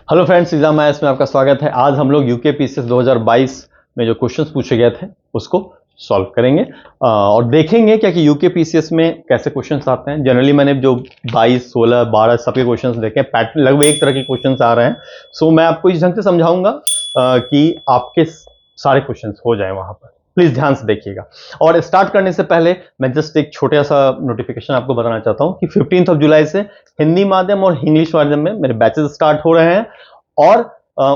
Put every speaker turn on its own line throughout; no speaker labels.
Hello friends, exam maths में आपका स्वागत है। आज हम लोग यूके पीसीएस 2022 में जो क्वेश्चंस पूछे गए थे उसको सॉल्व करेंगे और देखेंगे क्या कि यूके पीसीएस में कैसे क्वेश्चंस आते हैं। जनरली मैंने जो 22, 16, 12 सबके क्वेश्चंस देखे, पैटर्न लगभग एक तरह के क्वेश्चंस आ रहे हैं। सो मैं आपको इस ढंग से समझाऊंगा कि आपके सारे क्वेश्चंस हो जाए वहां पर। प्लीज ध्यान से देखिएगा। और स्टार्ट करने से पहले मैं जस्ट एक छोटा सा नोटिफिकेशन आपको बताना चाहता हूं कि 15 जुलाई से हिंदी माध्यम और इंग्लिश माध्यम में मेरे बैचेस स्टार्ट हो रहे हैं और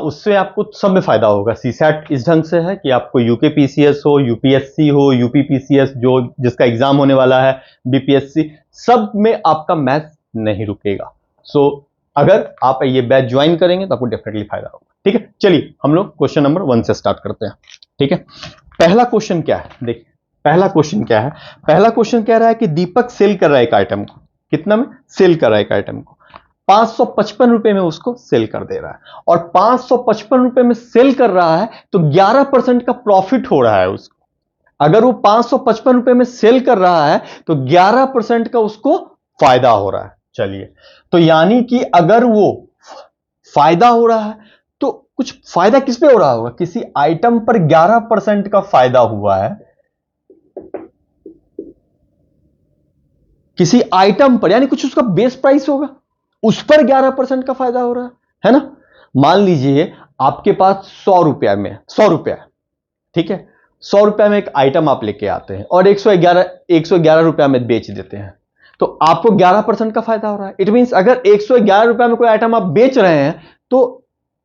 उससे आपको सब में फायदा होगा। सीसैट इस ढंग से है कि आपको यूके पीसीएस हो, यूपीएससी हो, यूपी पीसीएस जो जिसका एग्जाम होने वाला है, बीपीएससी, सब में आपका मैथ्स नहीं रुकेगा। सो अगर आप ये बैच ज्वाइन करेंगे तो आपको डेफिनेटली फायदा होगा। ठीक है, चलिए हम लोग क्वेश्चन नंबर 1 से स्टार्ट करते हैं। ठीक है, पहला क्वेश्चन क्या है देखिए। पहला क्वेश्चन क्या है? पहला क्वेश्चन कह रहा है कि दीपक सेल कर रहा है एक आइटम को। कितना में सेल कर रहा है एक आइटम को? 555 रुपए में उसको सेल कर दे रहा है और 555 रुपए में सेल कर रहा है तो 11% का प्रॉफिट हो रहा है उसको। अगर वो 555 रुपए में सेल कर रहा है तो 11% का उसको फायदा हो रहा है। चलिए, तो यानी कि अगर वो फायदा हो रहा है तो कुछ फायदा किस पे हो रहा होगा? किसी आइटम पर 11% का फायदा हुआ है, किसी आइटम पर, यानी कुछ उसका बेस प्राइस होगा, उस पर 11% का फायदा हो रहा है ना। मान लीजिए आपके पास 100 रुपया में 100 रुपया, ठीक है, 100 रुपया में एक आइटम आप लेके आते हैं और 111 रुपया में बेच देते हैं तो आपको 11% का फायदा हो रहा है। इट मींस अगर 111 रुपया में कोई आइटम आप बेच रहे हैं तो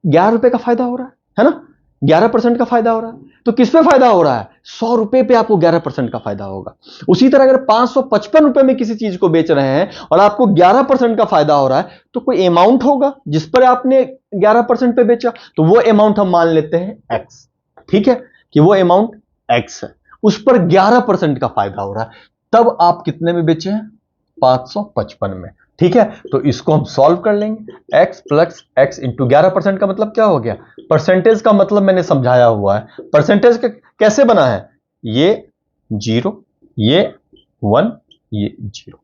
11 रुपए का फायदा हो रहा है ना। 11% का फायदा हो रहा है तो किस पे फायदा हो रहा है? 100 रुपए पे आपको 11% का फायदा होगा। उसी तरह अगर 555 रुपए में किसी चीज को बेच रहे हैं और आपको 11% का फायदा हो रहा है तो कोई अमाउंट होगा जिस पर आपने 11% पे बेचा, तो वो अमाउंट हम मान लेते हैं एक्स। ठीक है, कि वो अमाउंट एक्स है, उस पर 11% का फायदा हो रहा है, तब आप कितने में बेचे हैं? 555 में। ठीक है, तो इसको हम सॉल्व कर लेंगे। x प्लस एक्स इंटू 11% का मतलब क्या हो गया? परसेंटेज का मतलब मैंने समझाया हुआ है। परसेंटेज का कैसे बना है? ये 0, ये 1, ये 0।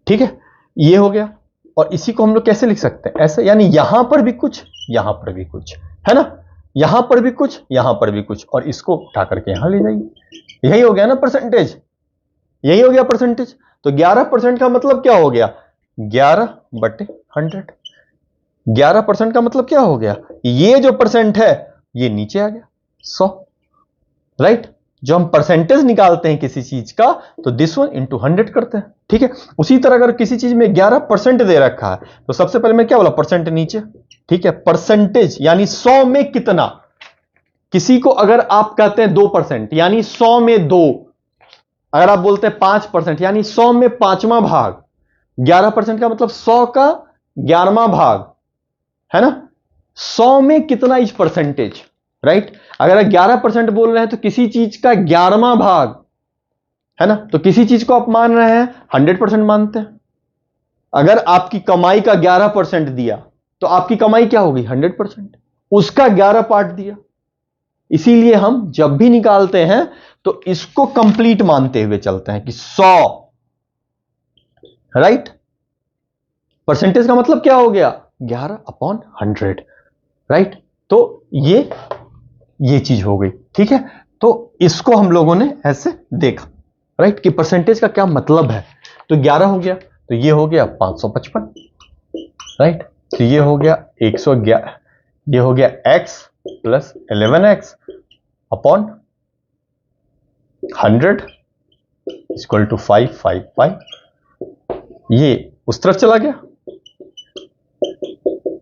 ठीक है, ये हो गया। और इसी को हम लोग कैसे लिख सकते हैं? ऐसे, यानी यहां पर भी कुछ, यहां पर भी कुछ, है ना। यहां पर भी कुछ, यहां पर भी कुछ, और इसको उठा करके यहां ले जाइए। यही हो गया ना परसेंटेज, यही हो गया परसेंटेज। तो 11% का मतलब क्या हो गया? 11/100। 11% का मतलब क्या हो गया? ये जो परसेंट है ये नीचे आ गया 100, राइट। जो हम परसेंटेज निकालते हैं किसी चीज का तो दिस वन इंटू 100 करते हैं। ठीक है, उसी तरह अगर किसी चीज में 11% दे रखा है तो सबसे पहले मैं क्या बोला? परसेंट नीचे। ठीक है, परसेंटेज यानी 100 में कितना। किसी को अगर आप कहते हैं 2% यानी 100 में 2, अगर आप बोलते हैं 5% यानी 100 में 5वां भाग। 11% का मतलब 100 का 11वां भाग, है ना। 100 में कितना इस परसेंटेज, राइट। अगर 11% बोल रहे हैं तो किसी चीज का 11वां भाग, है ना। तो किसी चीज को आप मान रहे हैं 100% मानते हैं। अगर आपकी कमाई का 11% दिया तो आपकी कमाई क्या होगी? 100%। उसका 11 पार्ट दिया। इसीलिए हम जब भी निकालते हैं तो इसको कंप्लीट मानते हुए चलते हैं कि 100, राइट। परसेंटेज का मतलब क्या हो गया? 11/100, राइट। तो ये चीज हो गई। ठीक है, तो इसको हम लोगों ने ऐसे देखा, राइट, कि परसेंटेज का क्या मतलब है। तो 11 हो गया तो ये हो गया 555, राइट। तो ये हो गया 111, ये हो गया x plus 11x upon 100 equal to 555। ये उस तरफ चला गया,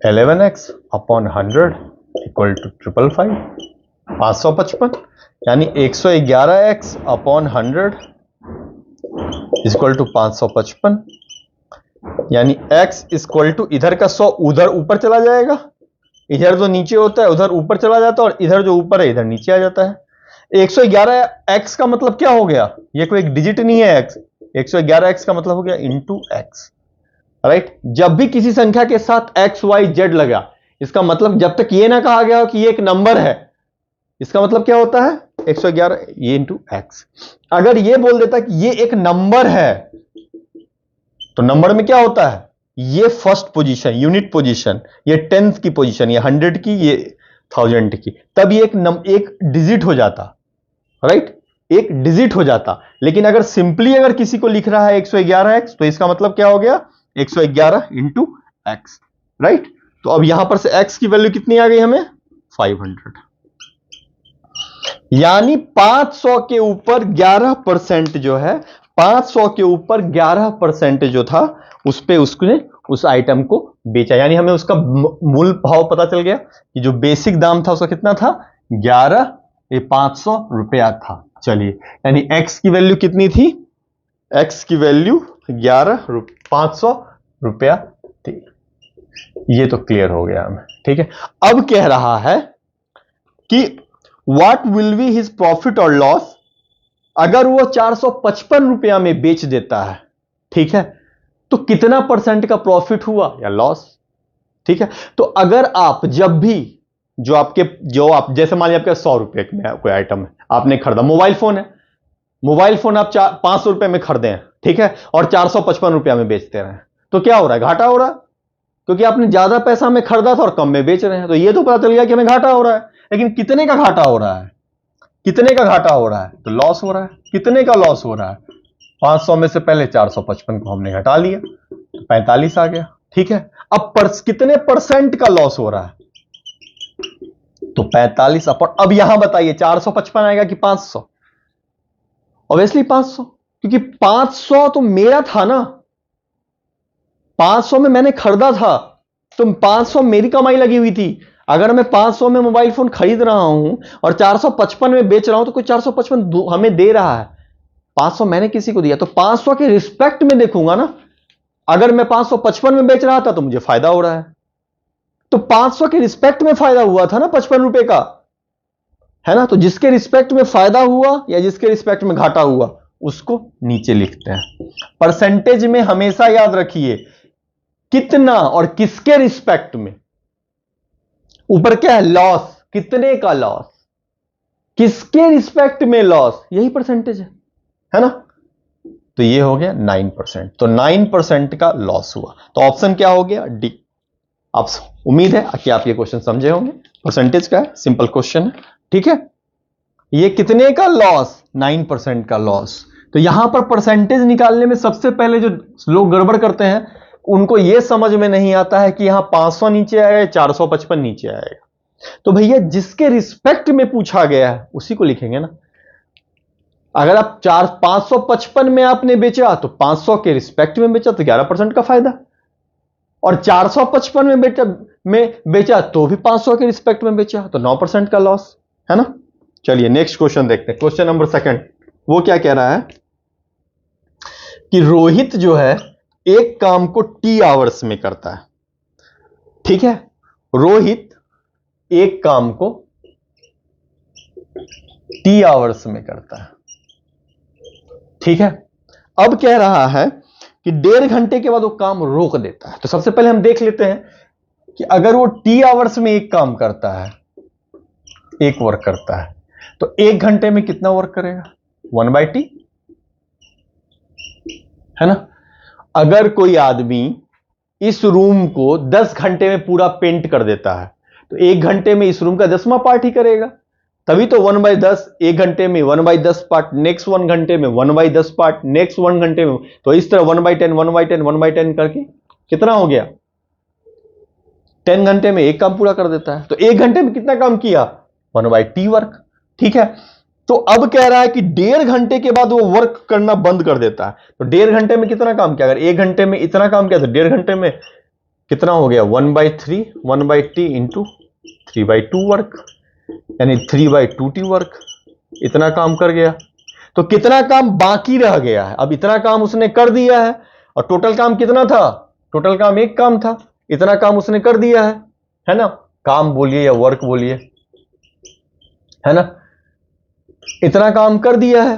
11x अपॉन 100 इक्वल टू 555, 555, यानी 111x अपॉन 100 इक्वल टू 555, यानी x इक्वल टू इधर का 100 उधर ऊपर चला जाएगा, इधर जो नीचे होता है उधर ऊपर चला जाता है और इधर जो ऊपर है इधर नीचे आ जाता है। 111x का मतलब क्या हो गया? ये कोई एक डिजिट नहीं है x। 111x का मतलब हो गया इंटू एक्स, राइट। जब भी किसी संख्या के साथ x y z लगा, इसका मतलब जब तक ये ना कहा गया हो कि ये एक नंबर है, इसका मतलब क्या होता है? 111 ये इंटू एक्स। अगर ये बोल देता कि ये एक नंबर है तो नंबर में क्या होता है? ये फर्स्ट पोजीशन यूनिट पोजीशन, ये टेंथ की पोजीशन, ये 100 की, ये 1000 की, तब ये एक डिजिट हो जाता, राइट, एक डिजिट हो जाता। लेकिन अगर सिंपली अगर किसी को लिख रहा है 111x, तो इसका मतलब क्या हो गया 111 इंटू एक्स, राइट। तो अब यहां पर से x की वैल्यू कितनी आ गई हमें 500, यानी 500 के ऊपर 11% जो है, 500 के ऊपर 11% जो था उस पे उसने उस आइटम को बेचा, यानी हमें उसका मूल भाव पता चल गया कि जो बेसिक दाम था उसका कितना था 11, ये 500 रुपया था। चलिए, यानी x की वैल्यू कितनी थी, x की वैल्यू 500 रुपया थी। ये तो क्लियर हो गया हमें, ठीक है। अब कह रहा है कि what will be his profit और लॉस, अगर वो 455 रुपया में बेच देता है, ठीक है, तो कितना परसेंट का प्रॉफिट हुआ या लॉस, ठीक है। तो अगर आप जब भी जो आप जैसे मान लीजिए आपके 100 रुपए में कोई आइटम है, आपने खरीदा, मोबाइल फोन है, मोबाइल फोन आप 500 रुपए में खरीदे हैं, ठीक है, और 455 रुपया में बेचते रहे, तो क्या हो रहा है, घाटा हो रहा है, क्योंकि आपने ज्यादा पैसा में खरीदा था और कम में बेच रहे हैं। तो ये तो पता चल गया कि हमें घाटा हो रहा है, लेकिन कितने का घाटा हो रहा है, कितने का घाटा हो रहा है, तो लॉस हो रहा है। कितने का लॉस हो रहा है, 500 में से पहले 455 को हमने घटा लिया तो 45 आ गया, ठीक है। अब कितने परसेंट का लॉस हो रहा है, तो 45 अपन। अब यहां बताइए 455 आएगा कि 500, ऑब्वियसली 500, क्योंकि 500 तो मेरा था ना, 500 में मैंने खरीदा था, तो 500 मेरी कमाई लगी हुई थी। अगर मैं 500 में मोबाइल फोन खरीद रहा हूं और 455 में बेच रहा हूं, तो कोई 455 हमें दे रहा है, 500 मैंने किसी को दिया, तो 500 के रिस्पेक्ट में देखूंगा ना। अगर मैं 555 में बेच रहा था तो मुझे फायदा हो रहा है, तो 500 के रिस्पेक्ट में फायदा हुआ था ना 55 रुपए का, है ना। तो जिसके रिस्पेक्ट में फायदा हुआ या जिसके रिस्पेक्ट में घाटा हुआ उसको नीचे लिखते हैं। परसेंटेज में हमेशा याद रखिए कितना और किसके रिस्पेक्ट में, ऊपर क्या है लॉस, कितने का लॉस, किसके रिस्पेक्ट में लॉस, यही परसेंटेज है ना। तो ये हो गया 9%, तो 9% का लॉस हुआ, तो ऑप्शन क्या हो गया डी। आप उम्मीद है कि आप ये क्वेश्चन समझे होंगे, परसेंटेज का है, सिंपल क्वेश्चन है, ठीक है। ये कितने का लॉस, 9% का लॉस। तो यहां पर परसेंटेज निकालने में सबसे पहले जो लोग गड़बड़ करते हैं उनको यह समझ में नहीं आता है कि यहां 500 नीचे आएगा, 455 नीचे आएगा। तो भैया जिसके रिस्पेक्ट में पूछा गया है उसी को लिखेंगे ना। अगर आप 555 में आपने बेचा तो 500 के रिस्पेक्ट में बेचा तो 11% का फायदा, और 455 में बेचा तो भी 500 के रिस्पेक्ट में बेचा तो 9% का लॉस, है ना। चलिए नेक्स्ट क्वेश्चन देखते हैं, क्वेश्चन नंबर 2। वो क्या कह रहा है कि रोहित जो है एक काम को टी आवर्स में करता है, ठीक है। रोहित एक काम को टी आवर्स में करता है, ठीक है। अब कह रहा है कि 1.5 घंटे के बाद वो काम रोक देता है। तो सबसे पहले हम देख लेते हैं कि अगर वो टी आवर्स में एक काम करता है, एक वर्क करता है, तो 1 घंटे में कितना वर्क करेगा 1/t, है ना। अगर कोई आदमी इस रूम को 10 घंटे में पूरा पेंट कर देता है तो 1 घंटे में इस रूम का 10वां पार्ट ही करेगा, तभी तो 1/10, 1 घंटे में 1/10 पार्ट, नेक्स्ट 1 घंटे में 1/10 पार्ट, नेक्स्ट 1 घंटे में, तो इस तरह 1/10 1/10 1/10 करके कितना हो गया 10 घंटे में एक काम पूरा कर देता है। तो 1 घंटे में कितना काम किया 1/t वर्क, ठीक है। तो अब कह रहा है कि 1.5 घंटे के बाद वो वर्क करना बंद कर देता है, तो 1.5 घंटे में कितना काम किया, अगर 1 घंटे में इतना काम किया तो 1.5 घंटे में कितना हो गया 1/3 1/t इंटू 3/2 वर्क, यानी 3/2t वर्क, इतना काम कर गया। तो कितना काम बाकी रह गया है, अब इतना काम उसने कर दिया है, और टोटल काम कितना था, टोटल काम एक काम था, इतना काम उसने कर दिया है ना। काम बोलिए या वर्क बोलिए, है ना, इतना काम कर दिया है,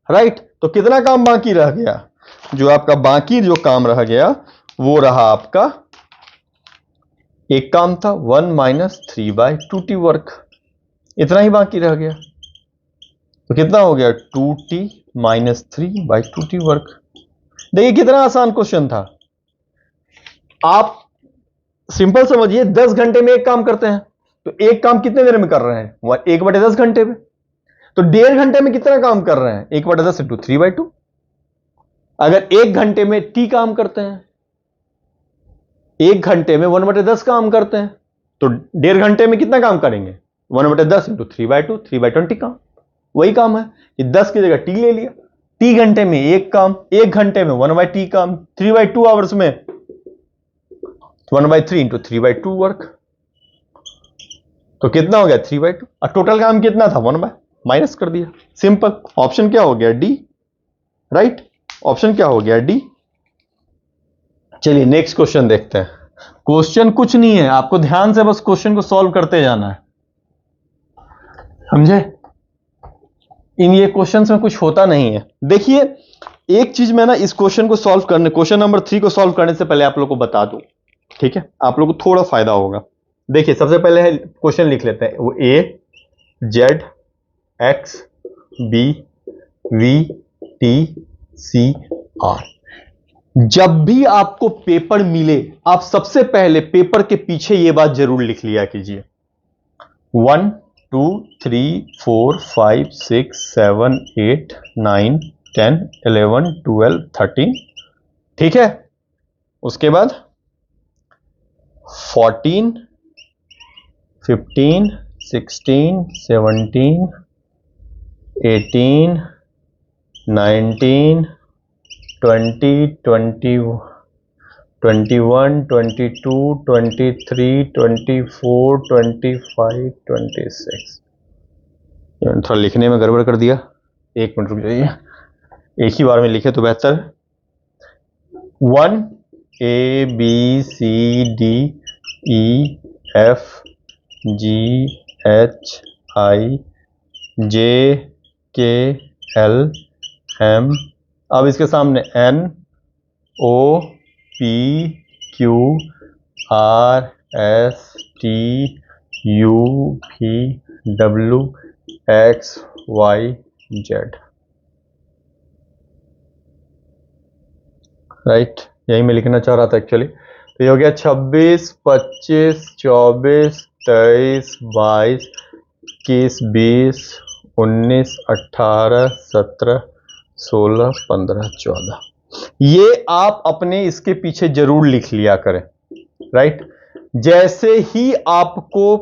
राइट। तो कितना काम बाकी रह गया, जो आपका बाकी जो काम रह गया वो रहा आपका एक काम था 1 - 3/2t वर्क, इतना ही बाकी रह गया। तो कितना हो गया 2t - 3/2t वर्क। देखिए कितना आसान क्वेश्चन था, आप सिंपल समझिए, 10 घंटे में एक काम करते हैं, तो एक काम कितने देर में कर रहे हैं? 1/10 घंटे में। तो 1.5 घंटे में कितना काम कर रहे हैं? 1/10 इंटू 3/2। अगर 1 घंटे में टी काम करते हैं, 1 घंटे में 1/10 काम करते हैं, तो 1.5 घंटे में कितना काम करेंगे? 1/10 इंटू 3/2, 3/20 काम। वही काम है कि 10 की जगह टी ले लिया। टी घंटे में एक काम, 1 घंटे में 1/t काम, 3/2 आवर्स में 1/3 इंटू 3/2 वर्क। तो कितना हो गया? 3/2। और टोटल काम कितना था? 1/, माइनस कर दिया। सिंपल। ऑप्शन क्या हो गया? डी। राइट, ऑप्शन क्या हो गया? डी। चलिए नेक्स्ट क्वेश्चन देखते हैं। क्वेश्चन कुछ नहीं है, आपको ध्यान से बस क्वेश्चन को सॉल्व करते जाना है, समझे? इन ये क्वेश्चंस में कुछ होता नहीं है। देखिए एक चीज मैं ना इस क्वेश्चन को सॉल्व करने, क्वेश्चन नंबर 3 को सॉल्व करने से पहले आप लोग को बता दूं, ठीक है? आप लोग को थोड़ा फायदा होगा। देखिए सबसे पहले है क्वेश्चन लिख लेते हैं, वो A Z X B V T C R. जब भी आपको पेपर मिले, आप सबसे पहले पेपर के पीछे यह बात जरूर लिख लिया कीजिए, 1 2 3 4 5 6 7 8 9 10 11 12 13, ठीक है? उसके बाद 14 15 16 17 18 19 20 21 22 23 24 25 26। थोड़ा लिखने में गड़बड़ कर दिया, 1 मिनट रुक जाइए, एक ही बार में लिखे तो बेहतर। 1 A B C D E F G H I J K L M, अब इसके सामने N O P Q R S T U V W X Y Z। Right, यही मैं लिखना चाह रहा था एक्चुअली। तो ये हो गया 26 25 24 23 22 21 20 19 18 17 16 15 14। ये आप अपने इसके पीछे जरूर लिख लिया करें। राइट, जैसे ही आपको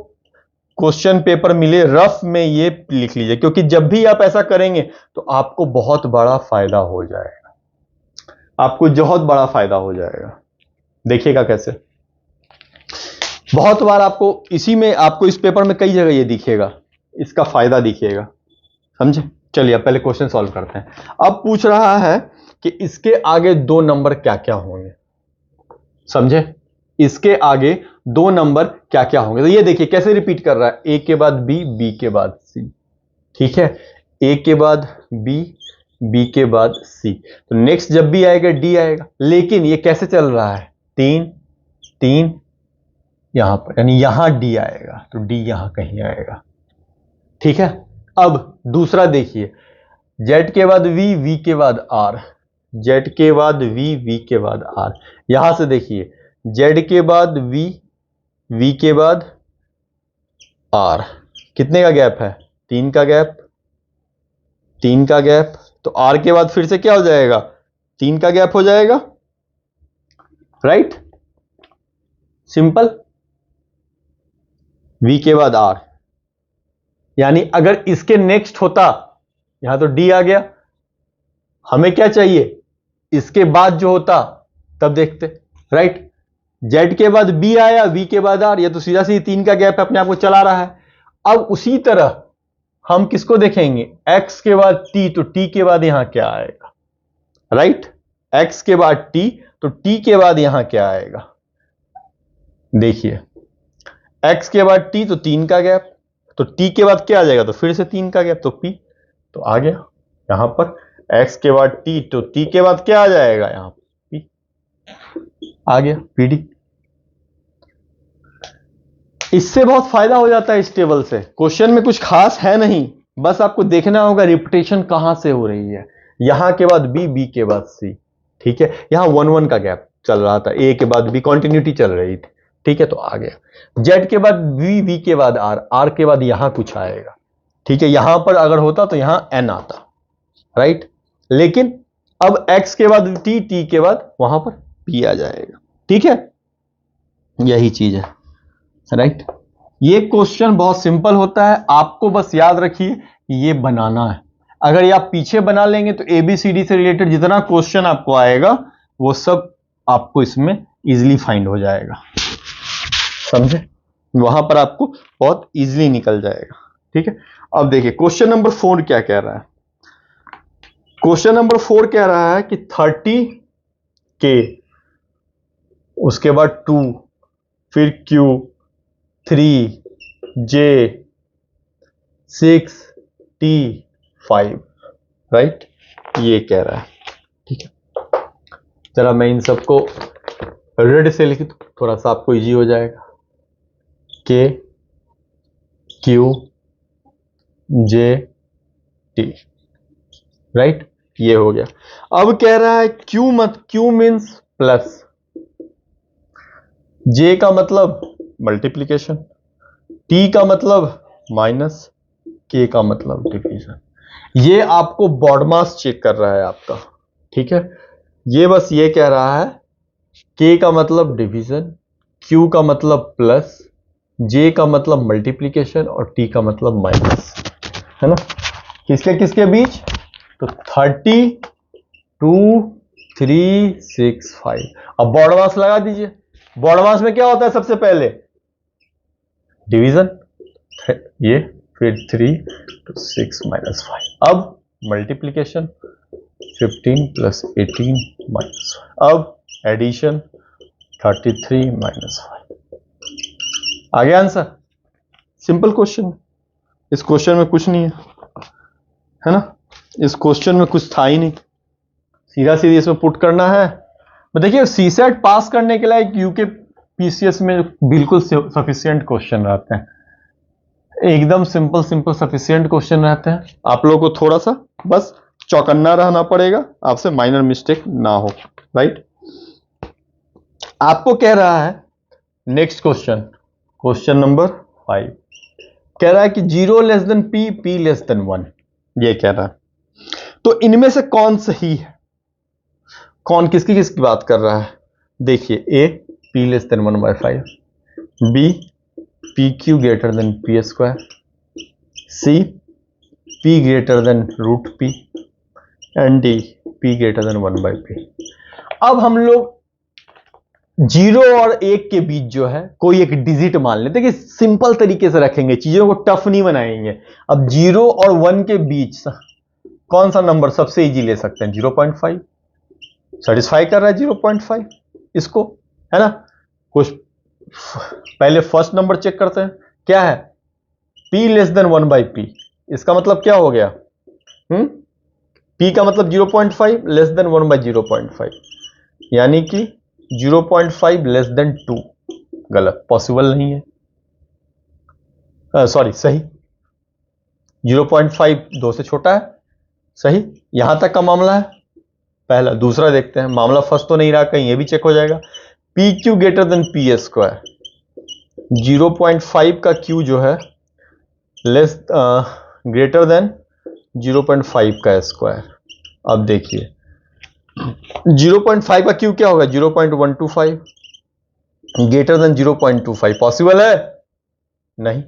क्वेश्चन पेपर मिले रफ में ये लिख लीजिए, क्योंकि जब भी आप ऐसा करेंगे तो आपको बहुत बड़ा फायदा हो जाएगा, आपको बहुत बड़ा फायदा हो जाएगा। देखिएगा कैसे, बहुत बार आपको इसी में, आपको इस पेपर में कई जगह ये दिखेगा, इसका फायदा दिखेगा, समझे? चलिए अब पहले क्वेश्चन सॉल्व करते हैं। अब पूछ रहा है कि इसके आगे 2 नंबर क्या क्या होंगे, समझे? इसके आगे 2 नंबर क्या क्या होंगे। तो ये देखिए कैसे रिपीट कर रहा है, ए के बाद बी, बी के बाद सी, ठीक है? ए के बाद बी, बी के बाद सी, तो नेक्स्ट जब भी आएगा डी आएगा। लेकिन ये कैसे चल रहा है, 3 3 यहां पर, यानी यहां डी आएगा, तो डी यहां कहीं आएगा, ठीक है? अब दूसरा देखिए, जेड के बाद वी, वी के बाद आर, जेड के बाद वी, वी के बाद आर। यहां से देखिए, जेड के बाद वी, वी के बाद आर, कितने का गैप है? 3 का गैप, 3 का गैप। तो आर के बाद फिर से क्या हो जाएगा? 3 का गैप हो जाएगा। Right, simple. वी के बाद आर, यानी अगर इसके नेक्स्ट होता, यहां तो डी आ गया, हमें क्या चाहिए इसके बाद जो होता, तब देखते। राइट, जेड के बाद बी आया, वी के बाद आर, ये तो सीधा सीधी 3 का गैप अपने आप को चला रहा है। अब उसी तरह हम किसको देखेंगे, एक्स के बाद टी, तो टी के बाद यहां क्या आएगा? राइट, एक्स के बाद टी, तो टी के बाद यहां क्या आएगा? देखिए, एक्स के बाद टी तो 3 का गैप, तो टी के बाद क्या आ जाएगा? तो फिर से 3 का गैप, तो पी, तो आ गया यहां पर एक्स के बाद टी, तो टी के बाद क्या आ जाएगा? यहां पी, आ गया पीडी। इससे बहुत फायदा हो जाता है इस टेबल से। क्वेश्चन में कुछ खास है नहीं, बस आपको देखना होगा रिपीटेशन कहां से हो रही है। यहां के बाद बी, बी के बाद सी, ठीक है? यहां 1 1 का गैप, चल रहा था, ए के बाद बी, कंटिन्यूटी चल रही थी, ठीक है, तो आ गया। जेड के बाद वी, वी के बाद आर, आर के बाद यहां कुछ आएगा, ठीक है, यहां पर अगर होता तो यहां एन आता, राइट, लेकिन अब एक्स के बाद टी, टी के बाद वहां पर पी आ जाएगा, ठीक है, यही चीज है, राइट। ये क्वेश्चन बहुत सिंपल होता है, आपको बस याद रखिए ये बनाना है। अगर ये आप पीछे बना लेंगे तो एबीसीडी से रिलेटेड जितना क्वेश्चन आपको आएगा वो सब आपको इसमें इजीली फाइंड हो जाएगा, समझे, वहां पर आपको बहुत इजीली निकल जाएगा, ठीक है। अब देखिए क्वेश्चन नंबर 4 क्या कह रहा है। क्वेश्चन नंबर 4 कह रहा है कि 30 के, उसके बाद 2, फिर Q, 3, J, 6, T, 5, राइट, ये कह रहा है, ठीक है। जरा मैं इन सबको रेड से लिख दूं, थोड़ा सा आपको इजी हो जाएगा। K, Q, J, T, right, ये हो गया। अब कह रहा है Q मीन्स प्लस, J का मतलब मल्टीप्लीकेशन, T का मतलब माइनस, K का मतलब डिवीजन। ये आपको बॉड मास चेक कर रहा है आपका, ठीक है, ये बस ये कह रहा है K का मतलब डिवीजन, Q का मतलब प्लस, J का मतलब मल्टीप्लीकेशन और T का मतलब माइनस, है ना, किसके किसके बीच, तो 30, 2, 3, 6, 5। अब बॉड मास लगा दीजिए, बॉड मास में क्या होता है सबसे पहले, डिवीजन, ये, फिर 3 to 6 minus 5, अब मल्टीप्लीकेशन 15 plus 18 minus 5, अब एडिशन 33 minus 5। आ गया आंसर, सिंपल क्वेश्चन, इस क्वेश्चन में कुछ नहीं है ना, इस क्वेश्चन में कुछ था ही नहीं, सीधा सीधी इसमें पुट करना है। देखिए सीसेट पास करने के लिए यूके पीसीएस में बिल्कुल सफिशिएंट क्वेश्चन रहते हैं, एकदम सिंपल सफिशिएंट क्वेश्चन रहते हैं। आप लोगों को थोड़ा सा बस चौकन्ना रहना पड़ेगा, आपसे माइनर मिस्टेक ना हो, राइट। आपको कह रहा है नेक्स्ट क्वेश्चन, क्वेश्चन नंबर 5 कह रहा है कि 0 less than P, P less then 1, ये कह रहा है। तो इनमें से कौन सही है, कौन किसकी किसकी बात कर रहा है, देखिए A p less than 1/5, B p q greater than p square, C p greater than root p, and D p greater than 1/p। अब हम लोग 0 और 1 के बीच जो है कोई एक डिजिट मान लेते हैं, कि सिंपल तरीके से रखेंगे, चीजों को टफ नहीं बनाएंगे। अब 0 और 1 के बीच कौन सा नंबर सबसे इजी ले सकते हैं, 0.5 सेटिस्फाई कर रहा है 0.5 इसको, है ना। कुछ पहले फर्स्ट नंबर चेक करते हैं, क्या है, p लेस देन 1/p, इसका मतलब क्या हो गया, p का मतलब 0.5 लेस देन 1/0.5, यानी कि 0.5 लेस देन 2, गलत, पॉसिबल नहीं है, सॉरी सही, 0.5 2 से छोटा है, सही, यहां तक का मामला है पहला। दूसरा देखते हैं, मामला फर्स्ट तो नहीं रहा कहीं, ये भी चेक हो जाएगा, P q greater than p square, 0.5 का क्यू जो है लेस ग्रेटर देन 0.5 का स्क्वायर। अब देखिए 0.5 का क्यू क्या होगा, 0.125, ग्रेटर देन 0.25 पॉसिबल है नहीं।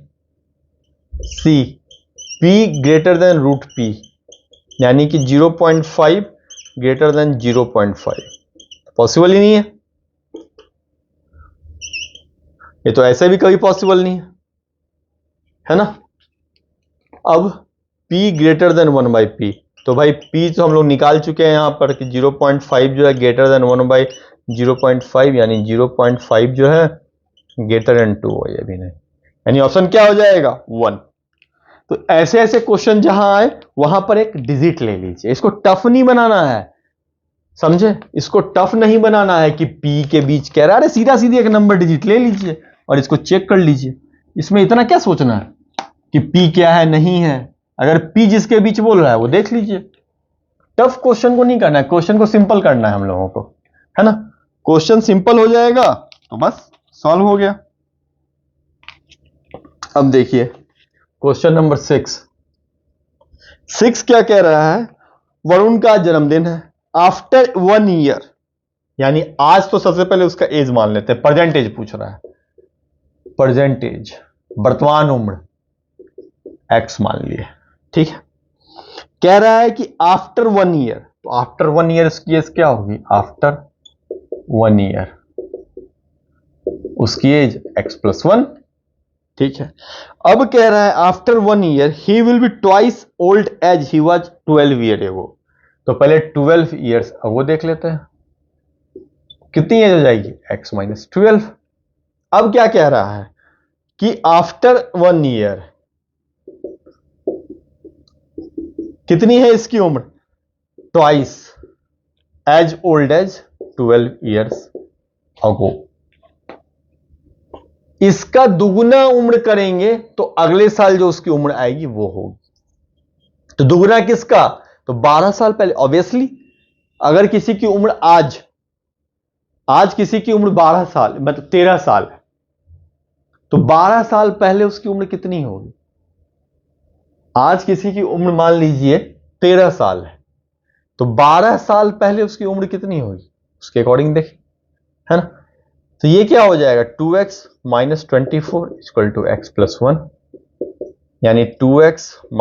C p greater than root p, यानी कि 0.5 ग्रेटर देन 0.5, पॉसिबल ही नहीं है, ये तो ऐसे भी कभी पॉसिबल नहीं है ना। अब p ग्रेटर देन 1/p, तो भाई p तो हम लोग निकाल चुके हैं यहां पर कि 0.5 जो है ग्रेटर देन 1/0.5, यानी 0.5 जो है ग्रेटर देन 2 हो, ये भी नहीं, यानी ऑप्शन क्या हो जाएगा 1। तो ऐसे ऐसे क्वेश्चन जहां आए वहां पर एक डिजिट ले लीजिए, इसको टफ नहीं बनाना है, समझे, इसको टफ नहीं बनाना है कि p के बीच कह रहा है, अरे सीधा सीधी एक नंबर डिजिट ले लीजिए और इसको चेक कर लीजिए, इसमें इतना क्या सोचना है कि p क्या है नहीं है, अगर p जिसके बीच बोल रहा है वो देख लीजिए। टफ क्वेश्चन को नहीं करना है, क्वेश्चन को सिंपल करना है हम लोगों को, है ना। क्वेश्चन सिंपल हो जाएगा तो बस सॉल्व हो गया। अब देखिए क्वेश्चन नंबर 6 क्या कह रहा है, वरुण का जन्मदिन है, आफ्टर 1 ईयर, यानी आज तो सबसे पहले उसका एज मान लेते हैं, प्रेजेंट एज पूछ रहा है, प्रेजेंट एज वर्तमान उम्र एक्स मान लिए, ठीक है। कह रहा है कि आफ्टर 1 ईयर, तो आफ्टर 1 ईयर की एज क्या होगी, आफ्टर 1 ईयर उसकी एज x+1, ठीक है। अब कह रहा है after 1 year he will be twice old age he was 12 year ago, तो पहले 12 ईयर्स वो देख लेते हैं, कितनी एज हो जाएगी x-12। अब क्या कह रहा है कि आफ्टर 1 ईयर कितनी है इसकी उम्र, twice age old age 12 years ago. इसका दुगुना उम्र करेंगे तो अगले साल जो उसकी उम्र आएगी वो होगी, तो दुगुना किसका, तो 12 साल पहले। ऑब्वियसली अगर किसी की उम्र आज किसी की उम्र 12 साल मतलब 13 साल है, तो 12 साल पहले उसकी उम्र कितनी होगी, आज किसी की उम्र मान लीजिए 13 साल है, तो 12 साल पहले उसकी उम्र कितनी होगी, उसके अकॉर्डिंग देखें, है ना। तो ये क्या हो जाएगा, 2x - 24 = x+1, यानी 2x -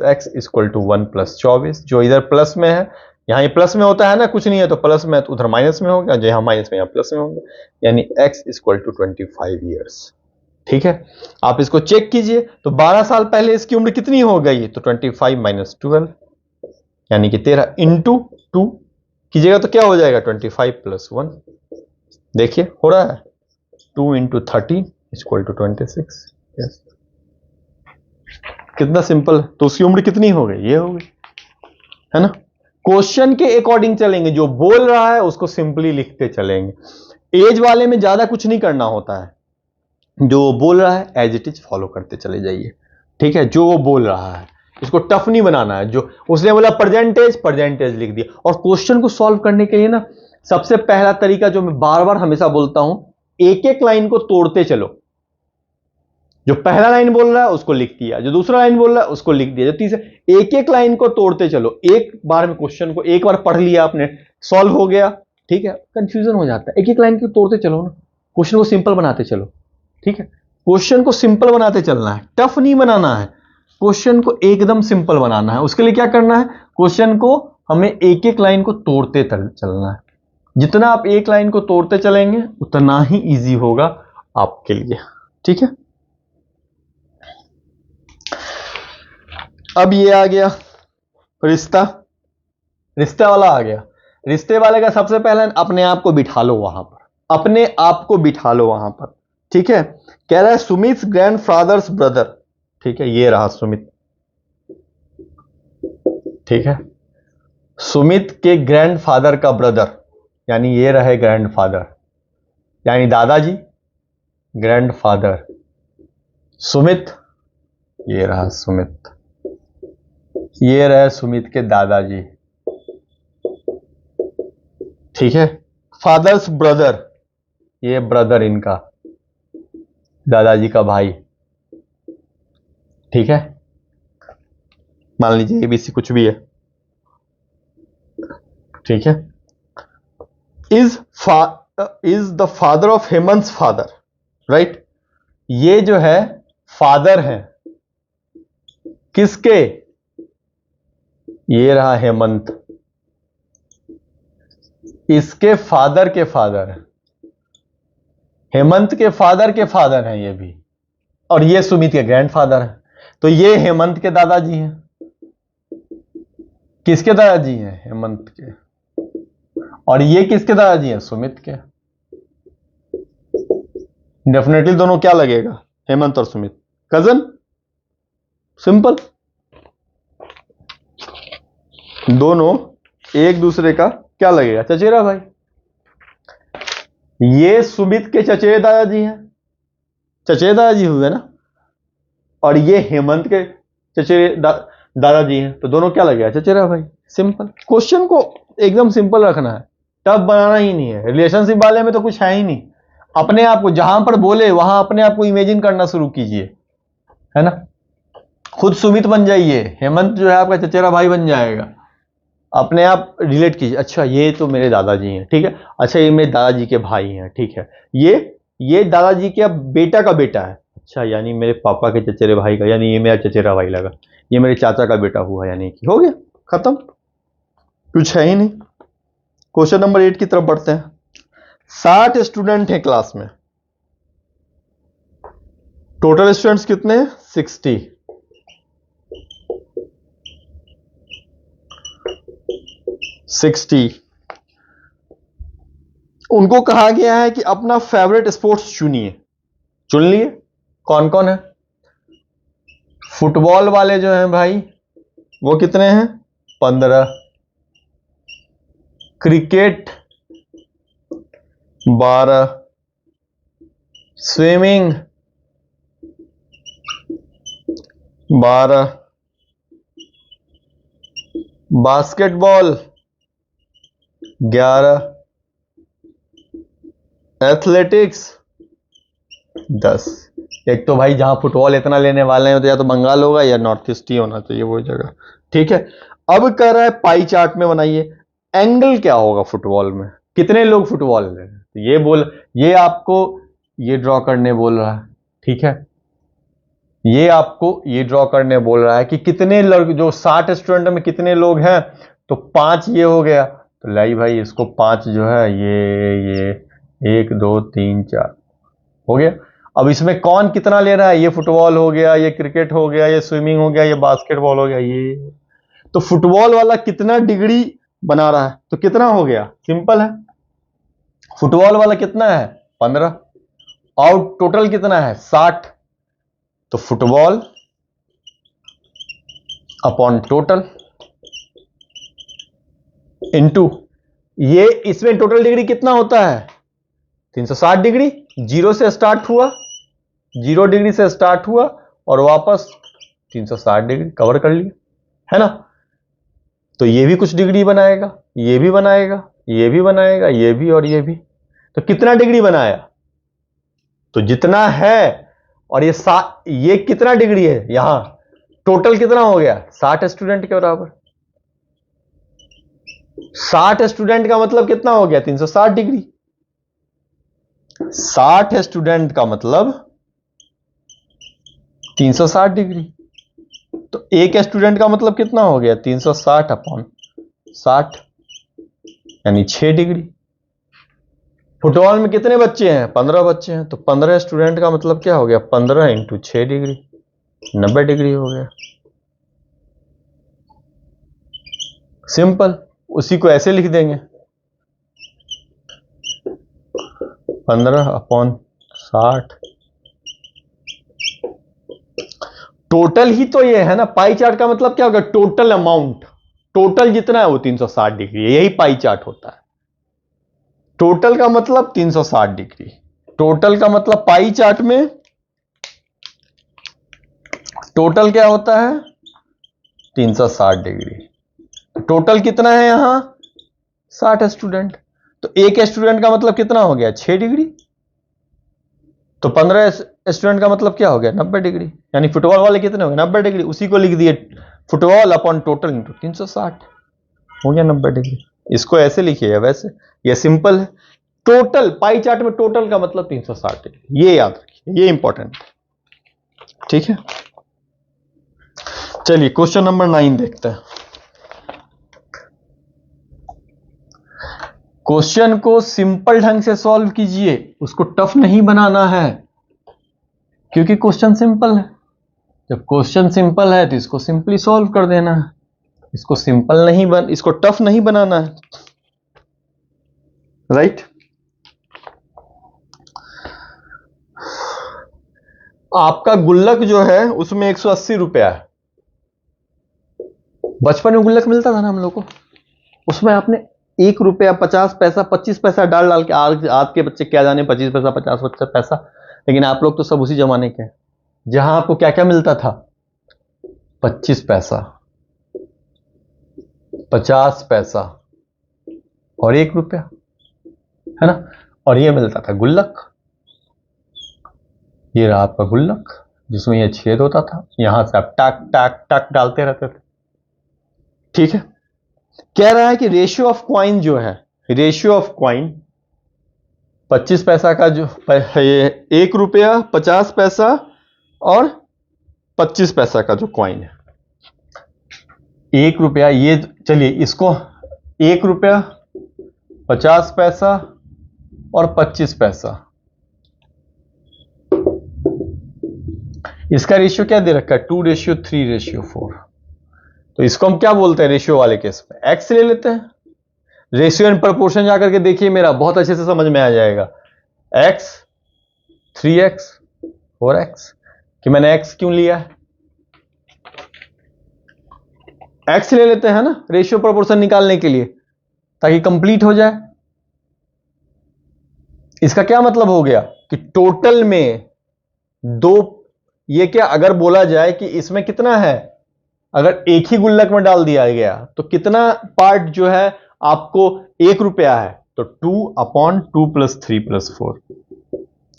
x = 1 + 24, जो इधर प्लस में है, यहां ये प्लस में होता है ना, कुछ नहीं है तो प्लस में है तो उधर माइनस में होगा, जो यहां माइनस में यहां प्लस में होगा, यानी x = 25 ईयर्स, ठीक है। आप इसको चेक कीजिए, तो 12 साल पहले इसकी उम्र कितनी हो गई, तो 25 - 12 यानी कि 13 इंटू 2 कीजिएगा तो क्या हो जाएगा, 25 + 1, देखिए हो रहा है 2 × 30 = 26, यस, कितना सिंपल है। तो उसकी उम्र कितनी हो गई, ये हो गई, है ना। क्वेश्चन के अकॉर्डिंग चलेंगे, जो बोल रहा है उसको सिंपली लिखते चलेंगे। एज वाले में ज्यादा कुछ नहीं करना होता है, जो बोल रहा है एज इट इज फॉलो करते चले जाइए, ठीक है। जो वो बोल रहा है इसको टफ नहीं बनाना है, जो उसने बोला प्रेजेंटेज लिख दिया। और क्वेश्चन को सॉल्व करने के लिए ना सबसे पहला तरीका जो मैं बार बार हमेशा बोलता हूं, एक एक लाइन को तोड़ते चलो। जो पहला लाइन बोल रहा है उसको लिख दिया, जो दूसरा लाइन बोल रहा है उसको लिख दिया, जो तीसरा, एक एक लाइन को तोड़ते चलो। एक बार में क्वेश्चन को एक बार पढ़ लिया आपने, सॉल्व हो गया, ठीक है। कंफ्यूजन हो जाता है, एक एक लाइन को तोड़ते चलो ना, क्वेश्चन को सिंपल बनाते चलो, ठीक है। क्वेश्चन को सिंपल बनाते चलना है, टफ नहीं बनाना है, क्वेश्चन को एकदम सिंपल बनाना है। उसके लिए क्या करना है, क्वेश्चन को हमें एक एक लाइन को तोड़ते चलना है। जितना आप एक लाइन को तोड़ते चलेंगे उतना ही इजी होगा आपके लिए, ठीक है। अब ये आ गया रिश्ता वाला आ गया। रिश्ते वाले का सबसे पहले अपने आप को बिठा लो वहां पर, अपने आप को बिठा लो वहां पर, ठीक है। कह रहा है सुमित ग्रैंडफादर्स ब्रदर, ठीक है, ये रहा सुमित, ठीक है। सुमित के ग्रैंडफादर का ब्रदर, यानी ये रहे ग्रैंडफादर, यानी दादाजी, ग्रैंडफादर, सुमित, ये रहा सुमित, ये रहे सुमित के दादाजी, ठीक है। फादर्स ब्रदर, ये ब्रदर इनका, दादाजी का भाई, ठीक है। मान लीजिए एबीसी कुछ भी है, ठीक है। Is the father of Hemant father, right. ये जो है फादर है किसके, ये रहा हेमंत, इसके फादर के फादर, हेमंत के फादर हैं ये भी, और ये सुमित के ग्रैंडफादर हैं। तो ये हेमंत के दादाजी हैं, किसके दादाजी हैं, हेमंत के, और ये किसके दादाजी हैं, सुमित के। डेफिनेटली दोनों क्या लगेगा, हेमंत और सुमित कजन, सिंपल, दोनों एक दूसरे का क्या लगेगा, चचेरा भाई। ये सुमित के चचेरे दादाजी हैं, चचेरे दादाजी हुए ना, और ये हेमंत के चचेरे दादाजी हैं, तो दोनों क्या लगेगा, चचेरा भाई। सिंपल, क्वेश्चन को एकदम सिंपल रखना है, टफ बनाना ही नहीं है। रिलेशनशिप वाले में तो कुछ है ही नहीं। अपने आप को जहां पर बोले वहां अपने आप को इमेजिन करना शुरू कीजिए, है ना। खुद सुमित बन जाइए, हेमंत जो है आपका चचेरा भाई बन जाएगा। अपने आप रिलेट कीजिए, अच्छा ये तो मेरे दादाजी हैं, ठीक है, अच्छा ये मेरे दादाजी के भाई हैं, ठीक है, ये दादाजी के बेटा का बेटा है, अच्छा यानी मेरे पापा के चचेरे भाई का, यानी ये मेरा चचेरा भाई लगा, ये मेरे चाचा का बेटा हुआ, यानी कि हो गया, खत्म, कुछ है ही नहीं। क्वेश्चन नंबर 8 की तरफ बढ़ते हैं। 60 स्टूडेंट हैं क्लास में, टोटल स्टूडेंट्स कितने हैं? 60। 60 उनको कहा गया है कि अपना फेवरेट स्पोर्ट्स चुनिए। चुन लिए, कौन कौन है? फुटबॉल वाले जो हैं भाई वो कितने हैं? 15। क्रिकेट 12। स्विमिंग 12। बास्केटबॉल 11। एथलेटिक्स 10। एक तो भाई जहां फुटबॉल इतना लेने वाले हैं तो या तो बंगाल होगा या नॉर्थ ईस्ट ही होना चाहिए वो जगह, ठीक है। अब कह रहा है पाई चार्ट में बनाइए, एंगल क्या होगा फुटबॉल में, कितने लोग फुटबॉल ले रहे हैं, तो ये आपको ये ड्रॉ करने बोल रहा है, ठीक है, ये आपको ये ड्रॉ करने बोल रहा है कि कितने लोग, जो 60 स्टूडेंट में कितने लोग हैं, तो 5 ये हो गया, तो लाई भाई इसको 5 जो है ये 1 2 3 4 हो गया। अब इसमें कौन कितना ले रहा है, ये फुटबॉल हो गया, ये क्रिकेट हो गया, ये स्विमिंग हो गया, ये बास्केटबॉल हो गया, ये तो फुटबॉल वाला कितना डिग्री बना रहा है, तो कितना हो गया, सिंपल है, फुटबॉल वाला कितना है 15 और टोटल कितना है 60, तो फुटबॉल अपॉन टोटल इनटू ये, इसमें टोटल डिग्री कितना होता है 360 डिग्री, जीरो से स्टार्ट हुआ, 0 डिग्री से स्टार्ट हुआ और वापस 360 डिग्री कवर कर लिया, है ना। तो ये भी कुछ डिग्री बनाएगा, ये भी बनाएगा, ये भी बनाएगा, ये भी और ये भी, तो कितना डिग्री बनाया, तो जितना है, और ये कितना डिग्री है यहां, टोटल कितना हो गया 60 स्टूडेंट के बराबर। 60 स्टूडेंट का मतलब कितना हो गया 360 डिग्री, 60 स्टूडेंट का मतलब 360 डिग्री, तो एक स्टूडेंट का मतलब कितना हो गया 360 अपॉन 60 यानी 6 डिग्री। फुटबॉल में कितने बच्चे हैं 15 बच्चे हैं, तो 15 स्टूडेंट का मतलब क्या हो गया 15 इंटू 6 डिग्री, 90 डिग्री हो गया, सिंपल। उसी को ऐसे लिख देंगे 15 अपॉन 60, टोटल ही तो ये है ना, पाई चार्ट का मतलब क्या होगा टोटल अमाउंट, टोटल जितना है वो 360 डिग्री है, यही पाई चार्ट होता है। टोटल का मतलब 360 डिग्री, टोटल का मतलब पाई चार्ट में टोटल क्या होता है 360 डिग्री, टोटल कितना है यहां 60 स्टूडेंट, तो एक स्टूडेंट का मतलब कितना हो गया 6 डिग्री, तो 15 स्टूडेंट का मतलब क्या हो गया 90 डिग्री, यानी फुटबॉल वाले कितने हो गए 90 डिग्री, उसी को लिख दिए फुटबॉल अपॉन टोटल इंटू 360 हो गया 90 डिग्री। इसको ऐसे लिखिए वैसे, ये सिंपल है। टोटल पाई चार्ट में टोटल का मतलब 360 डिग्री, ये याद रखिए, ये इंपॉर्टेंट है, ठीक है। चलिए क्वेश्चन नंबर 9 देखते हैं। क्वेश्चन को सिंपल ढंग से सॉल्व कीजिए, उसको टफ नहीं बनाना है, क्योंकि क्वेश्चन सिंपल है। जब क्वेश्चन सिंपल है तो इसको सिंपली सॉल्व कर देना है, इसको इसको टफ नहीं बनाना है, राइट। आपका गुल्लक जो है उसमें 180 रुपया है, बचपन में गुल्लक मिलता था ना हम लोग को, उसमें आपने 1 रुपया 50 पैसा 25 पैसा डाल डाल के, आज के बच्चे क्या जाने 25 पैसा 50 पैसा, लेकिन आप लोग तो सब उसी जमाने के हैं जहां आपको क्या क्या मिलता था 25 पैसा 50 पैसा और 1 रुपया, है ना। और ये मिलता था गुल्लक, ये रहा आपका गुल्लक जिसमें ये छेद होता था, यहां से आप टक टक टक डालते रहते थे। ठीक है, कह रहा है कि रेशियो ऑफ कॉइन जो है, रेशियो ऑफ कॉइन 25 पैसा का जो ये 1 रुपया, 50 पैसा और 25 पैसा का जो कॉइन है, 1 रुपया, ये चलिए इसको 1 रुपया, 50 पैसा और 25 पैसा, इसका रेशियो क्या दे रखा है, 2:3:4। तो इसको हम क्या बोलते हैं रेशियो वाले केस में, एक्स ले लेते हैं। रेशियो एंड प्रपोर्शन जाकर के देखिए, मेरा बहुत अच्छे से समझ में आ जाएगा। एक्स 3x 4x, कि मैंने एक्स क्यों लिया है, एक्स ले लेते हैं ना रेशियो प्रपोर्शन निकालने के लिए, ताकि कंप्लीट हो जाए। इसका क्या मतलब हो गया कि टोटल में दो, ये क्या अगर बोला जाए कि इसमें कितना है, अगर एक ही गुल्लक में डाल दिया गया तो कितना पार्ट जो है आपको 1 रुपया है, तो 2/2 + 3 + 4,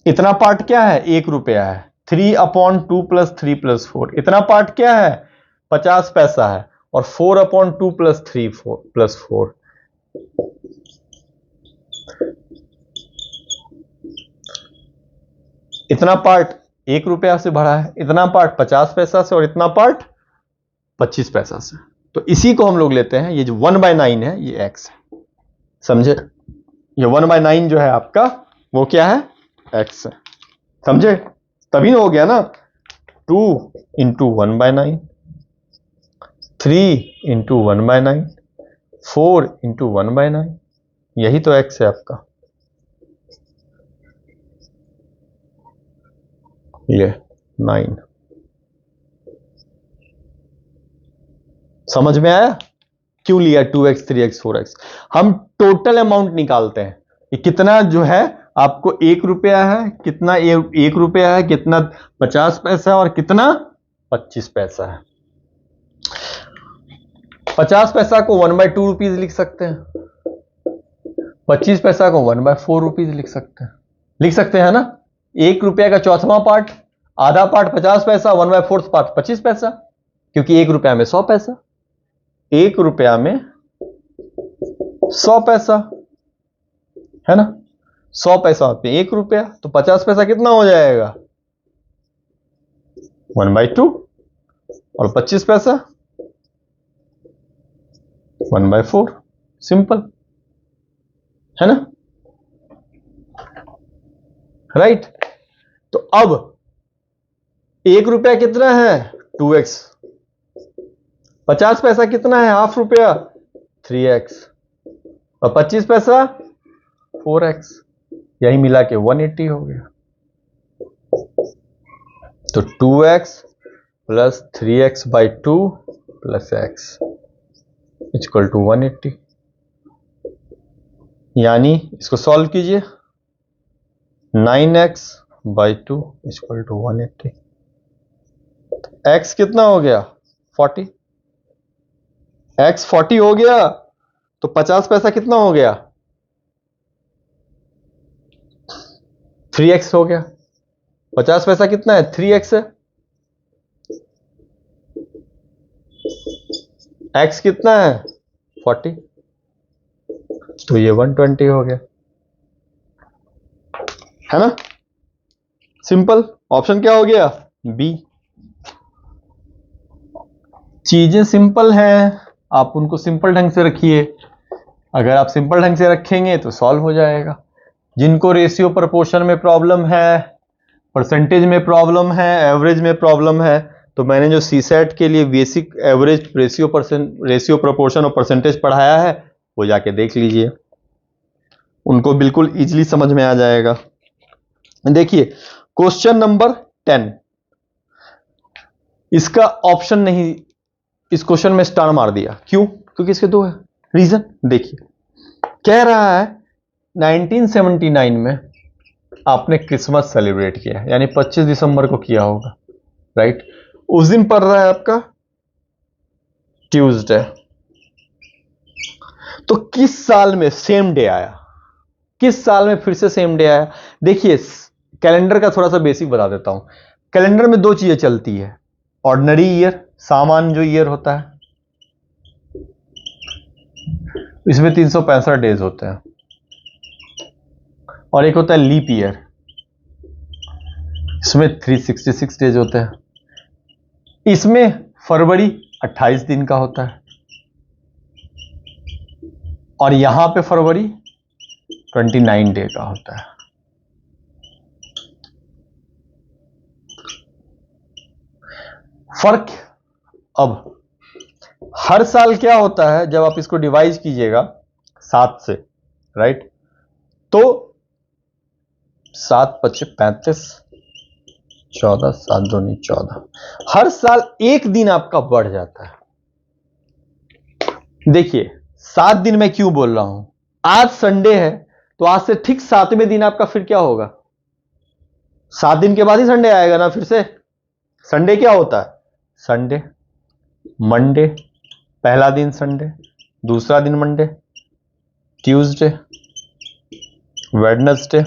इतना पार्ट क्या है 1 रुपया है। 3/2 + 3 + 4, इतना पार्ट क्या है 50 पैसा है। और 4/2 + 3 + 4, इतना पार्ट 1 रुपया से भरा है, इतना पार्ट 50 पैसा से और इतना पार्ट 25 पैसा से। तो इसी को हम लोग लेते हैं, ये जो 1/9 है ये x है, समझे। ये 1/9 जो है आपका वो क्या है, x है, समझे। तभी ना हो गया ना, 2 × 1/9, 3 × 1/9, 4 × 1/9, यही तो x है आपका। ये 9, समझ में आया क्यों लिया 2x 3x 4x। हम टोटल अमाउंट निकालते हैं कि कितना जो है आपको 1 रुपया है, कितना 1 रुपया है, कितना 50 पैसा और कितना 25 पैसा है। 50 पैसा को 1/2 रुपीज लिख सकते हैं, 25 पैसा को 1/4 रुपीज लिख सकते हैं ना। 1 रुपया का चौथावां पार्ट, आधा पार्ट 50 पैसा, 1/4 पार्ट 25 पैसा, क्योंकि 1 रुपया में 100 पैसा, 1 रुपया में 100 पैसा, है ना। 100 पैसा पे 1 रुपया, तो 50 पैसा कितना हो जाएगा 1/2, और 25 पैसा 1/4, सिंपल है ना, राइट। तो अब 1 रुपया कितना है 2x, 50 पैसा कितना है ½ रुपया 3x, और 25 पैसा 4x, यही मिला के 180 हो गया। तो 2x + 3x/2 + x = 180, यानी इसको सॉल्व कीजिए, 9x/2 = 180। x कितना हो गया 40, x 40 हो गया, तो 50 पैसा कितना हो गया 3x हो गया। 50 पैसा कितना है 3x है, x कितना है 40, तो ये 120 हो गया, है ना। सिंपल, ऑप्शन क्या हो गया बी। चीजें सिंपल हैं, आप उनको सिंपल ढंग से रखिए। अगर आप सिंपल ढंग से रखेंगे तो सॉल्व हो जाएगा। जिनको रेशियो प्रपोर्शन में प्रॉब्लम है, परसेंटेज में प्रॉब्लम है, एवरेज में प्रॉब्लम है, तो मैंने जो सीसेट के लिए बेसिक एवरेज रेशियो प्रपोर्शन और परसेंटेज पढ़ाया है वो जाके देख लीजिए, उनको बिल्कुल इजीली समझ में आ जाएगा। देखिए क्वेश्चन नंबर 10, इसका ऑप्शन नहीं, इस क्वेश्चन में स्टार मार दिया, क्यों, क्योंकि इसके दो है रीजन। देखिए कह रहा है 1979 में आपने क्रिसमस सेलिब्रेट किया, यानी 25 दिसंबर को किया होगा, राइट। उस दिन पड़ रहा है आपका ट्यूसडे, तो किस साल में सेम डे आया, किस साल में फिर से सेम डे आया? देखिए कैलेंडर का थोड़ा सा बेसिक बता देता हूं। कैलेंडर में दो चीजें चलती है, ऑर्डिनरी ईयर, सामान्य जो ईयर होता है, इसमें 365 डेज होते हैं, और एक होता है लीप ईयर, इसमें 366 डेज होते हैं। इसमें फरवरी 28 दिन का होता है, और यहां पे फरवरी 29 डे का होता है। फर्क अब हर साल क्या होता है, जब आप इसको डिवाइड कीजिएगा 7 से, राइट, तो 7 × 5 = 35, 14, 7 × 2 = 14। हर साल एक दिन आपका बढ़ जाता है। देखिए 7 दिन मैं क्यों बोल रहा हूं, आज संडे है तो आज से ठीक 7वें दिन आपका फिर क्या होगा, 7 दिन के बाद ही संडे आएगा ना। फिर से संडे क्या होता है, संडे, मंडे, पहला दिन संडे, दूसरा दिन Monday, Tuesday, Wednesday,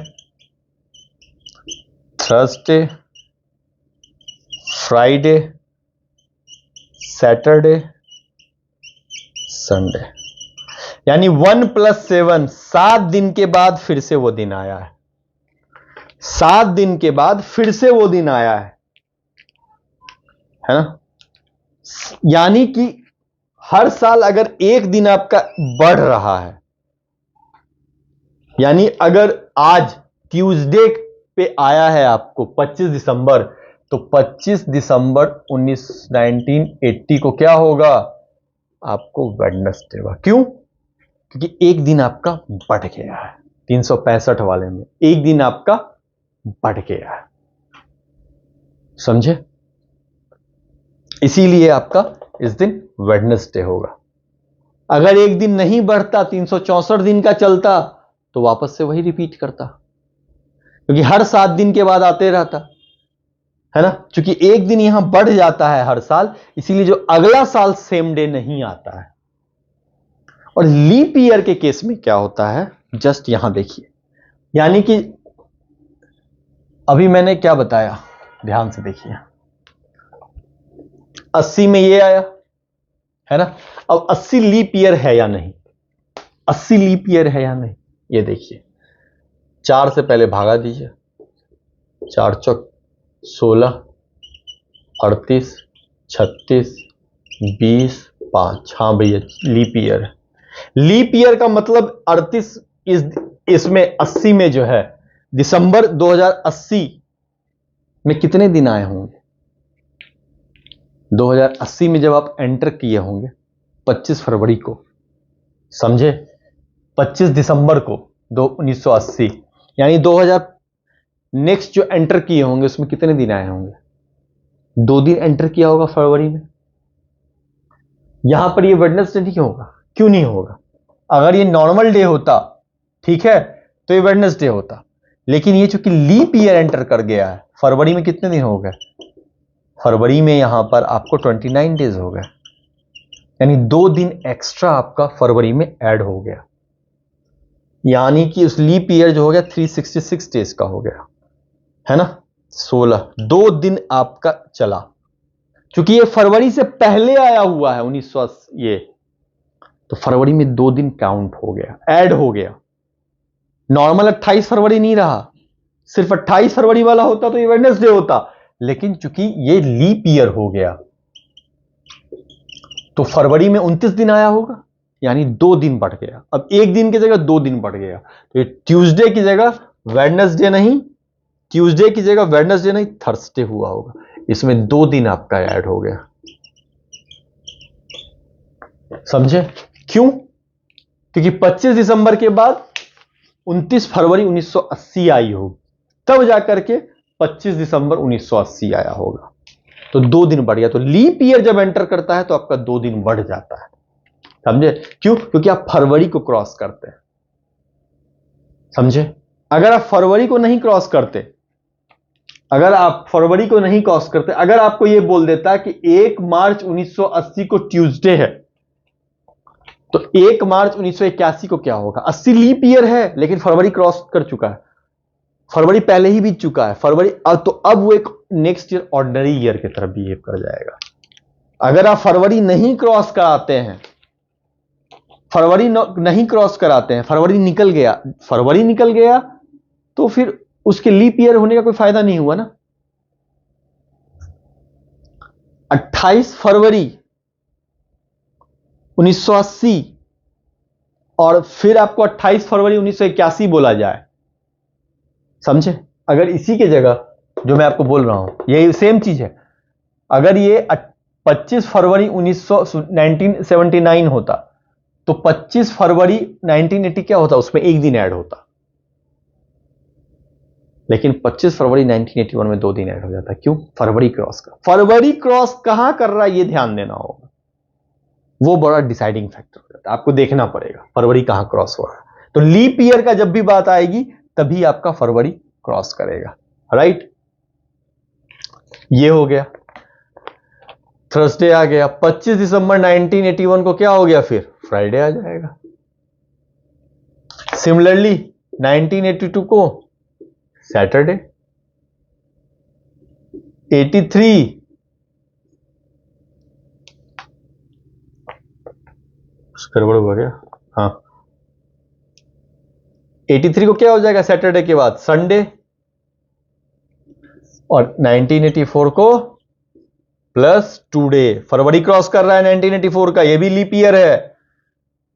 Thursday, Friday, Saturday, Sunday. यानी 1 + 7, 7 दिन के बाद फिर से वो दिन आया है, 7 दिन के बाद फिर से वो दिन आया है ना। यानी कि हर साल अगर एक दिन आपका बढ़ रहा है, यानी अगर आज ट्यूसडे पे आया है आपको 25 दिसंबर, तो 25 दिसंबर 1980 को क्या होगा, आपको वेडनेसडे होगा। क्यों? क्योंकि एक दिन आपका बढ़ गया है, 365 वाले में एक दिन आपका बढ़ गया है, समझे? इसीलिए आपका इस दिन वेडनेसडे होगा। अगर एक दिन नहीं बढ़ता, 364 दिन का चलता, तो वापस से वही रिपीट करता, क्योंकि हर 7 दिन के बाद आते रहता है ना। क्योंकि एक दिन यहां बढ़ जाता है हर साल, इसीलिए जो अगला साल सेम डे नहीं आता है। और लीप ईयर के केस में क्या होता है, जस्ट यहां देखिए, यानी कि अभी मैंने क्या बताया, ध्यान से देखिए, 80 में ये आया है ना। अब 80 लीप ईयर है या नहीं, 80 लीप ईयर है या नहीं, ये देखिए। 4 से पहले भागा दीजिए, 4 × 4 = 16, 38, 36, 20, 5। हाँ भैया लीप ईयर है। लीप ईयर का मतलब 38 इसमें 80 में जो है, दिसंबर 2080 में कितने दिन आए होंगे, 2080 में जब आप एंटर किए होंगे 25 फरवरी को, समझे, 25 दिसंबर को 1980, यानी 2000 नेक्स्ट जो एंटर किए होंगे उसमें कितने दिन आए होंगे, 2 दिन एंटर किया होगा फरवरी में। यहां पर ये वेडनेसडे नहीं होगा। क्यों नहीं होगा? अगर ये नॉर्मल डे होता, ठीक है, तो ये वेडनेसडे होता, लेकिन ये चूंकि लीप ईयर एंटर कर गया है, फरवरी में कितने दिन हो गए, फरवरी में यहां पर आपको 29 डेज हो गए, यानी 2 दिन एक्स्ट्रा आपका फरवरी में ऐड हो गया, यानी कि उस लीप ईयर जो हो गया 366 डेज का हो गया, है ना। 16 2 दिन आपका चला, क्योंकि ये फरवरी से पहले आया हुआ है 1980, ये तो फरवरी में 2 दिन काउंट हो गया, ऐड हो गया। नॉर्मल 28 फरवरी नहीं रहा, सिर्फ 28 फरवरी वाला होता तो ये वेडनेसडे होता, लेकिन चूंकि ये लीप ईयर हो गया तो फरवरी में 29 दिन आया होगा, यानी 2 दिन बढ़ गया। अब एक दिन की जगह 2 दिन बढ़ गया, तो ये ट्यूसडे की जगह वेडनेसडे नहीं, ट्यूसडे की जगह वेडनेसडे नहीं, थर्सडे हुआ होगा। इसमें 2 दिन आपका ऐड हो गया, समझे? क्यों? क्योंकि 25 दिसंबर के बाद 29 फरवरी 1980 आई होगी, तब जाकर के 25 दिसंबर 1980 आया होगा, तो 2 दिन बढ़ गया। तो लीप ईयर जब एंटर करता है तो आपका 2 दिन बढ़ जाता है, समझे? क्यों? क्योंकि आप फरवरी को क्रॉस करते हैं, समझे? अगर आप फरवरी को नहीं क्रॉस करते, अगर आप फरवरी को नहीं क्रॉस करते, अगर आपको यह बोल देता कि 1 मार्च 1980 को ट्यूसडे है, तो 1 मार्च 1981 को क्या होगा? 80 लीप ईयर है, लेकिन फरवरी क्रॉस कर चुका है, फरवरी पहले ही बीत चुका है, फरवरी तो अब वो एक नेक्स्ट ईयर ऑर्डिनरी ईयर की तरफ बिहेव कर जाएगा। अगर आप फरवरी नहीं क्रॉस कराते हैं, फरवरी नहीं क्रॉस कराते हैं, फरवरी निकल गया तो फिर उसके लीप ईयर होने का कोई फायदा नहीं हुआ ना। 28 फरवरी 1980 और फिर आपको 28 फरवरी 1981 बोला जाए, समझे? अगर इसी के जगह जो मैं आपको बोल रहा हूं, ये सेम चीज है, अगर ये 25 फरवरी 1979 होता तो 25 फरवरी 1980 क्या होता? उसमें एक दिन ऐड होता, लेकिन 25 फरवरी 1981 में 2 दिन ऐड हो जाता। क्यों? फरवरी क्रॉस कहां कर रहा है, ये ध्यान देना होगा, वो बड़ा डिसाइडिंग फैक्टर हो जाता है, आपको देखना पड़ेगा फरवरी कहां क्रॉस हो रहा है। तो लीप ईयर का जब भी बात आएगी तभी आपका फरवरी क्रॉस करेगा, राइट? ये हो गया, थर्सडे आ गया। 25 दिसंबर 1981 को क्या हो गया? फिर फ्राइडे आ जाएगा। सिमिलरली 1982 को सैटरडे, 83 गड़बड़ हो गया, हाँ 83 को क्या हो जाएगा? सैटरडे के बाद संडे, और 1984 को प्लस 2 डे। फरवरी क्रॉस कर रहा है 1984 का, ये भी लीप ईयर है,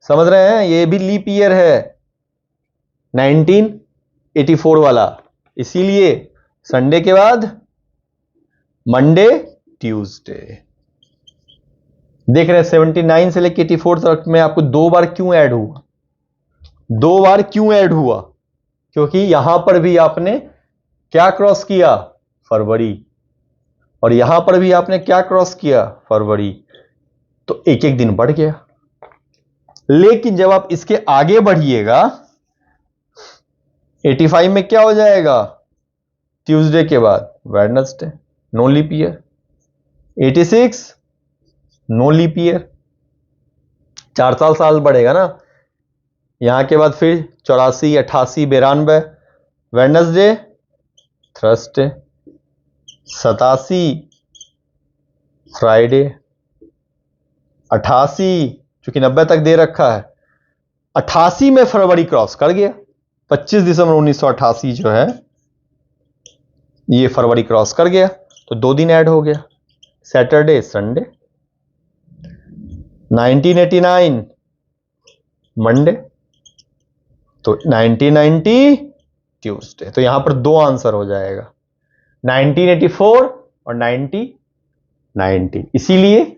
समझ रहे हैं? ये भी लीप ईयर है 1984 वाला, इसीलिए संडे के बाद मंडे ट्यूसडे। देख रहे हैं 79 से लेकर 84 तक में आपको 2 बार क्यों ऐड हुआ? 2 बार क्यों ऐड हुआ? क्योंकि यहां पर भी आपने क्या क्रॉस किया? फरवरी, और यहां पर भी आपने क्या क्रॉस किया? फरवरी, तो एक एक दिन बढ़ गया। लेकिन जब आप इसके आगे बढ़िएगा 85 में क्या हो जाएगा? ट्यूसडे के बाद Wednesday, no leap year. 86 no leap year, 4 साल बढ़ेगा ना। यहां के बाद फिर 84, 88, 92 वेडनेसडे, थर्सडे, 87 फ्राइडे, 88 चूंकि 90 तक दे रखा है, 88 में फरवरी क्रॉस कर गया। 25 दिसंबर 1988 जो है ये फरवरी क्रॉस कर गया, तो 2 दिन ऐड हो गया, सैटरडे संडे। 1989 मंडे, तो 1990 ट्यूसडे। तो यहां पर 2 आंसर हो जाएगा, 1984 और 1990। इसीलिए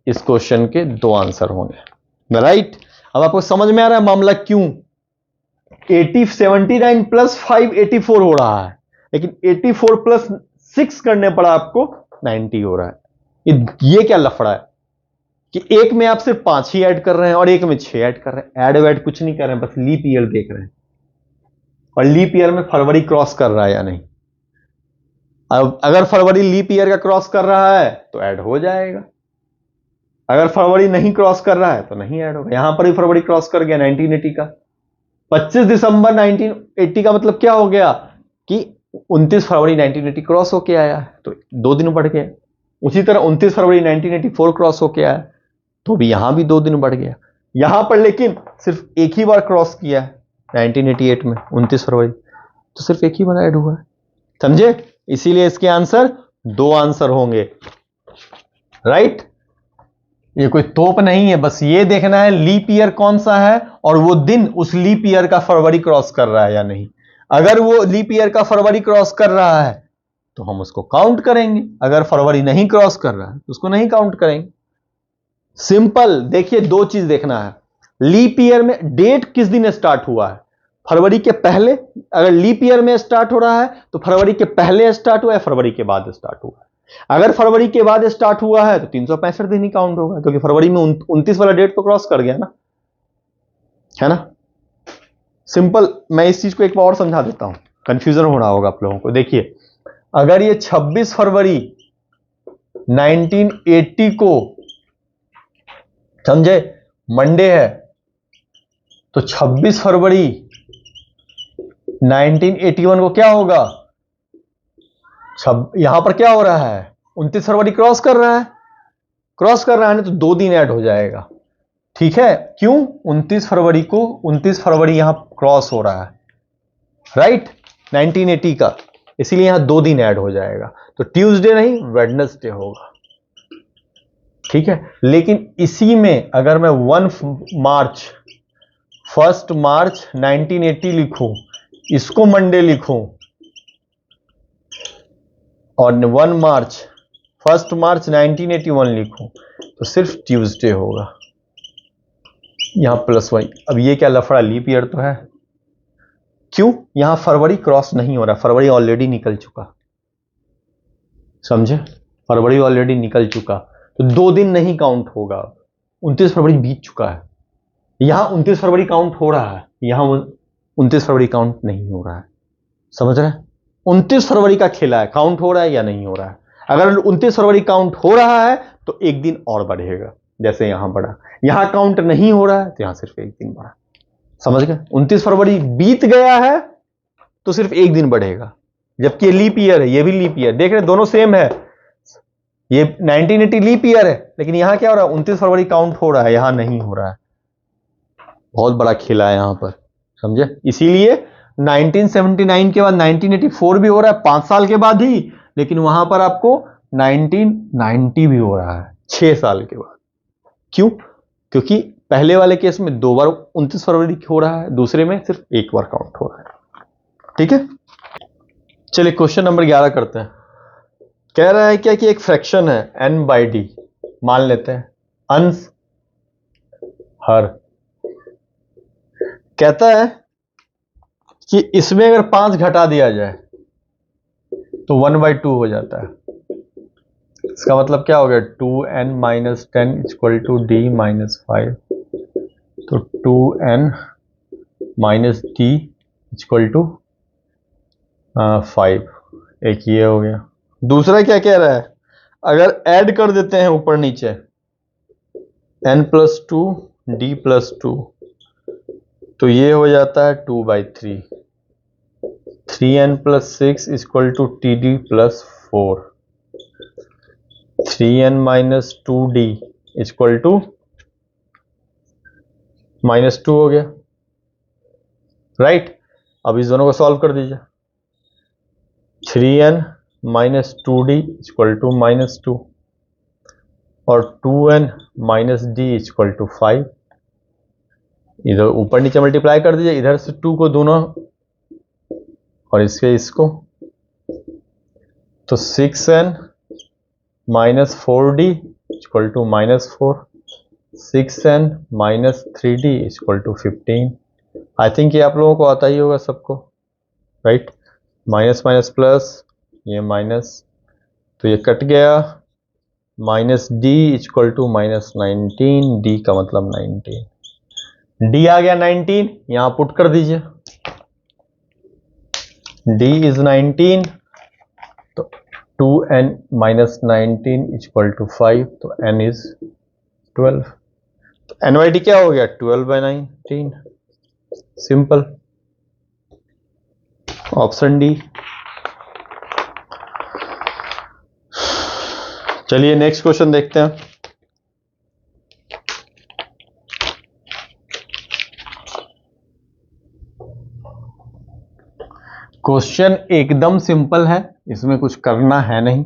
इस क्वेश्चन के 2 आंसर होंगे, राइट? अब आपको समझ में आ रहा है मामला क्यों 79 प्लस 5 84 हो रहा है, लेकिन 84 प्लस 6 करने पर आपको 90 हो रहा है। ये क्या लफड़ा है कि एक में आप सिर्फ 5 ही ऐड कर रहे हैं और एक में 6 ऐड कर रहे हैं। ऐड वैड कुछ नहीं कर रहे हैं, बस लीप ईयर देख रहे हैं, और लीप ईयर में फरवरी क्रॉस कर रहा है या नहीं। अब अगर फरवरी लीप ईयर का क्रॉस कर रहा है तो ऐड हो जाएगा, अगर फरवरी नहीं क्रॉस कर रहा है तो नहीं ऐड होगा। यहां पर भी फरवरी क्रॉस कर गया 1980 का। 25 दिसंबर 1980 का मतलब क्या हो गया कि 29 फरवरी 1980 क्रॉस होके आया है, तो 2 दिन बढ़ गए। उसी तरह 29 फरवरी 1984 क्रॉस होके आया, तो भी यहां भी 2 दिन बढ़ गया। यहां पर लेकिन सिर्फ एक ही बार क्रॉस किया है 1988 में 29 फरवरी, तो सिर्फ एक ही बार ऐड हुआ है, समझे? इसीलिए इसके आंसर 2 आंसर होंगे, राइट? ये कोई तोप नहीं है, बस ये देखना है लीप ईयर कौन सा है और वो दिन उस लीप ईयर का फरवरी क्रॉस कर रहा है या नहीं। अगर वो लीप ईयर का फरवरी क्रॉस कर रहा है तो हम उसको काउंट करेंगे, अगर फरवरी नहीं क्रॉस कर रहा है तो उसको नहीं काउंट करेंगे। सिंपल। देखिए 2 चीज देखना है, लीप ईयर में डेट किस दिन स्टार्ट हुआ है, फरवरी के पहले। अगर लीप ईयर में स्टार्ट हो रहा है तो फरवरी के पहले स्टार्ट हुआ है, फरवरी के बाद स्टार्ट हुआ है। अगर फरवरी के बाद स्टार्ट हुआ है तो 365 दिन ही काउंट होगा, क्योंकि फरवरी में 29 वाला डेट को क्रॉस कर गया ना, है ना? सिंपल। मैं इस चीज को एक बार और समझा देता हूं, कंफ्यूजन हो रहा होगा आप लोगों को। देखिए अगर ये 26 फरवरी 1980 को, समझे, मंडे है, तो 26 फरवरी 1981 को क्या होगा? यहां पर क्या हो रहा है? 29 फरवरी क्रॉस कर रहा है, क्रॉस कर रहा है ना, तो 2 दिन ऐड हो जाएगा। ठीक है, क्यों? 29 फरवरी को 29 फरवरी यहां क्रॉस हो रहा है, राइट, 1980 का, इसीलिए यहां 2 दिन ऐड हो जाएगा, तो ट्यूसडे नहीं वेडनेसडे होगा। ठीक है, लेकिन इसी में अगर मैं 1 मार्च 1980 लिखूं, इसको मंडे लिखूं, और 1 मार्च 1981 लिखूं, तो सिर्फ ट्यूसडे होगा। यहां +1। अब ये क्या लफड़ा, लीप ईयर तो है। क्यों? यहां फरवरी क्रॉस नहीं हो रहा, फरवरी ऑलरेडी निकल चुका, समझे? फरवरी ऑलरेडी निकल चुका, तो 2 दिन नहीं काउंट होगा। 29 फरवरी बीत चुका है, यहां 29 फरवरी काउंट हो रहा है, यहां 29 फरवरी काउंट नहीं हो रहा है। समझ रहे हैं? 29 फरवरी का खेला है, काउंट हो रहा है या नहीं हो रहा है? अगर 29 फरवरी काउंट हो रहा है तो 1 दिन और बढ़ेगा, जैसे यहां बढ़ा। यहां काउंट नहीं हो रहा है तो यहां सिर्फ 1 दिन बढ़ा। समझ गए? 29 फरवरी बीत गया है तो सिर्फ 1 दिन बढ़ेगा, जबकि ये लीप ईयर है, ये भी लीप ईयर। देख रहे दोनों सेम है, ये 1980 लीप ईयर है, लेकिन यहां क्या हो रहा है? 29 फरवरी काउंट हो रहा है, यहां नहीं हो रहा है। बहुत बड़ा खेला है यहां पर, समझे? इसीलिए 1979 के बाद 1984 भी हो रहा है, 5 साल के बाद ही, लेकिन वहां पर आपको 1990 भी हो रहा है 6 साल के बाद। क्यों? क्योंकि पहले वाले केस में 2 बार 29 फरवरी हो रहा है, दूसरे में सिर्फ 1 बार काउंट हो रहा है। ठीक है, चलिए क्वेश्चन नंबर 11 करते हैं। कह रहा है क्या कि एक फ्रैक्शन है n/d, मान लेते हैं अंश हर। कहता है कि इसमें अगर 5 घटा दिया जाए तो 1/2 हो जाता है। इसका मतलब क्या हो गया? 2n - 10 = d - 5, तो 2n - d = 5। एक ये हो गया। दूसरा क्या कह रहा है? अगर ऐड कर देते हैं ऊपर नीचे n + 2 d + 2, तो ये हो जाता है 2/3। 3n + 6 = td + 4। 3n - 2d = -2 हो गया, राइट। अब इस दोनों को सॉल्व कर दीजिए। 3n - 2d = -2 और 2n - d = 5। इधर ऊपर नीचे मल्टीप्लाई कर दीजिए, इधर से 2 को दोनों और इसको, तो 6n - 4d = -4, 6n - 3d = 15। I think ये आप लोगों को आता ही होगा सबको, राइट। माइनस माइनस प्लस, ये माइनस, तो ये कट गया। -d = -19, d का मतलब 19, d आ गया 19, यहां पुट कर दीजिए। d is 19, तो 2n - 19 = 5, तो n is 12। तो n/d क्या हो गया? 12/19। Simple, option D. चलिए नेक्स्ट क्वेश्चन देखते हैं। क्वेश्चन एकदम सिंपल है, इसमें कुछ करना है नहीं,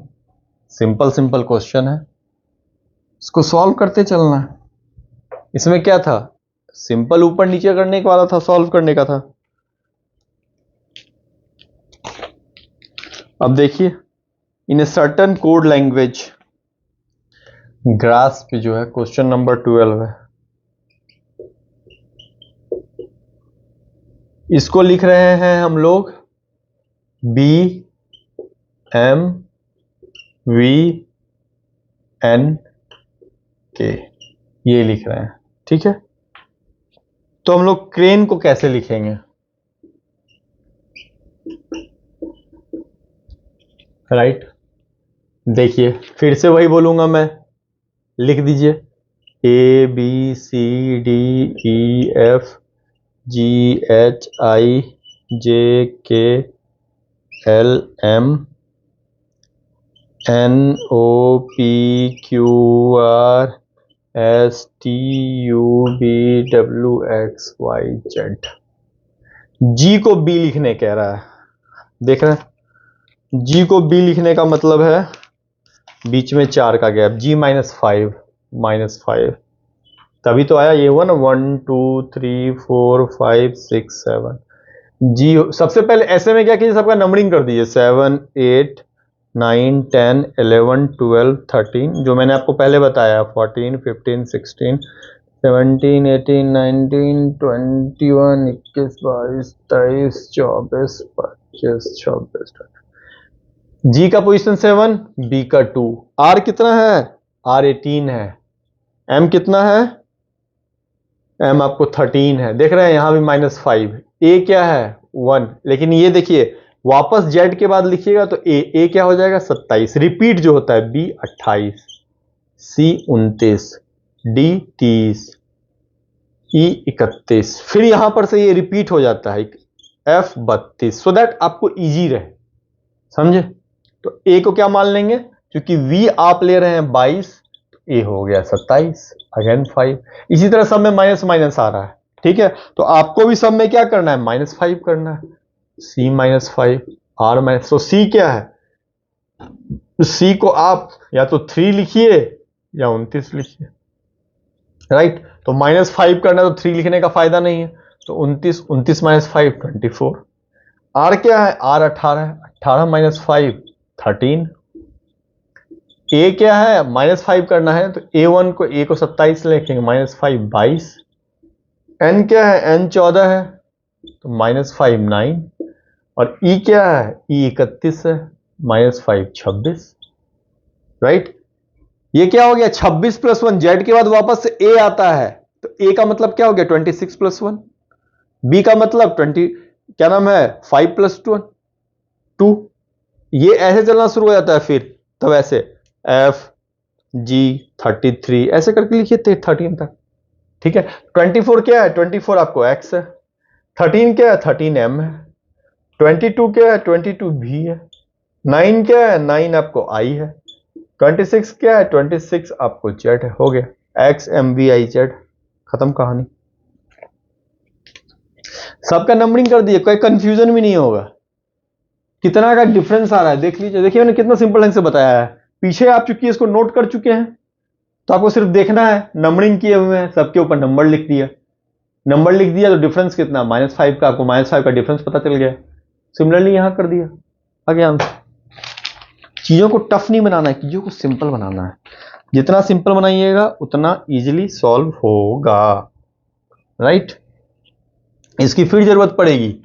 सिंपल सिंपल क्वेश्चन है, इसको सॉल्व करते चलना है। इसमें क्या था? सिंपल ऊपर नीचे करने वाला था, सॉल्व करने का था। अब देखिए, in a certain code language, grasp जो है क्वेश्चन नंबर 12 है, इसको लिख रहे हैं हम लोग B M V N K, ये लिख रहे हैं, ठीक है। तो हम लोग क्रेन को कैसे लिखेंगे? राइट, देखिए फिर से वही बोलूंगा मैं, लिख दीजिए A B C D E F G H I J K L M N O P Q R S T U V W X Y Z। G को B लिखने कह रहा है, देख रहे हैं? G को B लिखने का मतलब है बीच में 4 का गैप, G -5 तभी तो आया ये 1 2 3 4 5 6 7 G। सबसे पहले ऐसे में क्या कीजिए, सबका नंबरिंग कर दीजिए 7 8 9 10 11 12 13, जो मैंने आपको पहले बताया 14 15 16 17 18 19 21 21 22 23 24 25 26। G का पोजीशन 7, B का 2, R कितना है? R 18 है, M कितना है? M आपको 13 है, देख रहे हैं यहां भी -5। A क्या है? 1, लेकिन ये देखिए वापस Z के बाद लिखिएगा तो A क्या हो जाएगा? 27। रिपीट जो होता है B 28, C 29, D 30, E 31, फिर यहां पर से ये रिपीट हो जाता है F 32, सो दैट आपको इजी रहे, समझे? तो A को क्या मान लेंगे? क्योंकि V आप ले रहे हैं 22, तो A हो गया 27, अगेन 5। इसी तरह सब में माइनस माइनस आ रहा है, ठीक है? तो आपको भी सब में क्या करना है? -5 करना है। C -5, R माइनस, तो C क्या है? C को आप या तो 3 लिखिए या 29 लिखिए, राइट? तो -5 करना तो 3 लिखने का फायदा नहीं है, तो 29 -5 24। R क्या है? R 18 है, 18 -5 13। A क्या है? -5 करना है तो A1 को A को 27 लिखेंगे, -5 22। N क्या है? N 14 है तो -5 9। और E क्या है? E 31 है, -5 26, राइट? ये क्या हो गया? 26 + 1, Z के बाद वापस से A आता है, तो A का मतलब क्या हो गया? 26 + 1। B का मतलब 20, क्या नाम है? 5 + 2। ये ऐसे चलना शुरू हो जाता है, फिर तब ऐसे F G 33 ऐसे करके लिखिए 13 तक, ठीक है? 24 क्या है? 24 आपको X है। 13 क्या है? 13 M है। 22 क्या है? 22 V है। 9 क्या है? 9 आपको I है। 26 क्या है? 26 आपको Z है। हो गया X M V I Z, खत्म कहानी। सबका नंबरिंग कर दिए, कोई कंफ्यूजन भी नहीं होगा। कितना का डिफरेंस आ रहा है देख लीजिए। देखिए मैंने कितना सिंपल ढंग से बताया है, पीछे आप चूंकि इसको नोट कर चुके हैं तो आपको सिर्फ देखना है, नंबरिंग किए हुए हैं, सबके ऊपर नंबर लिख दिया, नंबर लिख दिया तो डिफरेंस कितना? -5 का, आपको -5 का डिफरेंस पता चल गया। सिमिलरली यहां कर दिया, आगे आंसर। चीजों को टफ नहीं बनाना है, चीजों को सिंपल बनाना है। जितना सिंपल बनाइएगा उतना इजीली सॉल्व होगा, राइट? इसकी फिर जरूरत पड़ेगी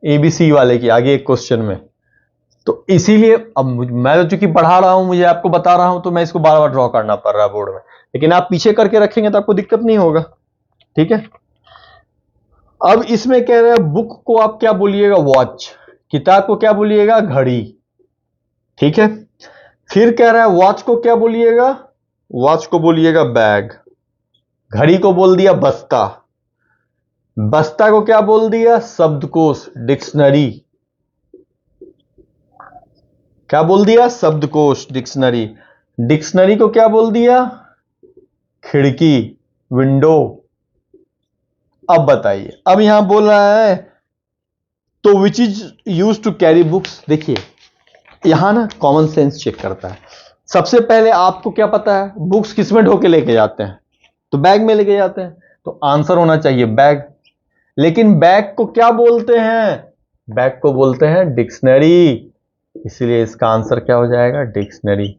ABC वाले की आगे एक क्वेश्चन में, तो इसीलिए अब मैं तो चूंकि पढ़ा रहा हूं, मुझे आपको बता रहा हूं, तो मैं इसको बार बार ड्रॉ करना पड़ रहा है बोर्ड में, लेकिन आप पीछे करके रखेंगे तो आपको दिक्कत नहीं होगा, ठीक है? अब इसमें कह रहे हैं बुक को आप क्या बोलिएगा? वॉच। किताब को क्या बोलिएगा? घड़ी, ठीक है? फिर कह रहा है वॉच को क्या बोलिएगा? वॉच को बोलिएगा बैग। घड़ी को बोल दिया बस्ता। बस्ता को क्या बोल दिया? शब्दकोश, डिक्शनरी। क्या बोल दिया? शब्दकोश, डिक्शनरी। डिक्शनरी को क्या बोल दिया? खिड़की, विंडो। अब बताइए, अब यहां बोल रहा है तो which is use to carry books. देखिए यहां ना कॉमन सेंस चेक करता है। सबसे पहले आपको क्या पता है बुक्स किस में ढो के लेके जाते हैं? तो बैग में लेके जाते हैं, तो आंसर होना चाहिए बैग। लेकिन बैग को क्या बोलते हैं? बैग को बोलते हैं डिक्शनरी, इसलिए इसका आंसर क्या हो जाएगा? डिक्शनरी।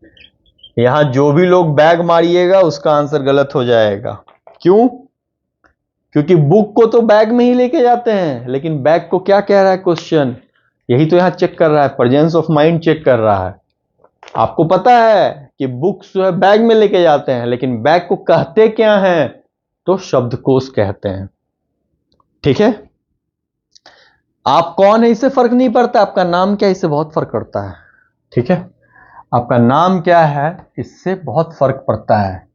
यहां जो भी लोग बैग मारिएगा उसका आंसर गलत हो जाएगा। क्यों? क्योंकि बुक को तो बैग में ही लेके जाते हैं, लेकिन बैग को क्या कह रहा है क्वेश्चन? यही तो यहां चेक कर रहा है, प्रेजेंस ऑफ माइंड चेक कर रहा है। आपको पता है कि बुक्स जो है बैग में लेके जाते हैं, लेकिन बैग को कहते क्या हैं? तो शब्दकोश कहते हैं, ठीक है? आप कौन है इससे फर्क नहीं पड़ता, आपका नाम क्या है इससे बहुत फर्क पड़ता है, ठीक है? आपका नाम क्या है इससे बहुत फर्क पड़ता है।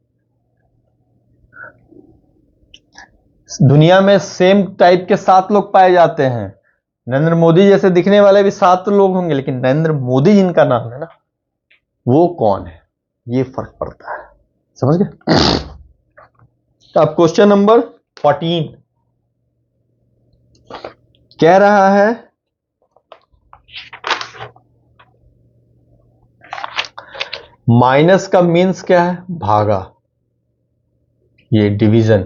दुनिया में सेम टाइप के 7 लोग पाए जाते हैं। नरेंद्र मोदी जैसे दिखने वाले भी 7 लोग होंगे, लेकिन नरेंद्र मोदी जिनका नाम है ना, वो कौन है, ये फर्क पड़ता है। समझ गए? तो अब क्वेश्चन नंबर 14 कह रहा है माइनस का मीन्स क्या है? भागा, ये डिवीजन।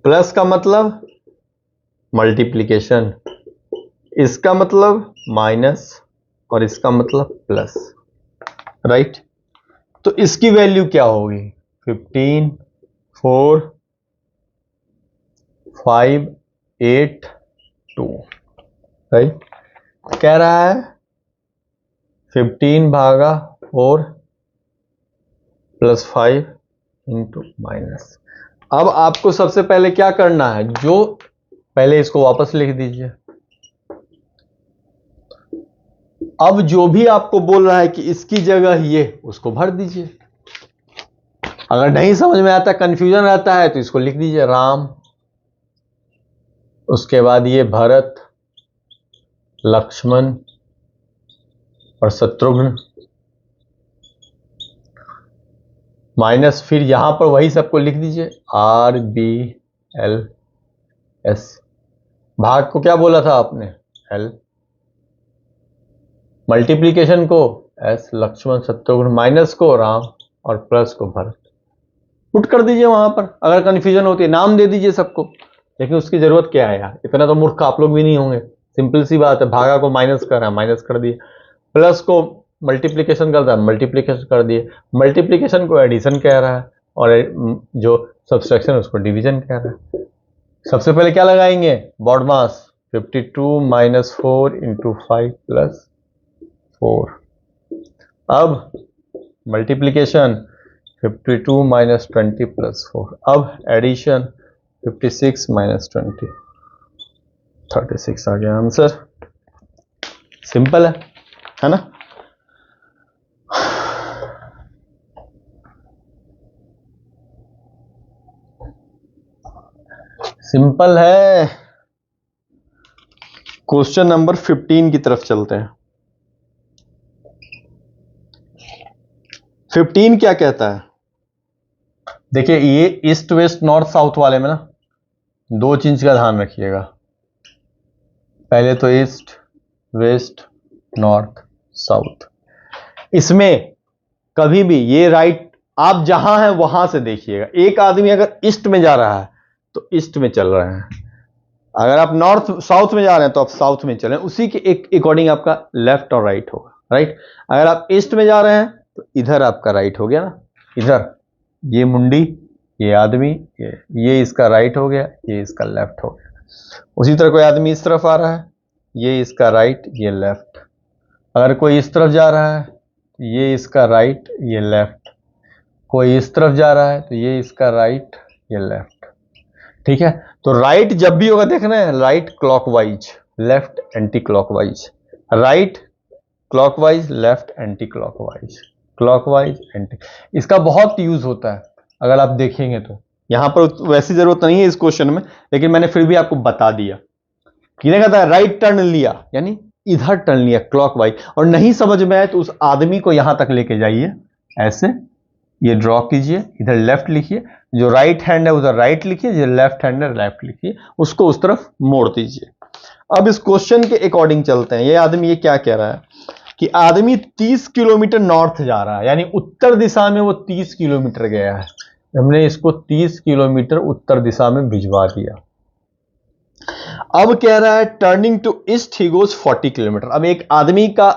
प्लस का मतलब मल्टीप्लिकेशन, इसका मतलब माइनस और इसका मतलब प्लस, राइट? तो इसकी वैल्यू क्या होगी? 15, 4, 5, 8, 2, राइट? कह रहा है 15 भागा 4 प्लस 5 इंटू माइनस। अब आपको सबसे पहले क्या करना है, जो पहले इसको वापस लिख दीजिए। अब जो भी आपको बोल रहा है कि इसकी जगह ये, उसको भर दीजिए। अगर नहीं समझ में आता, कंफ्यूजन रहता है, तो इसको लिख दीजिए राम, उसके बाद ये भरत, लक्ष्मण और शत्रुघ्न, माइनस फिर यहां पर वही सबको लिख दीजिए आर बी एल एस। भाग को क्या बोला था आपने? एल। मल्टीप्लिकेशन को एस, लक्ष्मण शत्रुघ्न, माइनस को राम और प्लस को भरत। पुट कर दीजिए वहां पर। अगर कंफ्यूजन होती है नाम दे दीजिए सबको, लेकिन उसकी जरूरत क्या है यार, इतना तो मूर्ख आप लोग भी नहीं होंगे। सिंपल सी बात है, भागा को माइनस कर रहा है, माइनस कर दिए। प्लस को मल्टीप्लिकेशन करता है, मल्टीप्लिकेशन कर दिए। मल्टीप्लिकेशन को एडिशन कह रहा है और जो सब्सट्रैक्शन उसको डिवीजन कह रहा है। सबसे पहले क्या लगाएंगे? BODMAS 52 minus 4 into 5 plus 4। अब मल्टीप्लिकेशन 52 माइनस 20 प्लस 4। अब एडिशन 56 माइनस 20 36 आ गया आंसर। सिंपल है ना? सिंपल है। क्वेश्चन नंबर 15 की तरफ चलते हैं। 15 क्या कहता है? देखिए, ये ईस्ट वेस्ट नॉर्थ साउथ वाले में ना 2 चीज का ध्यान रखिएगा। पहले तो ईस्ट वेस्ट नॉर्थ साउथ, इसमें कभी भी ये राइट आप जहां हैं वहां से देखिएगा। एक आदमी अगर ईस्ट में जा रहा है तो ईस्ट में चल रहे हैं, अगर आप नॉर्थ साउथ में जा रहे हैं तो आप साउथ में चलें, उसी के एक अकॉर्डिंग आपका लेफ्ट और राइट होगा, राइट? अगर आप ईस्ट में जा रहे हैं तो इधर आपका राइट हो गया ना, इधर ये मुंडी, ये आदमी, ये इसका राइट हो गया, ये इसका लेफ्ट हो गया। उसी तरह कोई आदमी इस तरफ आ रहा है, ये इसका राइट, ये लेफ्ट। अगर कोई इस तरफ जा रहा है तो ये इसका राइट, ये लेफ्ट। कोई इस तरफ जा रहा है तो ये इसका राइट, ये लेफ्ट। ठीक है? तो राइट जब भी होगा देखना है, right clockwise, left anti clockwise, right clockwise, left anti clockwise, clockwise anti. इसका बहुत यूज होता है अगर आप देखेंगे तो। यहां पर वैसी जरूरत नहीं है इस क्वेश्चन में, लेकिन मैंने फिर भी आपको बता दिया। किने कहता है राइट टर्न लिया, यानी इधर टर्न लिया क्लॉकवाइज, और नहीं समझ में आए तो उस आदमी को यहां तक लेके जाइए, ऐसे ये ड्रॉ कीजिए, इधर लेफ्ट लिखिए, जो राइट हैंड है उधर राइट लिखिए, जो लेफ्ट हैंड है लेफ्ट लिखिए, उसको उस तरफ मोड़ दीजिए। अब इस क्वेश्चन के अकॉर्डिंग चलते हैं। ये आदमी ये क्या कह रहा है कि आदमी 30 किलोमीटर नॉर्थ जा रहा है, यानी उत्तर दिशा में वो 30 किलोमीटर गया है। हमने इसको 30 किलोमीटर उत्तर दिशा में भिजवा दिया। अब कह रहा है turning to east he goes 40 kilometre. अब एक आदमी का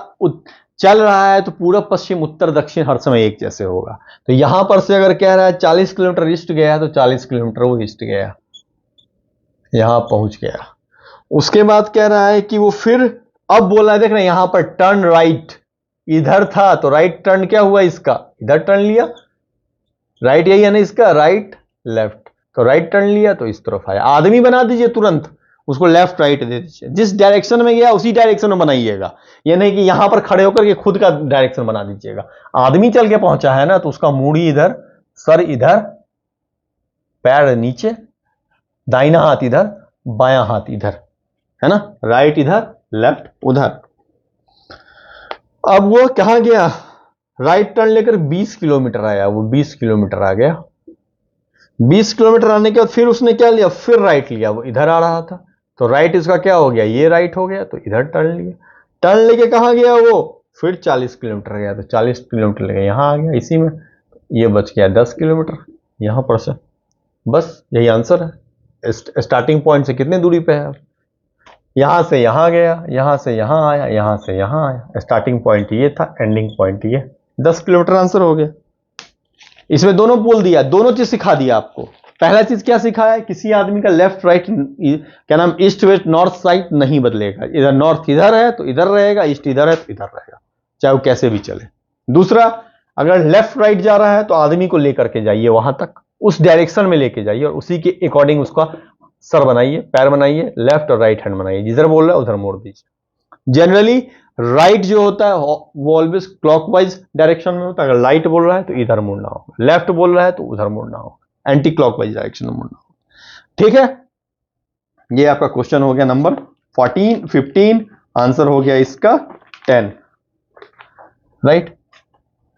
चल रहा है तो पूरब पश्चिम उत्तर दक्षिण हर समय एक जैसे होगा। तो यहां पर से अगर कह रहा है 40 किलोमीटर ईस्ट गया तो 40 किलोमीटर वो ईस्ट गया, यहां पहुंच गया। उसके बाद कह रहा है कि वो फिर अब बोल रहा है, देख रहे हैं यहां पर टर्न राइट, इधर था तो राइट टर्न क्या हुआ इसका, इधर टर्न लिया, राइट यही है ना इसका, राइट लेफ्ट, तो राइट टर्न लिया तो इस तरफ आया। आदमी बना दीजिए तुरंत, उसको लेफ्ट राइट दे दीजिए, जिस डायरेक्शन में गया उसी डायरेक्शन में बनाइएगा। ये नहीं कि यहां पर खड़े होकर के खुद का डायरेक्शन बना दीजिएगा। आदमी चल के पहुंचा है ना, तो उसका मूड़ी इधर, सर इधर, पैर नीचे, दाहिना हाथ इधर, बायां हाथ इधर, है ना, राइट इधर, लेफ्ट उधर। अब वो कहां गया, राइट टर्न लेकर 20 किलोमीटर आया, वो 20 किलोमीटर आ गया। 20 किलोमीटर आने के बाद फिर उसने क्या लिया, फिर राइट लिया, वो इधर आ रहा था, तो राइट इसका क्या हो गया, ये राइट हो गया, तो इधर टर्न लिया। टर्न लेके कहां गया वो, फिर 40 किलोमीटर गया, तो 40 किलोमीटर लेके यहां आ गया इसी में, ये बच गया 10 किलोमीटर यहां पर से। बस यही आंसर है। स्टार्टिंग पॉइंट से कितने दूरी पे है, यहां से यहां गया, यहां से यहां आया, यहां से यहां आया, स्टार्टिंग पॉइंट ये था, एंडिंग पॉइंट ये, 10 किलोमीटर आंसर हो गया। इसमें दोनों बोल दिया, दोनों चीज सिखा दिया आपको। पहला चीज क्या सिखाया, किसी आदमी का लेफ्ट राइट क्या नाम, ईस्ट वेस्ट नॉर्थ साइड नहीं बदलेगा, इधर नॉर्थ इधर है तो इधर रहेगा, ईस्ट इधर है तो इधर रहेगा, चाहे वो कैसे भी चले। दूसरा, अगर लेफ्ट राइट जा रहा है तो आदमी को लेकर के जाइए वहां तक, उस डायरेक्शन में लेके जाइए और उसी के अकॉर्डिंग उसका सर बनाइए, पैर बनाइए, लेफ्ट और राइट हैंड बनाइए, जिधर बोल रहा है उधर मोड़ दीजिए। जनरली राइट जो होता है वो ऑलवेज क्लॉकवाइज डायरेक्शन में होता है, अगर लाइट बोल रहा है तो इधर मुड़ना होगा, लेफ्ट बोल रहा है तो उधर मुड़ना होगा, एंटी क्लॉकवाइज डायरेक्शन में मुड़ना होगा। ठीक है, ये आपका क्वेश्चन हो गया नंबर 15। आंसर हो गया इसका 10, राइट।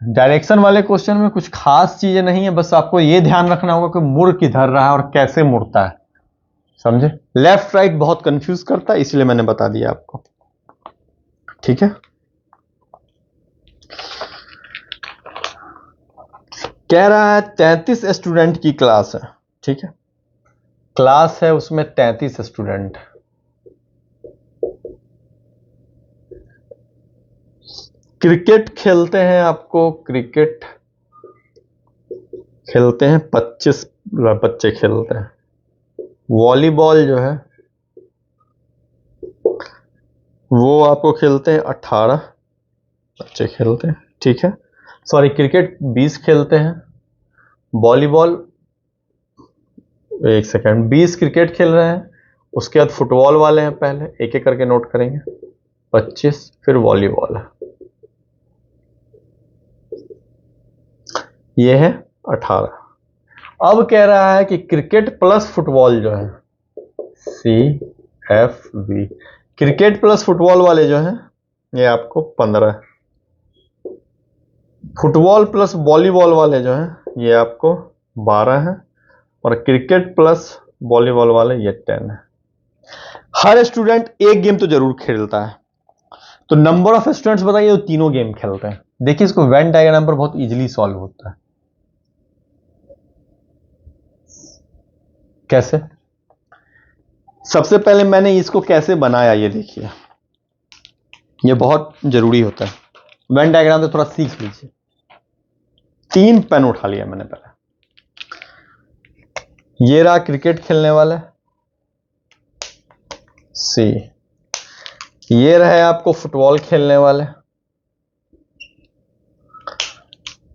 डायरेक्शन वाले क्वेश्चन में कुछ खास चीजें नहीं है, बस आपको यह ध्यान रखना होगा कि मुड़ किधर रहा है और कैसे मुड़ता है, समझे। लेफ्ट राइट बहुत कंफ्यूज करता है, इसलिए मैंने बता दिया आपको। ठीक है, कह रहा है 33 स्टूडेंट की क्लास है, ठीक है, क्लास है उसमें 33 स्टूडेंट। क्रिकेट खेलते हैं, आपको क्रिकेट खेलते हैं 25 बच्चे खेलते हैं। वॉलीबॉल जो है वो आपको खेलते हैं 18 बच्चे खेलते हैं, ठीक है। सॉरी, क्रिकेट 20 खेलते हैं, वॉलीबॉल, एक सेकंड, 20 क्रिकेट खेल रहे हैं, उसके बाद फुटबॉल वाले हैं, पहले एक एक करके नोट करेंगे, 25, फिर वॉलीबॉल है, ये है 18। अब कह रहा है कि क्रिकेट प्लस फुटबॉल जो है, CFV, क्रिकेट प्लस फुटबॉल वाले जो हैं ये आपको 15, फुटबॉल प्लस वॉलीबॉल वाले जो हैं ये आपको 12 हैं, और क्रिकेट प्लस वॉलीबॉल वाले ये 10 है। हर स्टूडेंट एक गेम तो जरूर खेलता है, तो नंबर ऑफ स्टूडेंट्स बताइए जो तीनों गेम खेलते हैं। देखिए, इसको वेन डायग्राम पर बहुत इजीली सॉल्व होता है। कैसे, सबसे पहले मैंने इसको कैसे बनाया ये देखिए, ये बहुत जरूरी होता है। वेन डायग्राम से थोड़ा सीख लीजिए। 3 पेन उठा लिया मैंने पहले, ये रहा क्रिकेट खेलने वाला C, ये रहे आपको फुटबॉल खेलने वाले,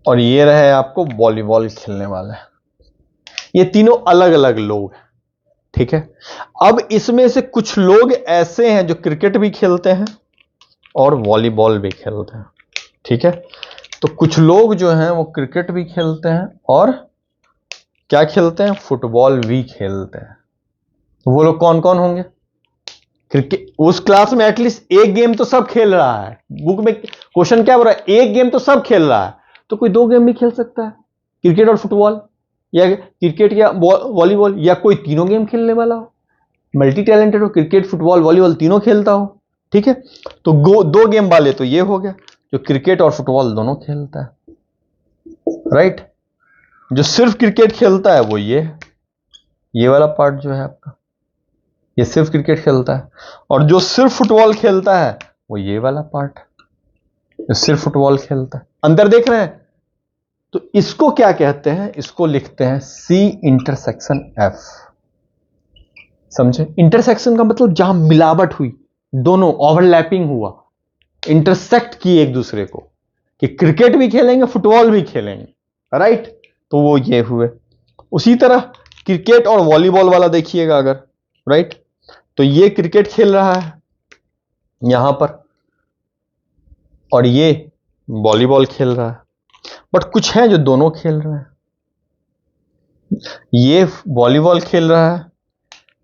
और ये रहे आपको वॉलीबॉल खेलने वाले। ये तीनों अलग अलग लोग हैं, ठीक है। अब इसमें से कुछ लोग ऐसे हैं जो क्रिकेट भी खेलते हैं और वॉलीबॉल भी खेलते हैं, ठीक है। तो कुछ लोग जो हैं वो क्रिकेट भी खेलते हैं और क्या खेलते हैं, फुटबॉल भी खेलते हैं। तो वो लोग कौन कौन होंगे, क्रिकेट, उस क्लास में एटलीस्ट एक गेम तो सब खेल रहा है। बुक में क्वेश्चन क्या बोल रहा है, एक गेम तो सब खेल रहा है, तो कोई 2 गेम भी खेल सकता है, क्रिकेट और फुटबॉल, या क्रिकेट या वॉलीबॉल, या कोई तीनों गेम खेलने वाला हो, मल्टी टैलेंटेड हो, क्रिकेट फुटबॉल वॉलीबॉल तीनों खेलता हो, ठीक है। तो 2 गेम वाले तो ये हो गया, जो क्रिकेट और फुटबॉल दोनों खेलता है, राइट। जो सिर्फ क्रिकेट खेलता है वो ये वाला पार्ट जो है आपका, ये सिर्फ क्रिकेट खेलता है, और जो सिर्फ फुटबॉल खेलता है वो ये वाला पार्ट, जो सिर्फ फुटबॉल खेलता है। अंदर देख रहे हैं, तो इसको क्या कहते हैं, इसको लिखते हैं C इंटरसेक्शन F, समझे। इंटरसेक्शन का मतलब जहां मिलावट हुई, दोनों ओवरलैपिंग हुआ, इंटरसेक्ट किए एक दूसरे को, कि क्रिकेट भी खेलेंगे फुटबॉल भी खेलेंगे, राइट, तो वो ये हुए। उसी तरह क्रिकेट और वॉलीबॉल वाला देखिएगा अगर, राइट, तो ये क्रिकेट खेल रहा है यहां पर, और ये वॉलीबॉल खेल रहा है, बट कुछ है जो दोनों खेल रहे हैं, ये वॉलीबॉल खेल रहा है,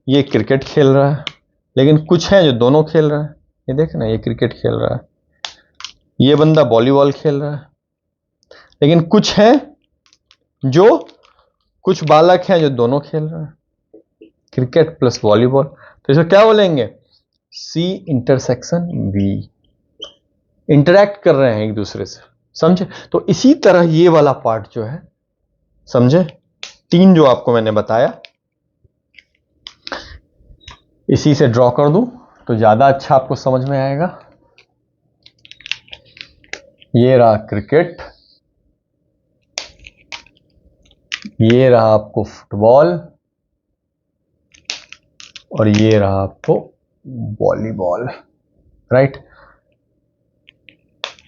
ये क्रिकेट खेल रहा है, लेकिन कुछ है जो दोनों खेल रहा है। ये देख ना, ये क्रिकेट खेल रहा है, ये बंदा वॉलीबॉल खेल रहा है, लेकिन कुछ है जो, कुछ बालक हैं जो दोनों खेल रहे हैं, क्रिकेट प्लस वॉलीबॉल। तो इसको क्या बोलेंगे? सी इंटरसेक्शन बी, इंटरैक्ट कर रहे हैं एक दूसरे से, समझे? तो इसी तरह ये वाला पार्ट जो है, समझे, तीन जो आपको मैंने बताया, इसी से ड्रॉ कर दूं तो ज्यादा अच्छा आपको समझ में आएगा। ये रहा क्रिकेट, ये रहा आपको फुटबॉल, और ये रहा आपको वॉलीबॉल, राइट।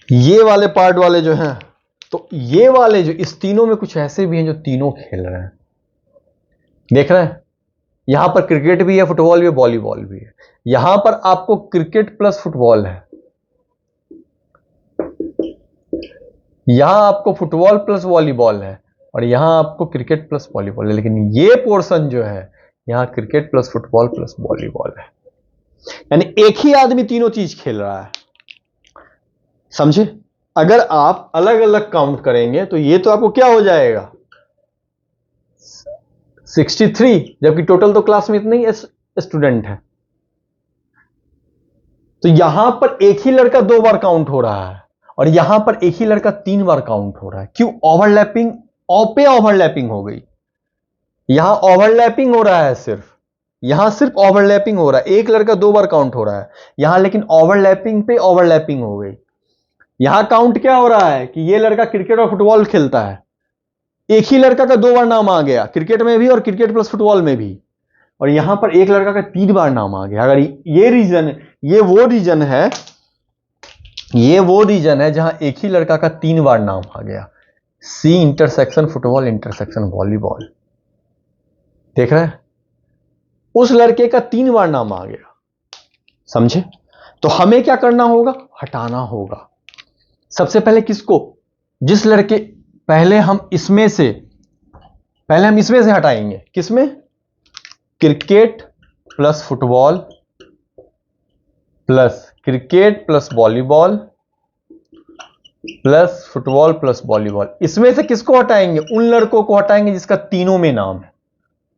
ये वाले पार्ट वाले जो हैं, तो ये वाले जो, इस तीनों में कुछ ऐसे भी हैं जो तीनों खेल रहे हैं, देख रहे हैं? यहां पर क्रिकेट भी है, फुटबॉल भी है, वॉलीबॉल भी है। यहां पर आपको क्रिकेट प्लस फुटबॉल है, यहां आपको फुटबॉल प्लस वॉलीबॉल है, और यहां आपको क्रिकेट प्लस वॉलीबॉल है। लेकिन ये पोर्शन जो है, यहां cricket plus football plus volleyball है, यानी एक ही आदमी तीनों चीज खेल रहा है, समझे? अगर आप अलग अलग काउंट करेंगे तो ये तो आपको क्या हो जाएगा, 63, जबकि टोटल तो क्लास में इतने ही स्टूडेंट है। तो यहां पर एक ही लड़का 2 बार काउंट हो रहा है, और यहां पर एक ही लड़का 3 बार काउंट हो रहा है। क्यों? ओवरलैपिंग, पे ओवरलैपिंग हो गई। यहां ओवरलैपिंग हो रहा है, यहां सिर्फ ओवरलैपिंग हो रहा है, एक लड़का 2 बार काउंट हो रहा है, यहां लेकिन ओवरलैपिंग पे ओवरलैपिंग हो गई। यहां काउंट क्या हो रहा है कि ये लड़का क्रिकेट और फुटबॉल खेलता है, एक ही लड़का का 2 बार नाम आ गया, क्रिकेट में भी और क्रिकेट प्लस फुटबॉल में भी, और यहां पर एक लड़का का 3 बार नाम आ गया। अगर ये रीजन, ये वो रीजन है, ये वो रीजन है जहां एक ही लड़का का 3 बार नाम आ गया, C intersection football intersection volleyball, देख रहे हैं? उस लड़के का 3 बार नाम आ गया, समझे? तो हमें क्या करना होगा? हटाना होगा। सबसे पहले किसको? जिस लड़के, पहले हम इसमें से हटाएंगे। किसमें? Cricket plus football plus cricket plus volleyball plus football plus volleyball. इसमें से किसको हटाएंगे? उन लड़कों को हटाएंगे जिसका तीनों में नाम है,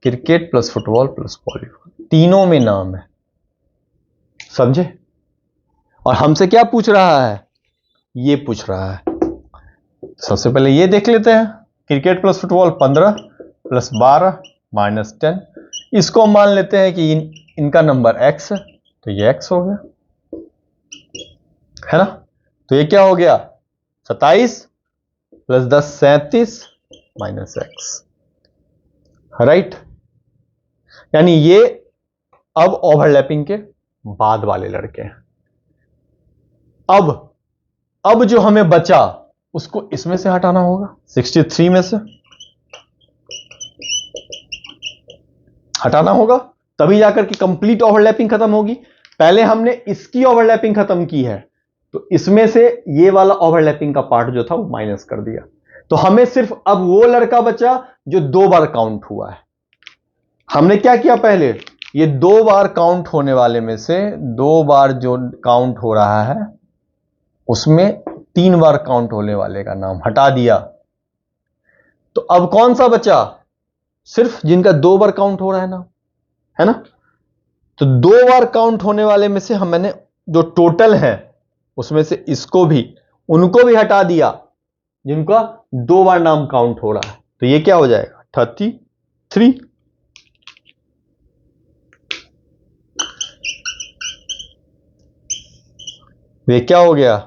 cricket plus football plus volleyball, तीनों में नाम है, समझे? और हमसे क्या पूछ रहा है? ये पूछ रहा है। सबसे पहले ये देख लेते हैं, cricket plus football 15 plus 12 minus 10, इसको मान लेते हैं कि इनका नंबर x है, तो ये x हो गया, है ना? तो ये क्या हो गया? 27 प्लस 10 37 माइनस x, राइट। यानी ये अब ओवरलैपिंग के बाद वाले लड़के हैं। अब जो हमें बचा उसको इसमें से हटाना होगा, 63 में से हटाना होगा, तभी जाकर के कंप्लीट ओवरलैपिंग खत्म होगी। पहले हमने इसकी ओवरलैपिंग खत्म की है, तो इसमें से ये वाला ओवरलैपिंग का पार्ट जो था वो माइनस कर दिया, तो हमें सिर्फ अब वो लड़का बचा जो 2 बार काउंट हुआ है। हमने क्या किया? पहले ये 2 बार काउंट होने वाले में से 2 बार जो काउंट हो रहा है उसमें 3 बार काउंट होने वाले का नाम हटा दिया। तो अब कौन सा बचा? सिर्फ जिनका 2 बार काउंट हो रहा है ना, है ना? तो 2 बार काउंट होने वाले में से मैंने जो टोटल है उसमें से इसको भी, उनको भी हटा दिया जिनका 2 बार नाम काउंट हो रहा है। तो ये क्या हो जाएगा? 33। ये क्या हो गया?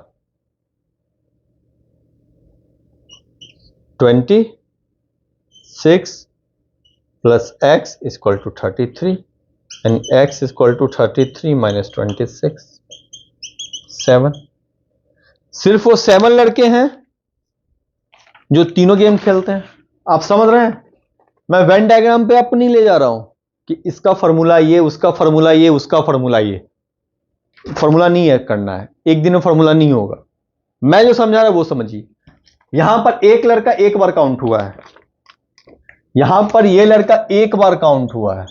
26 plus x is equal to 33 and x is equal to 33 minus 26, 7। सिर्फ वो 7 लड़के हैं जो तीनों गेम खेलते हैं। आप समझ रहे हैं? मैं वेन डायग्राम पे आपको नहीं ले जा रहा हूं कि इसका फॉर्मूला ये, उसका फॉर्मूला ये, उसका फॉर्मूला ये। फॉर्मूला नहीं है करना है, एक दिन में फॉर्मूला नहीं होगा। मैं जो समझा रहा हूं वो समझिए। यहां पर एक लड़का 1 बार काउंट हुआ है, यहां पर ये लड़का एक बार काउंट हुआ है,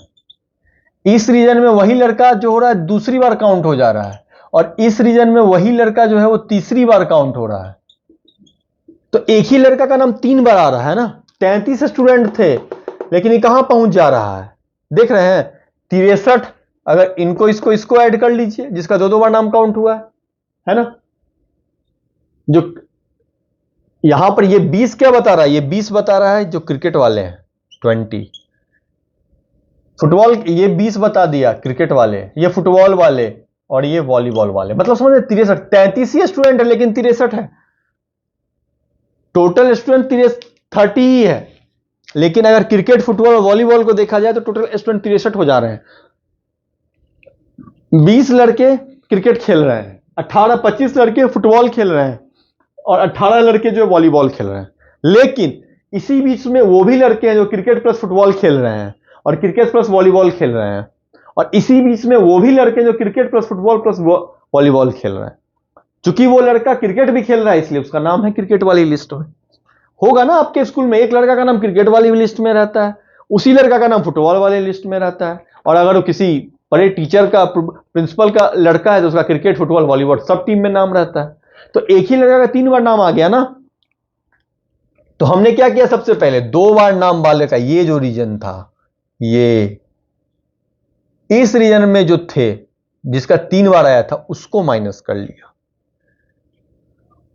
इस रीजन में वही लड़का जो हो रहा है दूसरी बार काउंट हो जा रहा है, और इस रीजन में वही लड़का जो है वो तीसरी बार काउंट हो रहा है। तो एक ही लड़का का नाम 3 बार आ रहा है ना। 33 स्टूडेंट थे, लेकिन ये कहां पहुंच जा रहा है, देख रहे हैं 63। अगर इनको इसको ऐड कर लीजिए, जिसका 2 बार नाम काउंट हुआ है ना। जो यहां पर ये 20 क्या बता रहा है, ये 20 बता रहा है जो क्रिकेट वाले हैं 20, फुटबॉल ये 20 बता दिया क्रिकेट वाले, ये फुटबॉल वाले, और ये वॉलीबॉल वाले। मतलब समझ 63, 33 ही स्टूडेंट है लेकिन 63 है। टोटल स्टूडेंट 30 ही है, लेकिन अगर क्रिकेट फुटबॉल और वॉलीबॉल को देखा जाए तो टोटल स्टूडेंट 63 हो जा रहे हैं। 20 लड़के क्रिकेट खेल रहे हैं, 25 लड़के फुटबॉल खेल रहे हैं, और 18 लड़के जो वॉलीबॉल खेल रहे हैं। लेकिन इसी बीच में वो भी लड़के हैं जो क्रिकेट प्लस फुटबॉल खेल रहे हैं और क्रिकेट प्लस वॉलीबॉल खेल रहे हैं, और इसी बीच में वो भी लड़के जो cricket plus football plus volleyball खेल रहे हैं। चूंकि वो लड़का क्रिकेट भी खेल रहा है इसलिए उसका नाम है क्रिकेट वाली लिस्ट में। होगा ना आपके स्कूल में, एक लड़का का नाम क्रिकेट वाली लिस्ट में रहता है, उसी लड़का का नाम फुटबॉल वाली लिस्ट में रहता है, और अगर वो किसी बड़े टीचर का प्रिंसिपल का लड़का है तो उसका क्रिकेट फुटबॉल वॉलीबॉल सब टीम में नाम रहता है। तो एक ही लड़का का 3 बार नाम आ गया ना। तो हमने क्या किया, सबसे पहले 2 बार नाम वाले का ये जो रीजन था, ये इस रीजन में जो थे जिसका 3 बार आया था उसको माइनस कर लिया।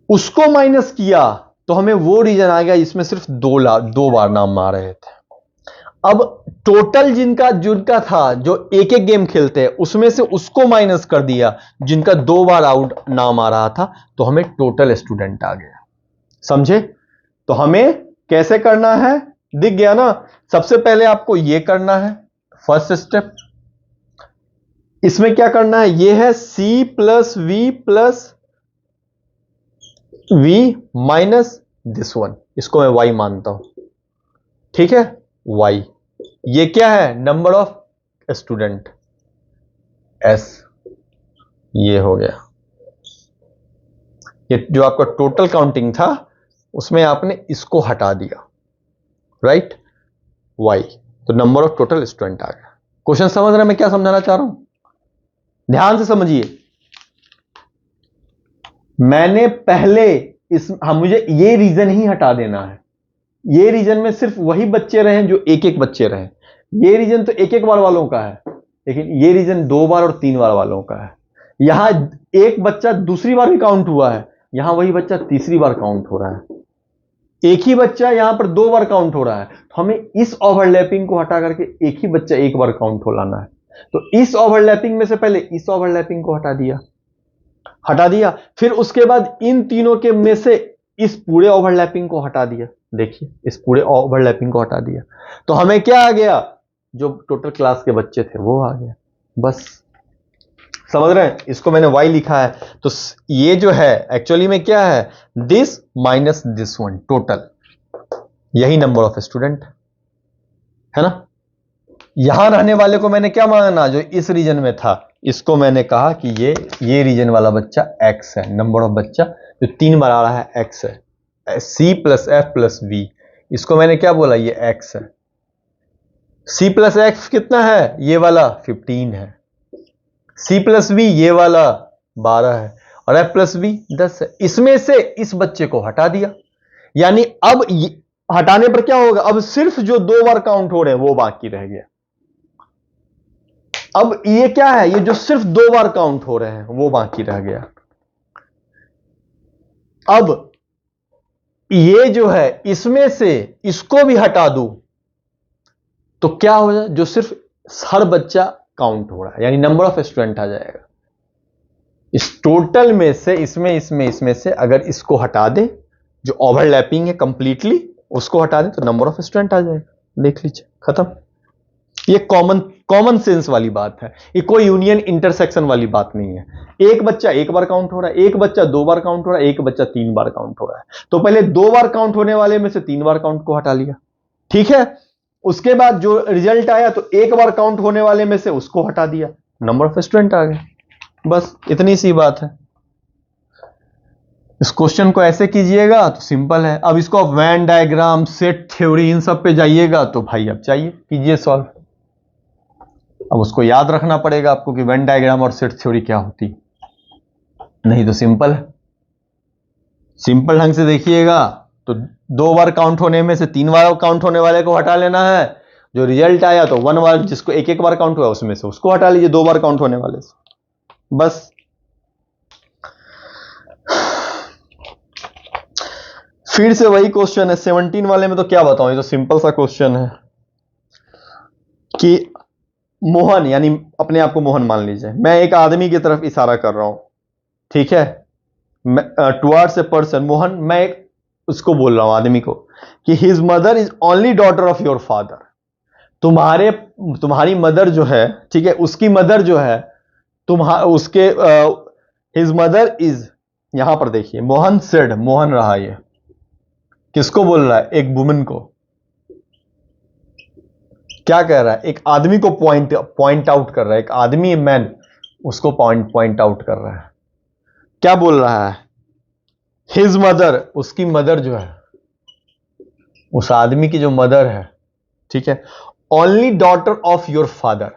उसको माइनस किया तो हमें वो रीजन आ गया जिसमें सिर्फ 2 बार नाम आ रहे थे। अब टोटल जिनका था जो एक एक गेम खेलते हैं उसमें से उसको माइनस कर दिया जिनका 2 बार आउट नाम आ रहा था, तो हमें टोटल स्टूडेंट आ गया। समझे? तो हमें कैसे करना है, दिख गया ना। सबसे पहले आपको यह करना है फर्स्ट स्टेप। इसमें क्या करना है, यह है C plus V minus this one, इसको मैं Y मानता हूं। ठीक है, Y ये क्या है, नंबर ऑफ स्टूडेंट S, ये हो गया। ये जो आपका टोटल काउंटिंग था उसमें आपने इसको हटा दिया, राइट, Y, तो नंबर ऑफ टोटल स्टूडेंट आ गया। क्वेश्चन समझ रहे हैं मैं क्या समझाना चाह रहा हूं? ध्यान से समझिए। मैंने पहले मुझे ये रीजन ही हटा देना है। ये रीजन में सिर्फ वही बच्चे रहे जो एक एक बच्चे रहे। ये रीजन तो एक एक बार वालों का है, लेकिन ये रीजन 2 बार और 3 बार वालों का है। यहां एक बच्चा दूसरी बार भी काउंट हुआ है, यहां वही बच्चा तीसरी बार काउंट हो रहा है। एक ही बच्चा यहां पर 2 बार काउंट हो रहा है, तो हमें इस ओवरलैपिंग को हटा करके एक ही बच्चा एक बार काउंट हो लाना है। तो इस ओवरलैपिंग में से पहले इस ओवरलैपिंग को हटा दिया, फिर उसके बाद इन तीनों के में से इस पूरे ओवरलैपिंग को हटा दिया। देखिए, इस पूरे ओवरलैपिंग को हटा दिया, तो हमें क्या आ गया, जो टोटल क्लास के बच्चे थे वो आ गया। बस समझ रहे हैं? इसको मैंने Y लिखा है, तो ये जो है एक्चुअली में क्या है, this minus this one, total, यही नंबर ऑफ स्टूडेंट है ना। यहां रहने वाले को मैंने क्या माना, जो इस रीजन में था, इसको मैंने कहा कि ये रीजन वाला बच्चा X है, नंबर ऑफ बच्चा जो 3 बार आ रहा है X है, C plus F plus V, इसको मैंने क्या बोला, ये X है। C प्लस F कितना है, ये वाला 15 है, C प्लस V ये वाला 12 है, और F प्लस V 10 है। इसमें से इस बच्चे को हटा दिया, यानी अब हटाने पर क्या होगा, अब सिर्फ जो 2 बार काउंट हो रहे हैं वो बाकी रह गया। अब ये क्या है, ये जो सिर्फ 2 बार काउंट हो रहे हैं वो बाकी रह गया। अब ये जो है इसमें से इसको भी हटा दूं तो क्या हो जाए, जो सिर्फ हर बच्चा काउंट हो रहा है, यानी नंबर ऑफ स्टूडेंट आ जाएगा। इस टोटल में से इसमें से अगर इसको हटा दें, जो ओवरलैपिंग है कंप्लीटली उसको हटा दें, तो नंबर ऑफ स्टूडेंट आ जाएगा। देख लीजिए, खत्म। ये कॉमन सेंस वाली बात है, ये कोई यूनियन इंटरसेक्शन वाली बात नहीं है। एक बच्चा एक बार काउंट हो रहा है, एक बच्चा 2 बार काउंट हो रहा है, एक बच्चा 3 बार काउंट हो रहा है, तो पहले 2 बार काउंट होने वाले में से 3 बार काउंट को हटा लिया, ठीक है। उसके बाद जो रिजल्ट आया तो 1 बार काउंट होने वाले में से उसको हटा दिया, नंबर ऑफ स्टूडेंट आ गए। बस इतनी सी बात है। इस क्वेश्चन को ऐसे कीजिएगा तो सिंपल है। अब इसको आप वेन डायग्राम, सेट थ्योरी, इन सब पे जाइएगा तो भाई अब चाहिए कीजिए सॉल्व। अब उसको याद रखना पड़ेगा आपको कि वेन डायग्राम और सेट थ्योरी क्या होती, नहीं तो सिंपल है। सिंपल ढंग से देखिएगा तो 2 बार काउंट होने में से 3 बार काउंट होने वाले को हटा लेना है। जो रिजल्ट आया तो 1 बार, जिसको 1 बार काउंट हुआ उसमें से उसको हटा लीजिए 2 बार काउंट होने वाले से, बस। फिर से वही क्वेश्चन है 17 वाले में, तो क्या बताऊं, ये तो सिंपल सा क्वेश्चन है कि मोहन, यानी अपने आप को मोहन मान लीजिए, मैं एक आदमी की तरफ इशारा कर रहा हूं, ठीक है, टुवर्ड्स ए पर्सन मोहन, मैं एक उसको बोल रहा हूं आदमी को कि his mother is only daughter of your father. तुम्हारी मदर जो है, ठीक है, उसकी मदर जो है उसके हिज मदर इज, यहां पर देखिए मोहन सेड, मोहन रहा, ये किसको बोल रहा है, एक वुमन को। क्या कह रहा है, एक आदमी को पॉइंट आउट कर रहा है, एक आदमी मैन उसको पॉइंट आउट कर रहा है। क्या बोल रहा है, हिज मदर, उसकी मदर जो है, उस आदमी की जो मदर है, ठीक है, only daughter of your father,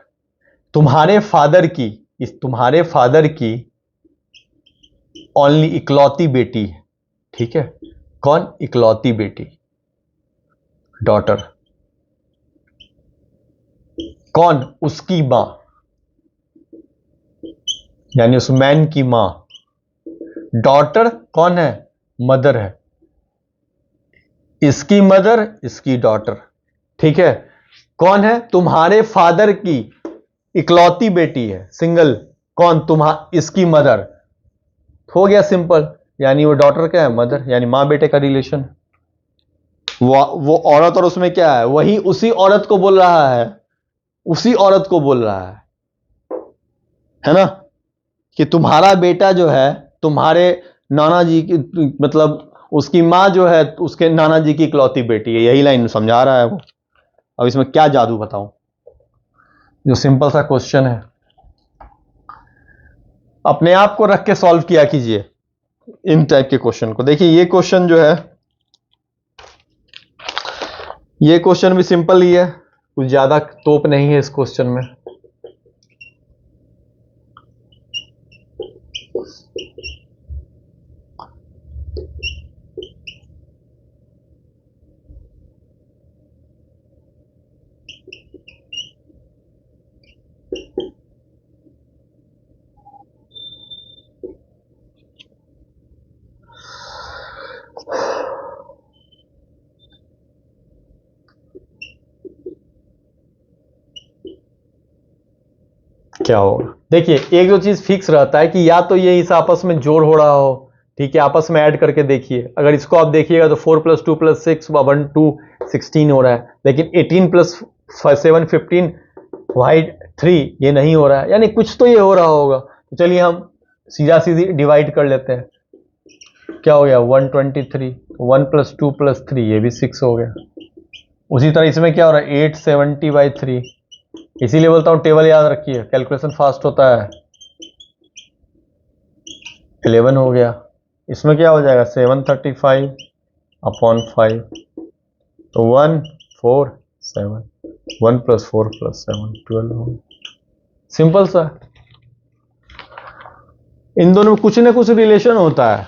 तुम्हारे फादर की ओनली इकलौती बेटी है, ठीक है, कौन, इकलौती बेटी, डॉटर, कौन, उसकी मां, यानी उस मैन की मां। डॉटर कौन है, मदर है, इसकी मदर, इसकी डॉटर, ठीक है, कौन है, तुम्हारे फादर की इकलौती बेटी है, सिंगल, कौन, इसकी मदर। हो गया सिंपल, यानी वो डॉटर क्या है, मदर, यानी मां बेटे का रिलेशन। वो औरत और उसमें क्या है, वही उसी औरत को बोल रहा है, उसी औरत को बोल रहा है ना, कि तुम्हारा बेटा जो है तुम्हारे नाना जी की, मतलब उसकी मां जो है उसके नाना जी की इकलौती बेटी है, यही लाइन समझा रहा है वो। अब इसमें क्या जादू बताऊं, जो सिंपल सा क्वेश्चन है, अपने आप को रख के सॉल्व किया कीजिए इन टाइप के क्वेश्चन को। देखिए ये क्वेश्चन जो है, ये क्वेश्चन भी सिंपल ही है, कुछ ज्यादा तोप नहीं है इस क्वेश्चन में। क्या होगा, देखिए एक दो चीज फिक्स रहता है कि या तो ये इस आपस में जोड़ हो रहा हो, ठीक है, आपस में ऐड करके देखिए, अगर इसको आप देखिएगा तो 4 + 2 + 6 1 2 16 हो रहा है, लेकिन 18 + 7 15 वाइड 3 ये नहीं हो रहा है, यानी कुछ तो ये हो रहा होगा। तो चलिए हम सीधा सीधी डिवाइड कर लेते हैं, क्या हो गया 123, 1 + 2 + 3 ये भी 6 हो गया। उसी तरह इसमें क्या हो रहा है 870/3, इसीलिए बोलता हूं टेबल याद रखिए, कैलकुलेशन फास्ट होता है। 11 हो गया, इसमें क्या हो जाएगा 735/5, तो 1 4 7, 1 + 4 + 7 12 हो गया, सिंपल सा। इन दोनों में कुछ ना कुछ रिलेशन होता है,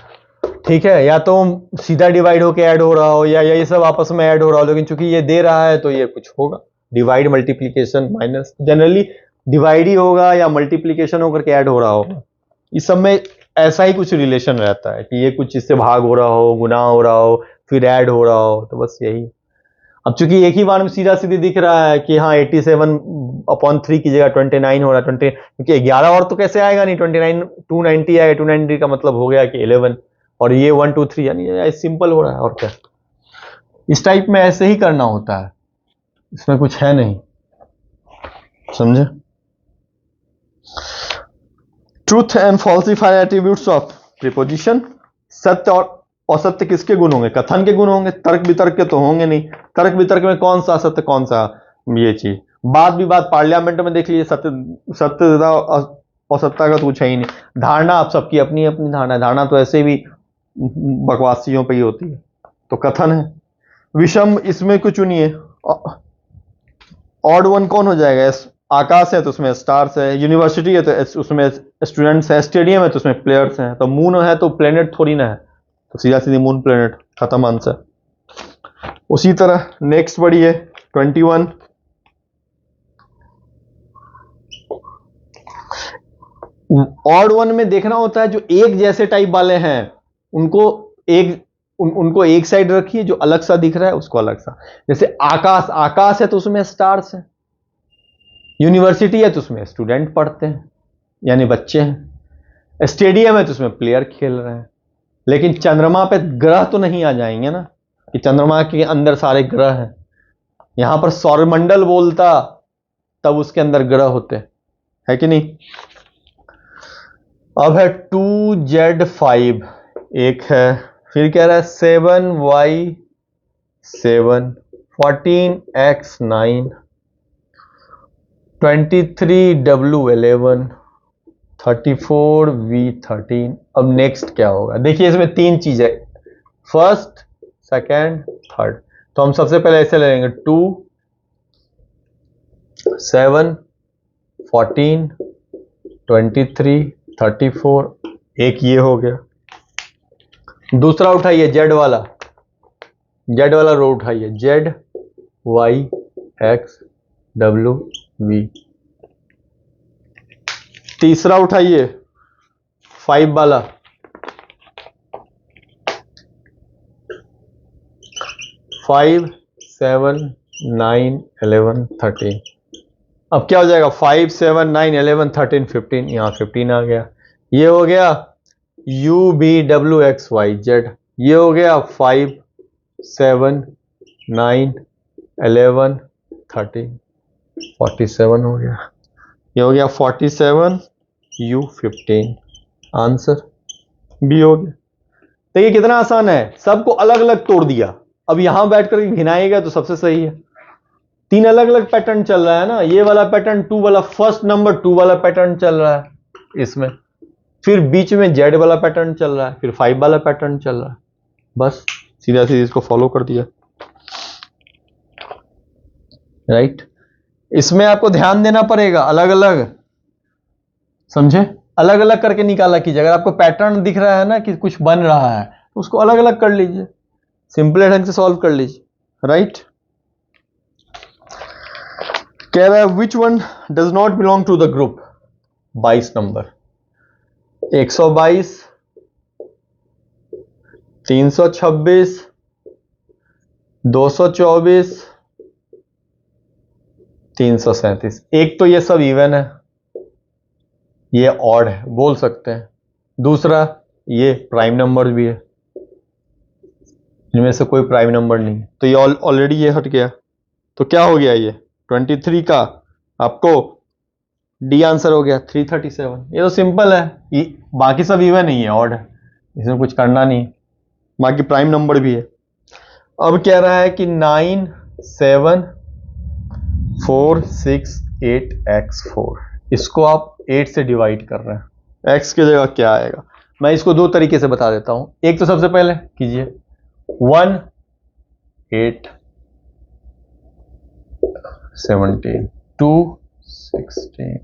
ठीक है, या तो सीधा डिवाइड होके ऐड हो रहा हो या ये सब आपस में ऐड हो रहा हो, लेकिन चूंकि ये दे रहा है तो ये कुछ होगा, divide multiplication minus, generally divide ही होगा या मल्टीप्लीकेशन होकर के ऐड हो रहा होगा। इस सब में ऐसा ही कुछ रिलेशन रहता है कि ये कुछ इससे भाग हो रहा हो, गुना हो रहा हो, फिर ऐड हो रहा हो, तो बस यही। अब चूंकि एक ही बार में सीधा सीधी दिख रहा है कि हाँ 87/3 की जगह 29 हो रहा है, 20, क्योंकि 11 और तो कैसे आएगा नहीं, 29 290 आएगा, 290 का मतलब हो गया कि 11, और ये 1 2 3, यानी सिंपल हो रहा है, और क्या। इस टाइप में ऐसे ही करना होता है, इसमें कुछ है नहीं, समझे। Truth and falsify attributes of preposition, सत्य और असत्य किसके गुण होंगे, कथन के गुण होंगे, तर्क वितर्क के तो होंगे नहीं। तर्क वितर्क में कौन सा सत्य कौन सा ये चीज, बात विवाद पार्लियामेंट में देख लीजिए, सत्य असत्ता का तो कुछ है ही नहीं। धारणा आप सबकी अपनी अपनी धारणा है, धारणा तो ऐसे भी बकवासियों पे ही होती है। तो कथन है। विषम, इसमें कुछ चुनिए। ऑड वन कौन हो जाएगा? आकाश है तो उसमें स्टार्स है, यूनिवर्सिटी है तो उसमें स्टूडेंट्स है, स्टेडियम है तो उसमें प्लेयर्स हैं, तो मून है तो प्लेनेट थोड़ी ना है, तो सीधा सीधी मून प्लेनेट, खत्म आंसर। उसी तरह नेक्स्ट बढ़िए 21। ऑड वन में देखना होता है जो एक जैसे टाइप वाले हैं उनको उनको एक साइड रखिए, जो अलग सा दिख रहा है उसको अलग सा। जैसे आकाश, आकाश है तो उसमें स्टार्स है, यूनिवर्सिटी है तो उसमें स्टूडेंट पढ़ते हैं यानी बच्चे हैं, स्टेडियम है तो उसमें प्लेयर खेल रहे हैं। लेकिन चंद्रमा पे ग्रह तो नहीं आ जाएंगे ना कि चंद्रमा के अंदर सारे ग्रह हैं। यहां पर सौरमंडल बोलता तब उसके अंदर ग्रह होते है कि नहीं। अब है 2Z5 एक है, फिर कह रहा है 7Y7 14X9 23W11 34V13। अब नेक्स्ट क्या होगा? देखिए इसमें तीन चीज है, फर्स्ट सेकेंड थर्ड। तो हम सबसे पहले ऐसे लेंगे 2 7 14 23 34। एक ये हो गया। दूसरा उठाइए जेड वाला, जेड वाला रो उठाइए, ZYXW। तीसरा उठाइए 5 वाला, 5 7 9 11 13। अब क्या हो जाएगा? 5 7 9 11 13 15, यहां 15 आ गया। ये हो गया UVWXYZ। ये हो गया 5 7 9 11 13 47 हो गया। ये हो गया 47 U15। आंसर बी हो गया। देखिए कितना आसान है, सबको अलग अलग तोड़ दिया। अब यहां बैठकर घिनाएगा तो सबसे सही है। तीन अलग अलग पैटर्न चल रहा है ना, ये वाला पैटर्न 2 वाला, फर्स्ट नंबर 2 वाला पैटर्न चल रहा है इसमें, फिर बीच में जेड वाला पैटर्न चल रहा है, फिर 5 वाला पैटर्न चल रहा है। बस सीधा सीधा इसको फॉलो कर दिया, राइट। इसमें आपको ध्यान देना पड़ेगा, अलग अलग समझे, अलग अलग करके निकाला कीजिए। अगर आपको पैटर्न दिख रहा है ना कि कुछ बन रहा है तो उसको अलग अलग कर लीजिए, सिंपल ढंग से सॉल्व कर लीजिए, राइट। कह रहा है which one does not belong to the group, 22 number, 122 326 224 337। एक तो ये सब इवन है, ये ऑड है बोल सकते हैं। दूसरा ये प्राइम नंबर भी है, इनमें से कोई प्राइम नंबर नहीं है, तो ये ऑलरेडी ये हट गया। तो क्या हो गया? ये 23 का आपको डी आंसर हो गया 337। ये तो सिंपल है, ये बाकी सब इवन नहीं है, ऑड है, इसमें कुछ करना नहीं, बाकी प्राइम नंबर भी है। अब कह रहा है कि 9 7 4 6 8 x4, इसको आप 8 से डिवाइड कर रहे हैं, x की जगह क्या आएगा? मैं इसको दो तरीके से बता देता हूं। एक तो सबसे पहले कीजिए 1 8 17 2 16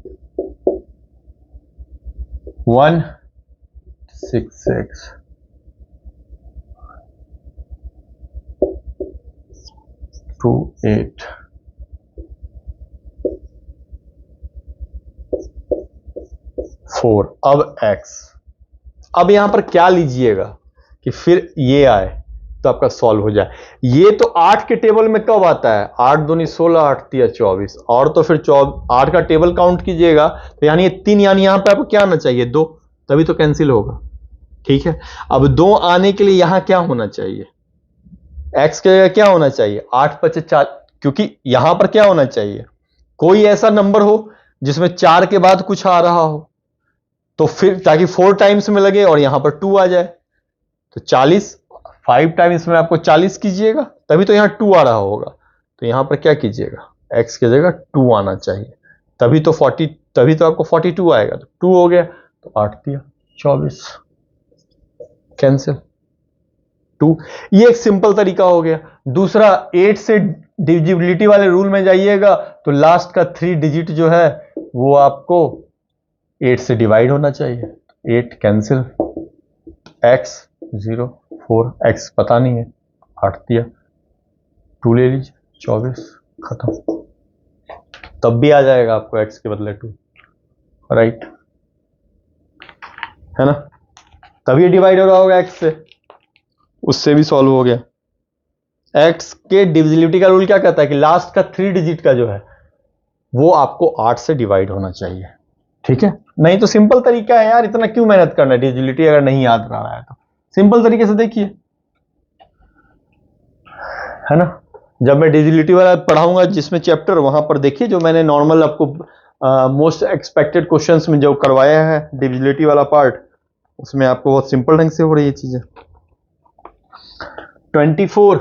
1 6 6 2 8 4। अब x, अब यहां पर क्या लीजिएगा कि फिर ये आए तो आपका सॉल्व हो जाए। ये तो 8 के टेबल में कब आता है? 8 दूनी 16 8 तिया 24, और तो फिर 8 का टेबल काउंट कीजिएगा तो यानी 3, यानी यहां पे आपको क्या आना चाहिए? 2, तभी तो कैंसिल होगा, ठीक है। अब 2 आने के लिए यहां क्या होना चाहिए? x के जगह क्या होना चाहिए? 8 5 4, क्योंकि यहां पर क्या होना चाहिए? कोई ऐसा नंबर हो जिसमें 4 के बाद कुछ आ रहा हो, तो फिर ताकि 4 टाइम्स में लगे और यहां पर 2 आ जाए, तो 40 5 टाइम्स में आपको 40 कीजिएगा, तभी तो यहां 2 आ रहा होगा। तो यहां पर क्या कीजिएगा? x की जगह 2 आना चाहिए, तभी तो आपको 42 आएगा। तो 2 हो गया, तो 8 दिया 24, कैंसिल। 2। ये एक सिंपल तरीका हो गया। दूसरा, 8 से डिविजिबिलिटी वाले रूल में जाइएगा तो लास्ट का 3 डिजिट जो है वो आपको 8 से डिवाइड होना चाहिए। 8 कैंसिल, x 0 4, x पता नहीं है, 8 दिया, 2 ले लीजिए, 24, खत्म। तब भी आ जाएगा आपको x के बदले 2, राइट, है ना। तभी डिवाइड हो रहा होगा x से, उससे भी सॉल्व हो गया। x के डिविजिबिलिटी का रूल क्या कहता है कि लास्ट का 3 डिजिट का जो है वो आपको 8 से डिवाइड होना चाहिए, ठीक है। नहीं तो सिंपल तरीका है यार, इतना क्यों मेहनत करना है, डिविजिबिलिटी अगर नहीं याद रहा है तो सिंपल तरीके से देखिए, है ना। जब मैं डिविजिबिलिटी वाला पढ़ाऊंगा जिसमें चैप्टर, वहां पर देखिए जो मैंने नॉर्मल आपको मोस्ट एक्सपेक्टेड क्वेश्चंस में जो करवाया है डिविजिबिलिटी वाला पार्ट, उसमें आपको बहुत सिंपल ढंग से हो रही है चीजें। 24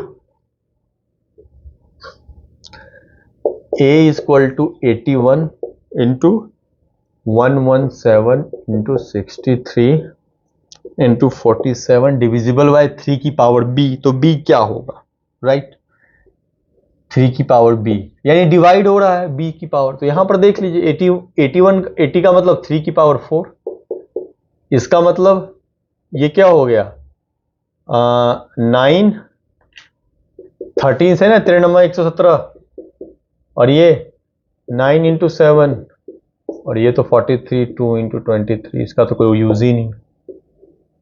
a equal to 81 into 117 into 63 into 47 divisible by 3 की पावर b, तो b क्या होगा, राइट, 3 की पावर b, यानी डिवाइड हो रहा है b की पावर। तो यहां पर देख लीजिए 80 का मतलब 3 की पावर 4, इसका मतलब ये क्या हो गया, 9 13 से ना 13 नंबर 117, और ये 9 इंटू 7, और ये तो 43, 2 इंटू 23, इसका तो कोई यूज ही नहीं।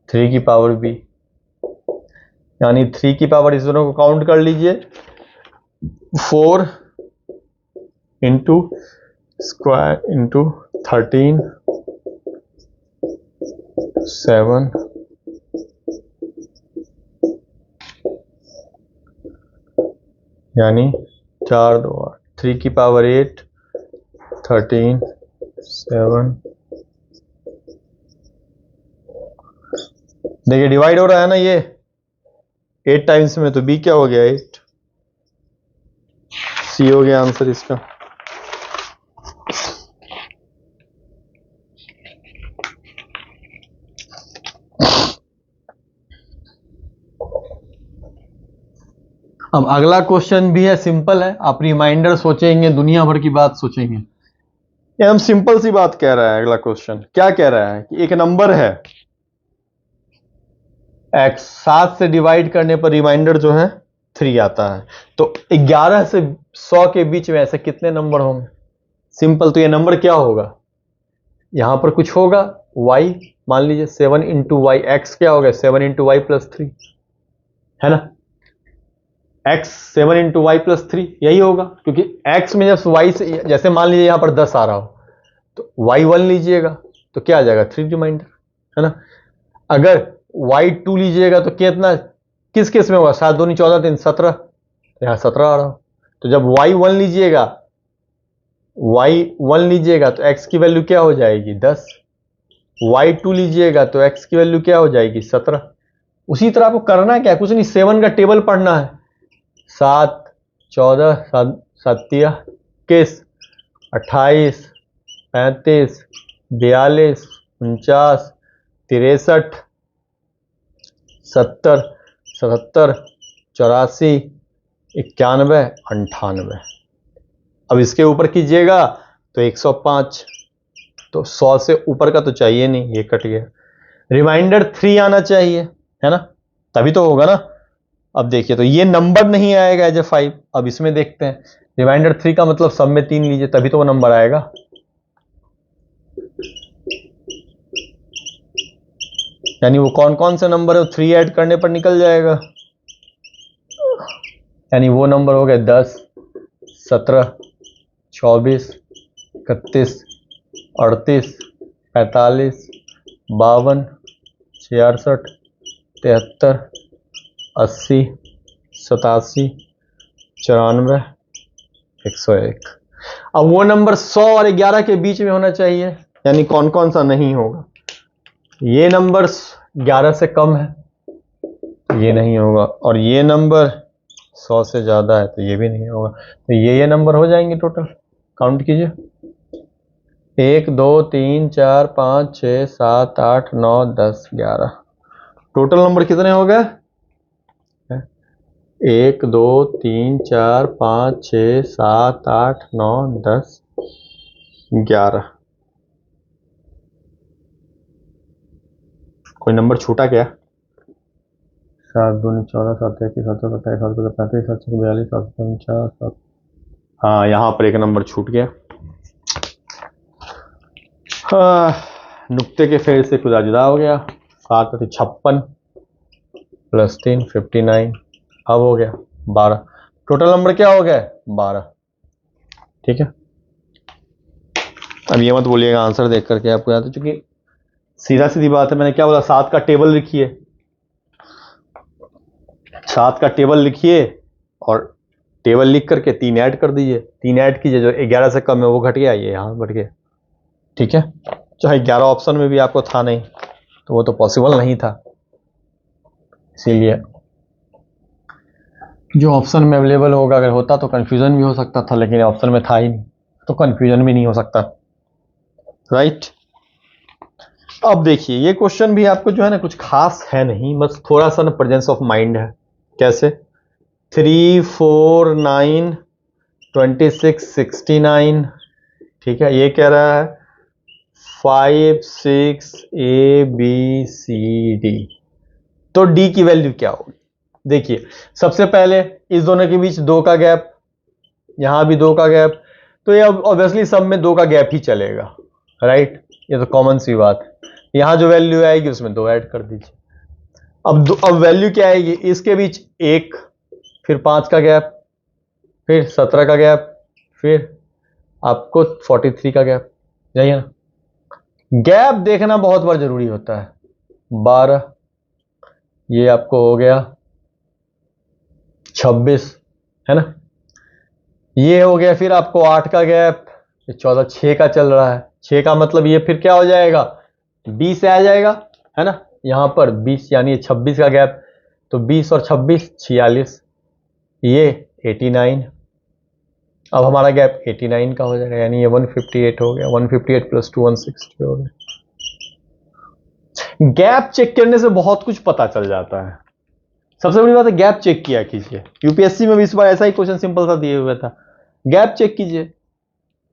3 की पावर b, यानी 3 की पावर, इस दोनों को काउंट कर लीजिए, 4 इंटू स्क्वायर इंटू 13 7 यानी 4 2 8, 3 की पावर 8 13 7, देखिए डिवाइड हो रहा है ना ये 8 टाइम्स में, तो b क्या हो गया 8, c हो गया आंसर इसका। अब अगला क्वेश्चन भी है, सिंपल है, आप रिमाइंडर सोचेंगे, दुनिया भर की बात सोचेंगे, ये हम सिंपल सी बात कह रहा है। अगला क्वेश्चन क्या कह रहा है कि एक नंबर है x, 7 से डिवाइड करने पर रिमाइंडर जो है 3 आता है, तो 11 से 100 के बीच में ऐसे कितने नंबर होंगे, सिंपल। तो ये नंबर क्या होगा, यहां पर कुछ होगा y, मान लीजिए 7 इंटू वाई, एक्स क्या होगा 7 इंटू वाई प्लस 3, है ना, x 7 इंटू वाई प्लस 3 यही होगा, क्योंकि x में जब y से, जैसे मान लीजिए यहां पर 10 आ रहा हो तो y1 लीजिएगा तो क्या आ जाएगा 3 रिमाइंडर, है ना। अगर y2 लीजिएगा तो कितना, किस केस में होगा, 7 दूनी 14 3 17, यहां 17 आ रहा हो, तो जब y1 लीजिएगा तो x की वैल्यू क्या हो जाएगी 10, y2 लीजिएगा तो x की वैल्यू क्या हो जाएगी 17। उसी तरह आपको करना क्या है, कुछ नहीं, 7 का टेबल पढ़ना है, 7 14 7 21 28 35 42 49 63 70 77 84 91 98। अब इसके ऊपर कीजिएगा तो 105, तो 100 से ऊपर का तो चाहिए नहीं, ये कट गया। रिमाइंडर 3 आना चाहिए, है ना, तभी तो होगा ना। अब देखिए तो ये नंबर नहीं आएगा एज ए 5। अब इसमें देखते हैं, रिमाइंडर 3 का मतलब सब में 3 लीजिए तभी तो वो नंबर आएगा। यानी वो कौन कौन से नंबर है, 3 ऐड करने पर निकल जाएगा, यानी वो नंबर हो गए 10 17 24 31 38 45 52 66 73 80 87 94 101। अब वो नंबर 100 और 11 के बीच में होना चाहिए, यानी कौन कौन सा नहीं होगा, ये नंबर 11 से कम है तो ये नहीं होगा, और ये नंबर 100 से ज्यादा है तो ये भी नहीं होगा। तो ये नंबर हो जाएंगे, टोटल काउंट कीजिए, 1 2 3 4 5 6 7 8 9 10 11, टोटल नंबर कितने हो गए 1 2 3 4 5 6 7 8 9 10 11। कोई नंबर छूटा क्या? 7 2 14 7 21 7 27 7 35 7 42 7 49 7। हाँ, यहाँ पर एक नंबर छूट गया। नुक्ते के फेर से खुदा जुदा हो गया। 7 56 प्लस 3 59। अब हो गया 12। टोटल नंबर क्या हो गया? 12। ठीक है, अब ये मत बोलिएगा आंसर देख करके आपको याद है, चूंकि सीधा सीधी बात है। मैंने क्या बोला? 7 का टेबल लिखिए, 7 का टेबल लिखिए और टेबल लिख करके 3 ऐड कर दीजिए। 3 ऐड कीजिए, जो 11 से कम है वो घट गया, ये यहाँ घट गया। ठीक है, चाहे 11 ऑप्शन में भी आपको था नहीं तो वो तो पॉसिबल नहीं था, इसीलिए जो ऑप्शन में अवेलेबल होगा, अगर होता तो कंफ्यूजन भी हो सकता था, लेकिन ऑप्शन में था ही नहीं तो कंफ्यूजन भी नहीं हो सकता। राइट, अब देखिए ये क्वेश्चन भी आपको जो है ना कुछ खास है नहीं, बस थोड़ा सा ना प्रेजेंस ऑफ माइंड है। कैसे? 3 4 9 26 69। ठीक है, ये कह रहा है 5 6 ABCD, तो डी की वैल्यू क्या होगी? देखिए सबसे पहले इस दोनों के बीच 2 का गैप, यहां भी 2 का गैप, तो ये ऑब्वियसली सब में 2 का गैप ही चलेगा। राइट, ये तो कॉमन सी बात है। यहां जो वैल्यू आएगी उसमें 2 ऐड कर दीजिए। अब वैल्यू क्या आएगी? इसके बीच 1, फिर 5 का गैप, फिर 17 का गैप, फिर आपको 43 का गैप। यही है ना, गैप देखना बहुत बार जरूरी होता है। 12, ये आपको हो गया 26, है ना, ये हो गया। फिर आपको 8 का गैप, 14, 6 का चल रहा है। 6 का मतलब ये फिर क्या हो जाएगा? 20 आ जाएगा, है ना, यहां पर 20 यानी 26 का गैप, तो 20 और 26 46, ये 89। अब हमारा गैप 89 का हो जाएगा, यानी ये 158 हो गया। 158 प्लस 2 160 हो गया। गैप चेक करने से बहुत कुछ पता चल जाता है। सबसे बड़ी बात है गैप चेक किया कीजिए। यूपीएससी में भी इस बार ऐसा ही क्वेश्चन सिंपल सा दिए हुए था, गैप चेक कीजिए।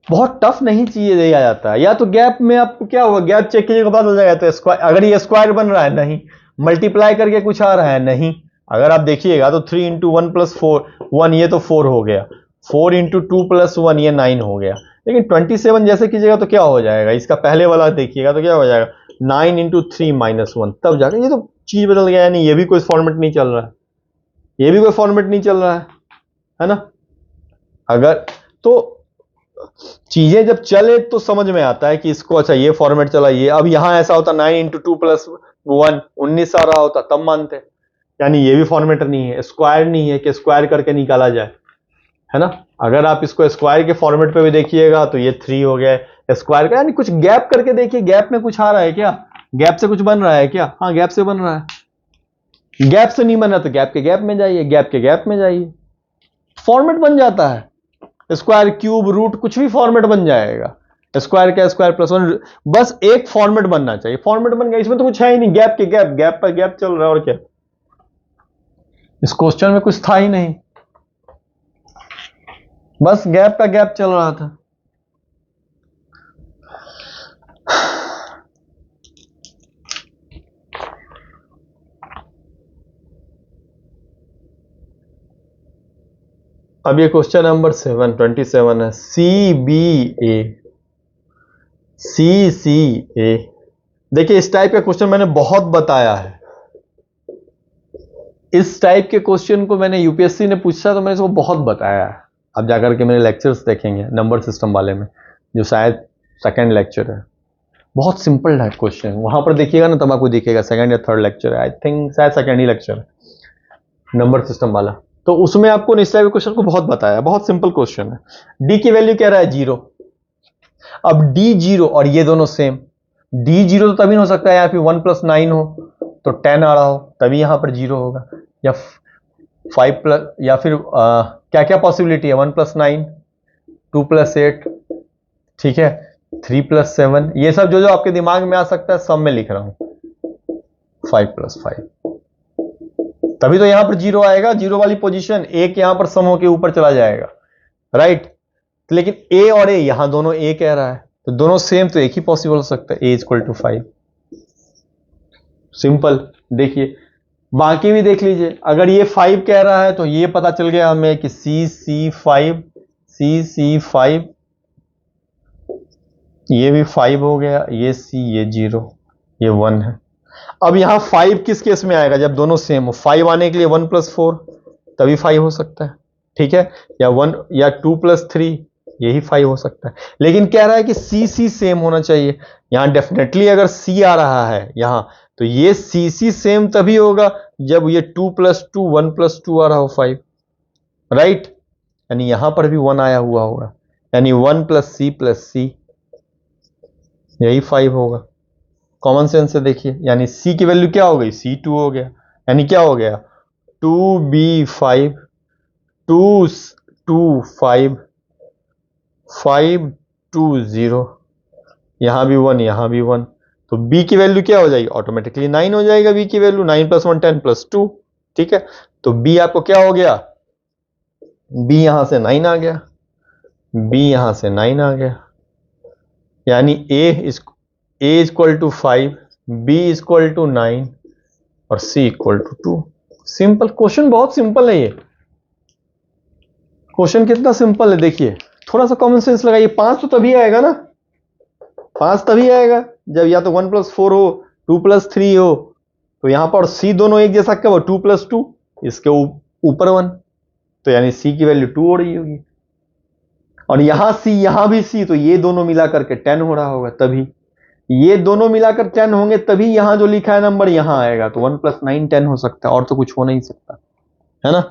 बहुत टफ नहीं चीजें दिया जाता है। या तो गैप में आपको क्या होगा, गैप चेक कीजिएगा पता चल जाएगा, तो स्क्वायर, अगर ये स्क्वायर बन रहा है नहीं, मल्टीप्लाई करके कुछ आ रहा है नहीं, अगर आप देखिएगा तो 3 इंटू 1 प्लस 4 1, ये तो 4 हो गया। 4 इंटू 2 प्लस 1, ये 9 हो गया। लेकिन 27 जैसे कीजिएगा तो क्या हो जाएगा, इसका पहले वाला देखिएगा तो क्या हो जाएगा, 9 इंटू 3 माइनस 1, तब जाकर ये तो चीज बदल गया। यानी ये भी कोई फॉर्मेट नहीं चल रहा है, ये भी कोई फॉर्मेट नहीं चल रहा है ना। अगर तो चीजें जब चले तो समझ में आता है कि इसको अच्छा ये फॉर्मेट चला, ये अब यहां ऐसा होता 9 इंटू 2 प्लस 1 19 आ रहा होता, तब मानते। यानी ये भी फॉर्मेट नहीं है, स्क्वायर नहीं है कि स्क्वायर करके निकाला जाए, है ना। अगर आप इसको स्क्वायर के फॉर्मेट पे भी देखिएगा तो ये 3 हो गया स्क्वायर का। यानी कुछ गैप करके देखिए, गैप में कुछ आ रहा है क्या, गैप से कुछ बन रहा है क्या? हाँ, गैप से बन रहा है। गैप से नहीं बना तो गैप के गैप में जाइए, गैप के गैप में जाइए, फॉर्मेट बन जाता है। स्क्वायर, क्यूब, रूट, कुछ भी फॉर्मेट बन जाएगा। स्क्वायर का स्क्वायर प्लस 1, बस एक फॉर्मेट बनना चाहिए। फॉर्मेट बन गया, इसमें तो कुछ है ही नहीं, गैप के गैप, गैप पर गैप चल रहा है, और क्या इस क्वेश्चन में कुछ था ही नहीं, बस गैप का गैप चल रहा था। अब ये क्वेश्चन नंबर 27 है। CBA, CCA। देखिए इस टाइप का क्वेश्चन मैंने बहुत बताया है। इस टाइप के क्वेश्चन को मैंने यूपीएससी ने पूछा तो मैंने इसको बहुत बताया है। अब जाकर के मेरे लेक्चर्स देखेंगे नंबर सिस्टम वाले में, जो शायद सेकंड लेक्चर है। बहुत सिंपल है क्वेश्चन, वहां पर देखिएगा ना तब आपको दिखेगा, सेकंड या थर्ड लेक्चर है, आई थिंक शायद सेकंड ही लेक्चर है नंबर सिस्टम वाला। तो उसमें आपको इस टाइप के क्वेश्चन को बहुत बताया, बहुत सिंपल क्वेश्चन है। डी की वैल्यू कह रहा है 0। अब डी 0 और ये दोनों सेम, डी 0 तो तभी हो सकता है यहाँ पे 1 प्लस 9 हो तो 10 आ रहा हो, तभी यहां पर 0 होगा, या 5 प्लस, या फिर क्या क्या पॉसिबिलिटी है, 1 प्लस 9, 2 प्लस 8, ठीक है, 3 प्लस 7, ये सब जो जो आपके दिमाग में आ सकता है सब में लिख रहा हूं। 5 प्लस 5, तभी तो यहां पर 0 आएगा, 0 वाली पोजीशन, एक यहां पर सम होके ऊपर चला जाएगा, राइट। लेकिन ए और ए, यहां दोनों ए कह रहा है, तो दोनों सेम, तो एक ही पॉसिबल हो सकता है, ए इक्वल टू 5। सिंपल। देखिए बाकी भी देख लीजिए, अगर ये 5 कह रहा है तो ये पता चल गया हमें कि C5, C5, ये भी 5 हो गया, ये C, ये 0, ये 1 है। अब यहां 5 किस केस में आएगा, जब दोनों सेम हो। 5 आने के लिए 1 + 4 तभी 5 हो सकता है, ठीक है, या 1 या 2 + 3 यही 5 हो सकता है। लेकिन कह रहा है कि C सेम होना चाहिए। यहां डेफिनेटली अगर C आ रहा है यहां, तो ये C सेम तभी होगा जब ये 2 + 2 1 + 2 आ रहा हो 5, राइट। यानी यहां पर भी 1 आया हुआ होगा, यानी 1 + C + C, यही 5 होगा। कॉमन सेंस से देखिए, यानी C की वैल्यू क्या हो गई, C2 हो गया, यानी क्या हो गया 2B5, 2 2 5 5 2 0, यहां भी 1, यहां भी 1, तो B की वैल्यू क्या हो जाएगी, ऑटोमेटिकली 9 हो जाएगा। B की वैल्यू 9 + 1 10 + 2, ठीक है। तो B आपको क्या हो गया, B यहां से 9 आ गया, B यहां से 9 आ गया, यानी A equal to 5, B equal to 9 और C equal to 2। Simple question, बहुत सिंपल है ये क्वेश्चन, कितना सिंपल है देखिए। थोड़ा सा कॉमन सेंस लगाइए, 5 तो तभी आएगा ना, 5 तभी आएगा जब या तो 1 + 4 हो, 2 + 3 हो, तो यहां पर C दोनों एक जैसा कब हो, 2 + 2, इसके ऊपर 1, तो यानी C की वैल्यू 2 हो रही होगी। और यहां C, यहां भी C, तो ये दोनों मिला करके 10 हो रहा होगा, तभी ये दोनों मिलाकर 10 होंगे, तभी यहां जो लिखा है नंबर यहां आएगा, तो 1 + 9 10 हो सकता है, और तो कुछ हो नहीं सकता, है ना।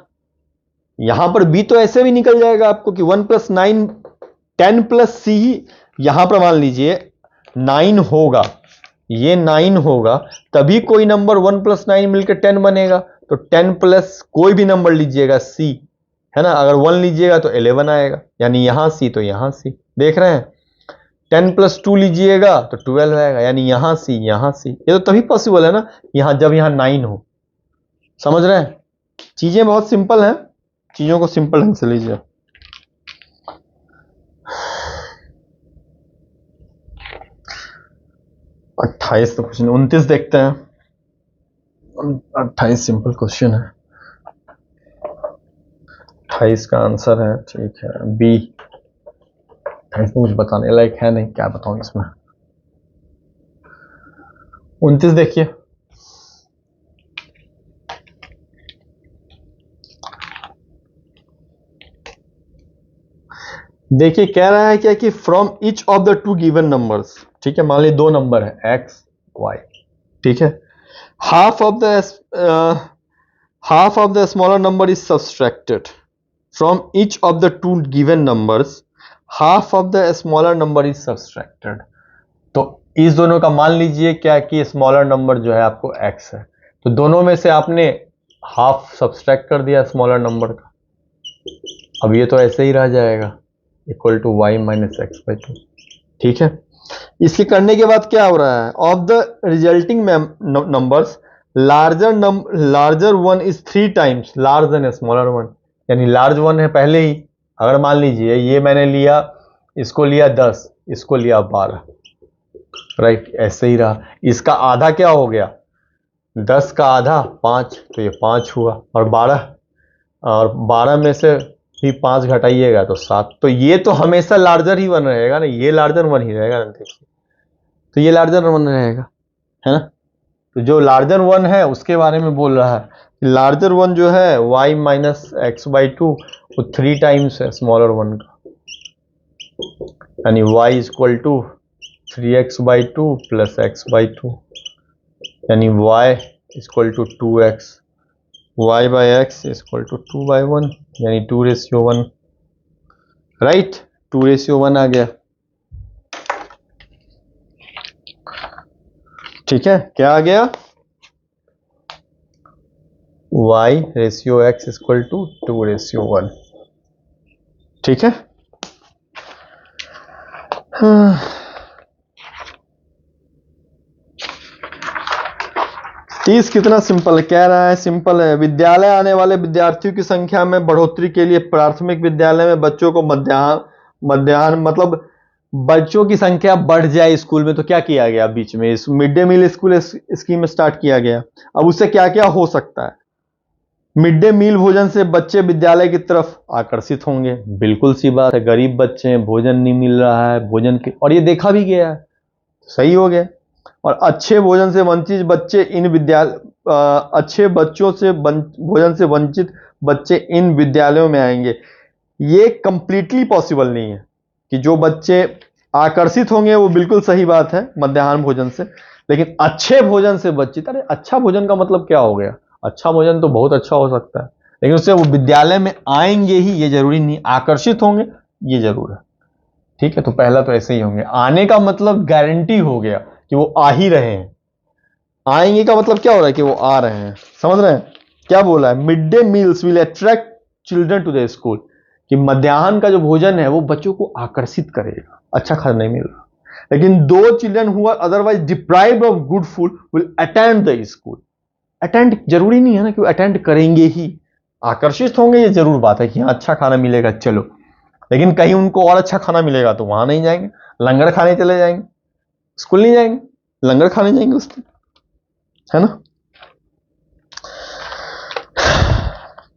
यहां पर B तो ऐसे भी निकल जाएगा आपको कि 1 + 9 10 + C, यहां पर मान लीजिए 9 होगा, ये 9 होगा, तभी कोई नंबर 1 + 9 मिलकर 10 बनेगा, तो 10 प्लस कोई भी नंबर लीजिएगा C, है ना, अगर 1 लीजिएगा तो 11 आएगा, यानी यहां C तो यहां C, देख रहे हैं। 10 + 2 लीजिएगा तो 12 आएगा, यानी यहां C, यहां C, ये तो तभी पॉसिबल है ना, यहां जब यहां 9 हो। समझ रहे हैं, चीजें बहुत सिंपल हैं, चीजों को सिंपल ढंग से लीजिए। 28 तो क्वेश्चन, 29 देखते हैं। 28 सिंपल क्वेश्चन है, 28 का आंसर है, ठीक है, B। 28 में कुछ बताने लायक है नहीं, क्या बताऊं इसमें। 29 देखिए, देखिए कह रहा है क्या कि from each of the 2 given numbers, ठीक है, मान लीजिए 2 नंबर है x y, ठीक है, half of the smaller number is subtracted from each of the 2 given numbers, half of the smaller number is subtracted. तो इस दोनों का मान लीजिए क्या कि स्मॉलर नंबर जो है आपको x है, तो दोनों में से आपने हाफ सब्सट्रैक्ट कर दिया स्मॉलर नंबर का, अब ये तो ऐसे ही रह जाएगा, इक्वल टू y - x/2, ठीक है। इसके करने के बाद क्या हो रहा है, of the resulting numbers larger one is 3 times large than smaller one, यानी लार्ज वन है पहले ही, अगर मान लीजिए ये मैंने लिया, इसको लिया 10, इसको लिया 12, राइट, ऐसे ही रहा। इसका आधा क्या हो गया, 10 का आधा 5, तो ये 5 हुआ, और 12 में से भी 5 घटाइएगा तो 7, तो ये तो हमेशा लार्जर ही वन रहेगा ना, ये लार्जर वन ही रहेगा ना, देखिए, तो ये लार्जर वन रहेगा, है ना। तो जो लार्जर वन है उसके बारे में बोल रहा है, लार्जर वन जो है y - x/2 वो 3 टाइम्स है स्मॉलर वन का, यानी y = 3x/2 + x/2, यानी y = 2x, y/x = 2/1, यानी 2:1, राइट, 2:1 आ गया, ठीक है। क्या आ गया, y/x = 2:1, ठीक है। 30 कितना सिंपल है, कह रहा है सिंपल है। विद्यालय आने वाले विद्यार्थियों की संख्या में बढ़ोतरी के लिए प्राथमिक विद्यालय में बच्चों को मध्याह्न मतलब बच्चों की संख्या बढ़ जाए स्कूल में, तो क्या किया गया बीच में, इस mid day meal school scheme start किया गया। अब उससे क्या क्या हो सकता है, मिड डे मील भोजन से बच्चे विद्यालय की तरफ आकर्षित होंगे, बिल्कुल सी बात है, गरीब बच्चे हैं, भोजन नहीं मिल रहा है, भोजन के, और ये देखा भी गया है, सही हो गया। और अच्छे भोजन से वंचित बच्चे इन अच्छे बच्चों से भोजन से वंचित बच्चे इन विद्यालयों में आएंगे। ये कंप्लीटली पॉसिबल नहीं है कि जो बच्चे आकर्षित होंगे, वो बिल्कुल सही बात है मध्याह्न भोजन से, लेकिन अच्छे भोजन से वंचित, अरे अच्छा भोजन का मतलब क्या हो गया, अच्छा भोजन तो बहुत अच्छा हो सकता है, लेकिन उससे वो विद्यालय में आएंगे ही ये जरूरी नहीं, आकर्षित होंगे ये जरूर है। ठीक है, तो पहला तो ऐसे ही होंगे। आने का मतलब गारंटी हो गया कि वो आ ही रहे हैं, आएंगे का मतलब क्या हो रहा है कि वो आ रहे हैं, समझ रहे हैं। क्या बोला है, mid day meals will attract children to the school, कि मध्याह्न का जो भोजन है वो बच्चों को आकर्षित करेगा, अच्छा खाना नहीं मिल रहा, लेकिन दो children who are otherwise deprived of good food will attend the school. Attend जरूरी नहीं है ना कि वो अटेंड करेंगे ही, आकर्षित होंगे ये जरूर बात है कि हाँ अच्छा खाना मिलेगा चलो, लेकिन कहीं उनको और अच्छा खाना मिलेगा तो वहां नहीं जाएंगे, लंगर खाने चले जाएंगे, स्कूल नहीं जाएंगे, लंगर खाने जाएंगे उस दिन, है ना।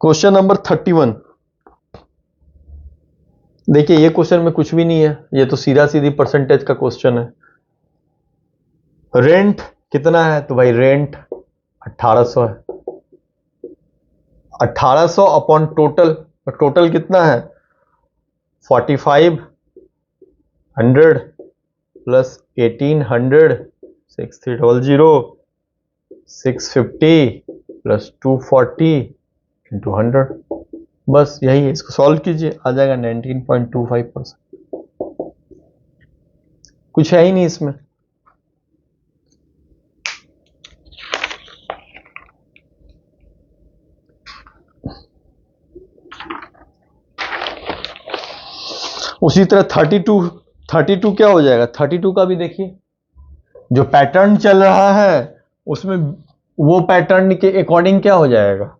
क्वेश्चन नंबर 31, देखिए ये क्वेश्चन में कुछ भी नहीं है, ये तो सीधा सीधी परसेंटेज का क्वेश्चन है। रेंट कितना है, तो भाई रेंट 1800 है, 1800 अपॉन टोटल, टोटल कितना है 4500 प्लस 1800, 6300, 650 प्लस 240 इंटू 100, बस यही है। इसको सॉल्व कीजिए, आ जाएगा 19.25%, कुछ है ही नहीं इसमें। उसी तरह 32 क्या हो जाएगा, 32 का भी देखिए, जो पैटर्न चल रहा है उसमें वो पैटर्न के अकॉर्डिंग क्या हो जाएगा,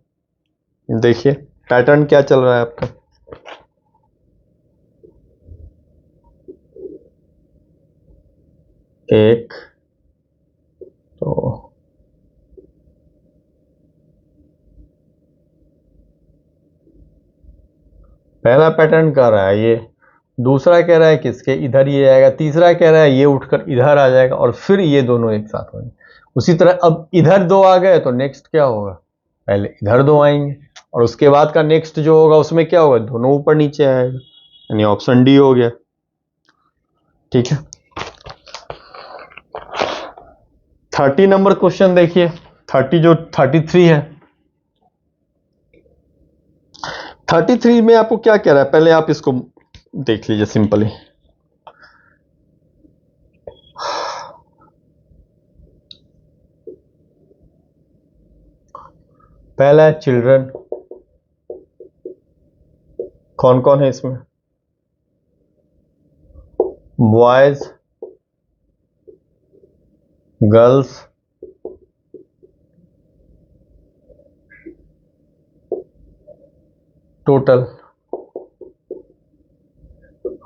देखिए पैटर्न क्या चल रहा है आपका, एक तो पहला पैटर्न कर रहा है ये, दूसरा कह रहा है किसके इधर ये आएगा, तीसरा कह रहा है ये उठकर इधर आ जाएगा, और फिर ये दोनों एक साथ होंगे। उसी तरह अब इधर दो आ गए तो नेक्स्ट क्या होगा, पहले इधर दो आएंगे, और उसके बाद का नेक्स्ट जो होगा उसमें क्या होगा, दोनों ऊपर नीचे आएगा, यानी ऑप्शन डी हो गया। ठीक है, 30 नंबर क्वेश्चन देखिए, 33 है, 33 में आपको क्या कह रहा है, पहले आप इसको देख लीजिए सिंपली। पहला है चिल्ड्रन, कौन कौन है इसमें, बॉयज, गर्ल्स, टोटल,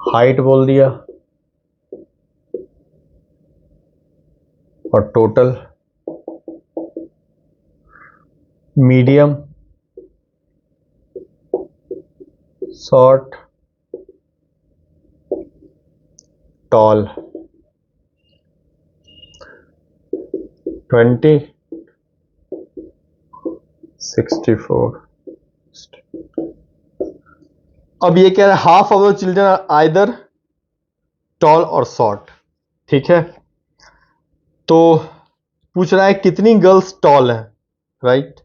हाइट बोल दिया और टोटल, मीडियम, शॉर्ट, टॉल, 20, 64। अब ये कह रहा है half of the children are either tall और शॉर्ट, ठीक है, तो पूछ रहा है कितनी गर्ल्स टॉल है, राइट,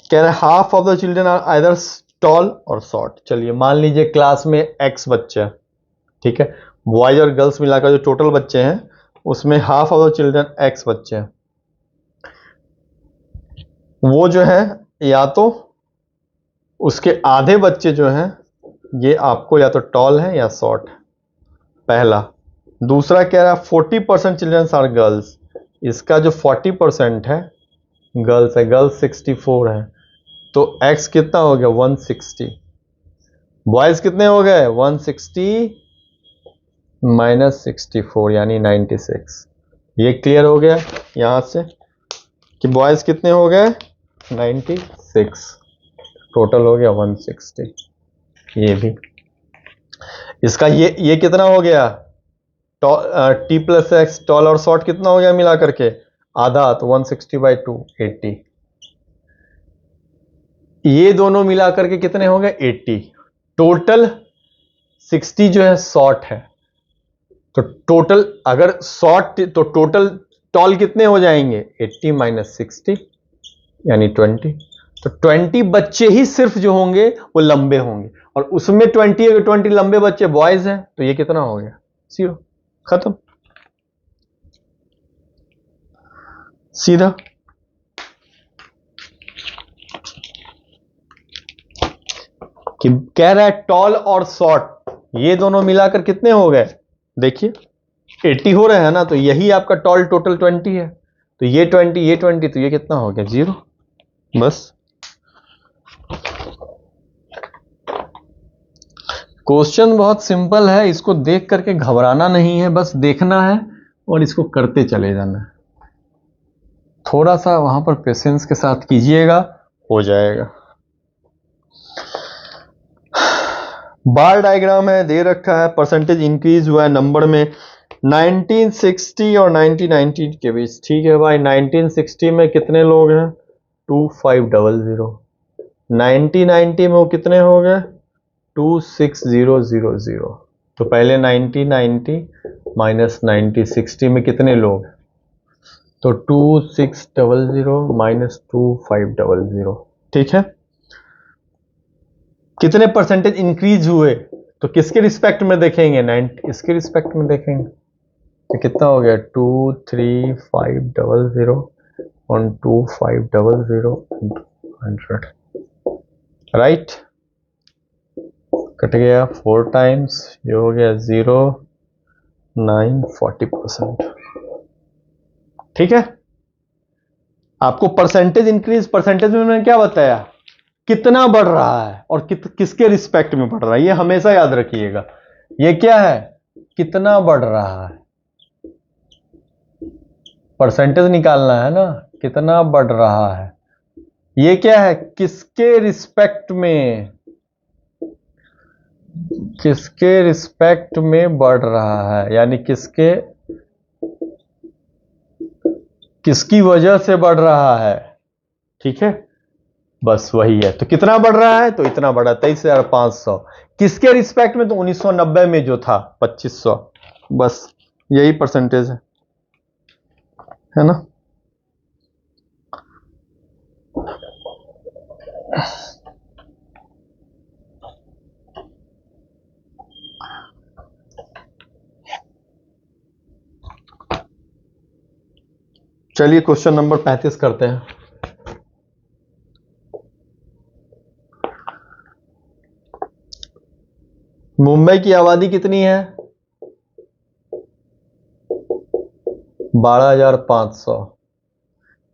कह रहा है half of the children are either tall और शॉर्ट। चलिए मान लीजिए क्लास में एक्स बच्चे हैं, ठीक है, बॉयज और गर्ल्स मिलाकर जो टोटल बच्चे हैं उसमें half of the children x बच्चे हैं, वो जो है या तो उसके आधे बच्चे जो हैं ये आपको या तो टॉल है या शॉर्ट है, पहला। दूसरा कह रहा है 40% चिल्ड्रन आर गर्ल्स, इसका जो 40% है गर्ल्स है, गर्ल्स 64 है, तो x कितना हो गया 160, बॉयज कितने हो गए 160 माइनस 64 यानी 96। ये क्लियर हो गया यहां से कि बॉयज कितने हो गए 96, टोटल हो गया 160। ये भी इसका ये कितना हो गया टी प्लस एक्स, टॉल और शॉर्ट कितना हो गया मिला करके आधा, तो 160/2 80। ये दोनों मिला करके कितने हो गए 80, टोटल 60 जो है शॉर्ट है, तो टोटल अगर शॉर्ट तो टोटल टॉल कितने हो जाएंगे 80 माइनस 60 यानी 20, तो 20 बच्चे ही सिर्फ जो होंगे वो लंबे होंगे, और उसमें 20 लंबे बच्चे बॉयज हैं, तो ये कितना हो गया 0, खत्म, सीधा। कि कह रहा है टॉल और शॉर्ट ये दोनों मिलाकर कितने हो गए, देखिए 80 हो रहे हैं ना, तो यही आपका टॉल टोटल 20 है, तो ये 20 तो ये कितना हो गया 0, बस। क्वेश्चन बहुत सिंपल है, इसको देख करके घबराना नहीं है, बस देखना है और इसको करते चले जाना है, थोड़ा सा वहां पर पेशेंस के साथ कीजिएगा, हो जाएगा। बार डायग्राम है, दे रखा है, परसेंटेज इंक्रीज हुआ है नंबर में 1960 और 1990 के बीच, ठीक है भाई। 1960 में कितने लोग हैं 2500, 1990 में वो कितने हो गए 26000, तो पहले 1990 माइनस 1960 में कितने लोग, तो 2600 माइनस 2500, ठीक है। कितने परसेंटेज इंक्रीज हुए, तो किसके रिस्पेक्ट में देखेंगे 90, इसके रिस्पेक्ट में देखेंगे, तो कितना हो गया 23500 on 2500 100, राइट, कट गया 4 टाइम्स, ये हो गया 0 9 40%, ठीक है। आपको परसेंटेज इंक्रीज, परसेंटेज में मैंने क्या बताया कितना बढ़ रहा है और किसके रिस्पेक्ट में बढ़ रहा है, ये हमेशा याद रखिएगा। ये क्या है कितना बढ़ रहा है, परसेंटेज निकालना है ना, कितना बढ़ रहा है। ये क्या है किसके रिस्पेक्ट में, किसके रिस्पेक्ट में बढ़ रहा है, यानी किसकी वजह से बढ़ रहा है, ठीक है, बस वही है। तो कितना बढ़ रहा है, तो इतना बढ़ा 23,500, किसके रिस्पेक्ट में, तो 1990 में जो था 2500, बस यही परसेंटेज है ना। चलिए क्वेश्चन नंबर 35 करते हैं। मुंबई की आबादी कितनी है 12,500,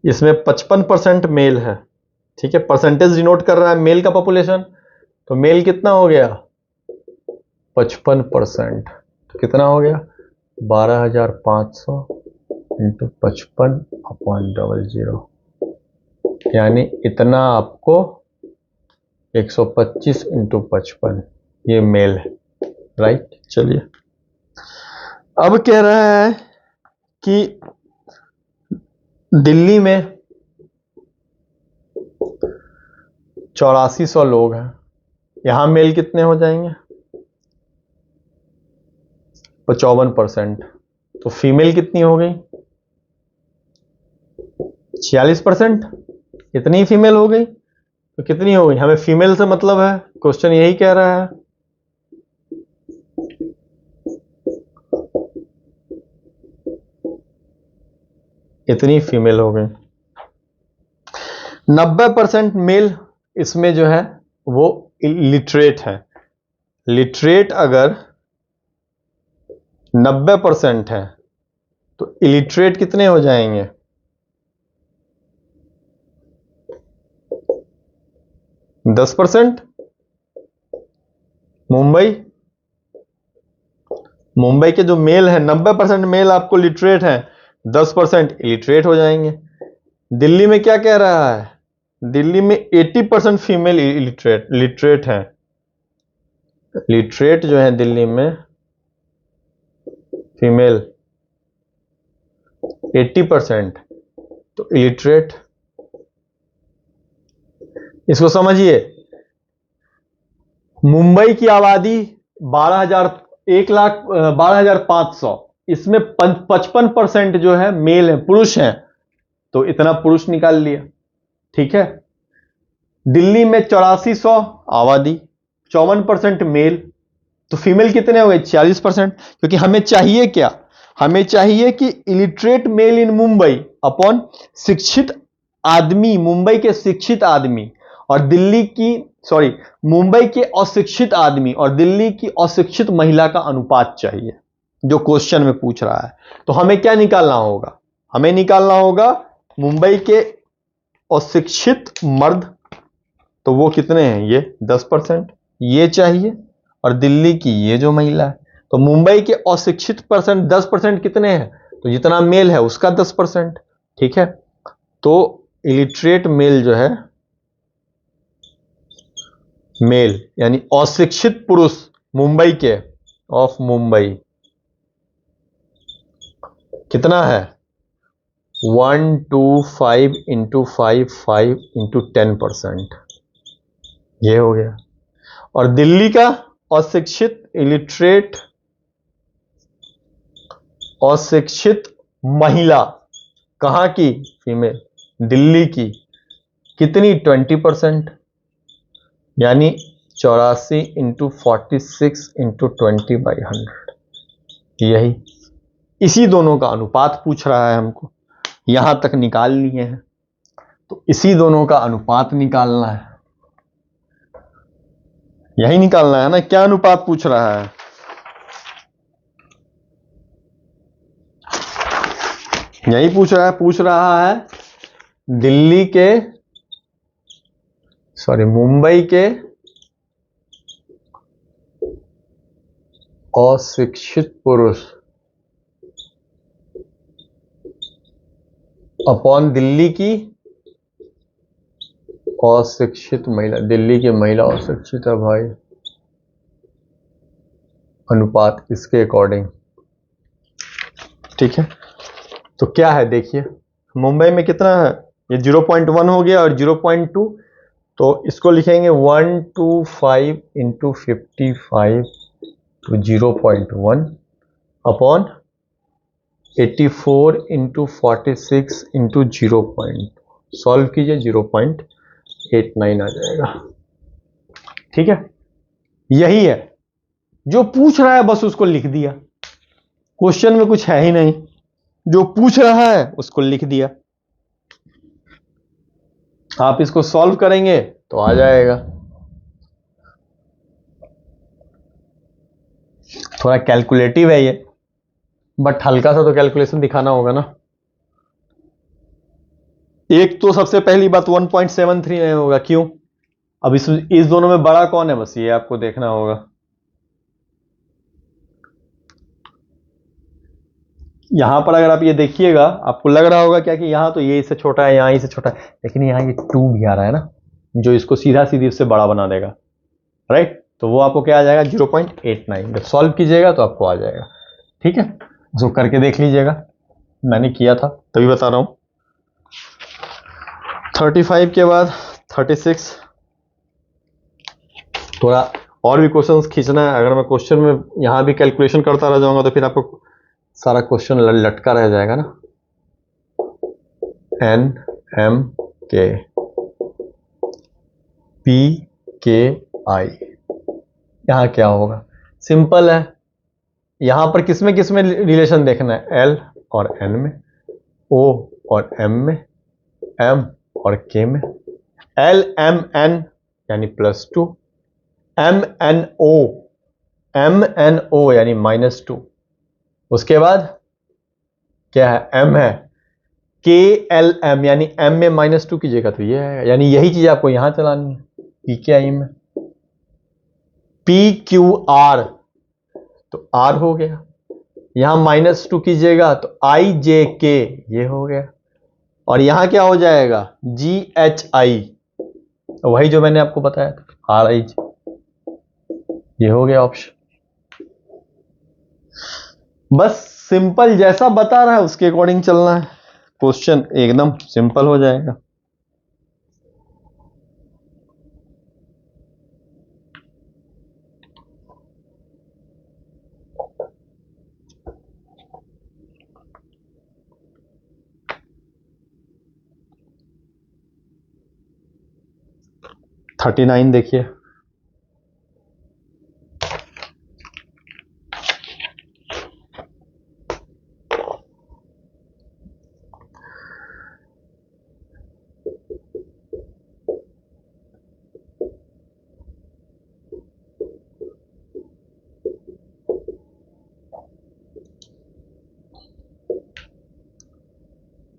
इसमें 55% मेल है, ठीक है, परसेंटेज डिनोट कर रहा है मेल का पॉपुलेशन, तो मेल कितना हो गया 55%, तो कितना हो गया 12,500 इंटू 55/00, यानी इतना आपको 125 इंटू 55, ये मेल है, राइट। चलिए अब कह रहा है कि दिल्ली में 8400 लोग हैं, यहां मेल कितने हो जाएंगे 55%, तो फीमेल कितनी हो गई 46%, इतनी ही फीमेल हो गई, तो कितनी हो गई, हमें फीमेल से मतलब है, क्वेश्चन यही कह रहा है। इतनी फीमेल हो गई, 90% मेल इसमें जो है वो लिटरेट है, लिटरेट अगर 90% है तो इलिटरेट कितने हो जाएंगे 10%। मुंबई के जो मेल है 90% मेल आपको लिटरेट है, 10% इलिटरेट हो जाएंगे। दिल्ली में क्या कह रहा है, दिल्ली में 80% फीमेल लिटरेट है। लिटरेट जो है दिल्ली में फीमेल 80%, तो इलिटरेट। इसको समझिए, मुंबई की आबादी 1,12,500, इसमें 55% जो है मेल है, पुरुष हैं, तो इतना पुरुष निकाल लिया। ठीक है। दिल्ली में 8400 आबादी, 54% मेल, तो फीमेल कितने हो गए, 40%। क्योंकि हमें चाहिए क्या, हमें चाहिए कि इलिटरेट मेल इन मुंबई अपॉन शिक्षित आदमी, मुंबई के शिक्षित आदमी और दिल्ली की मुंबई के अशिक्षित आदमी और दिल्ली की अशिक्षित महिला का अनुपात चाहिए, जो क्वेश्चन में पूछ रहा है। तो हमें क्या निकालना होगा, हमें निकालना होगा मुंबई के अशिक्षित मर्द, तो वो कितने हैं, ये 10%, ये चाहिए, और दिल्ली की ये जो महिला है, तो मुंबई के अशिक्षित परसेंट 10% कितने हैं, तो जितना मेल है उसका 10%। ठीक है। तो इलिटरेट मेल जो है, मेल यानी अशिक्षित पुरुष मुंबई के, ऑफ मुंबई, कितना है 125 इंटू 5 इंटू 10%, ये हो गया। और दिल्ली का अशिक्षित इलिटरेट अशिक्षित महिला, कहां की, फीमेल, दिल्ली की, कितनी 20%, यानी 84 इंटू 46 इंटू 20/100, यही, इसी दोनों का अनुपात पूछ रहा है हमको, यहां तक निकाल लिए हैं, तो इसी दोनों का अनुपात निकालना है, यही निकालना है ना। क्या अनुपात पूछ रहा है, यही पूछ रहा है दिल्ली के, मुंबई के अशिक्षित पुरुष अपॉन दिल्ली की अशिक्षित महिला, दिल्ली की महिला अशिक्षित है भाई, अनुपात इसके अकॉर्डिंग। ठीक है। तो क्या है देखिए, मुंबई में कितना है, ये 0.1 हो गया और 0.2, तो इसको लिखेंगे 125 इंटू 55 तो 0.1 अपॉन 84 इंटू 46 इंटू 0. सॉल्व कीजिए, 0.89 आ जाएगा। ठीक है, यही है जो पूछ रहा है, बस उसको लिख दिया, क्वेश्चन में कुछ है ही नहीं, जो पूछ रहा है उसको लिख दिया। आप इसको सॉल्व करेंगे तो आ जाएगा। थोड़ा कैलकुलेटिव है ये, बट हल्का सा तो कैलकुलेशन दिखाना होगा ना। एक तो सबसे पहली बात 1.73 नहीं होगा, क्यों, अब इस दोनों में बड़ा कौन है, बस ये आपको देखना होगा। यहां पर अगर आप ये देखिएगा, आपको लग रहा होगा क्या कि यहां तो ये इससे छोटा है, यहां इससे छोटा है, लेकिन यहां ये 2 भी आ रहा है ना, जो इसको सीधा सीधी उससे बड़ा बना देगा, राइट। तो वो आपको क्या आ जाएगा, 0.89। जब सॉल्व कीजिएगा तो आपको आ जाएगा। ठीक है, जो करके देख लीजिएगा, मैंने किया था तभी बता रहा हूं। 35 के बाद 36, थोड़ा और भी क्वेश्चंस खींचना है। अगर मैं क्वेश्चन में यहां भी कैलकुलेशन करता रह जाऊंगा तो फिर आपको सारा क्वेश्चन लटका रह जाएगा ना। N M K P K I, यहां क्या होगा, सिंपल है। यहां पर किसमें किसमें रिलेशन देखना है, L और N में, O और M में, M और K में। L M N यानी +2, M N O यानी -2, उसके बाद क्या है, M है, KLM यानी M में -2 कीजिएगा तो ये है, यानी यही चीज आपको यहां चलानी है। PKI में, PQR तो R हो गया, यहां -2 कीजिएगा तो IJK ये हो गया, और यहां क्या हो जाएगा GHI, वही जो मैंने आपको बताया था RIJ, ये हो गया ऑप्शन। बस सिंपल जैसा बता रहा है उसके अकॉर्डिंग चलना है, क्वेश्चन एकदम सिंपल हो जाएगा। थर्टी 39 देखिए,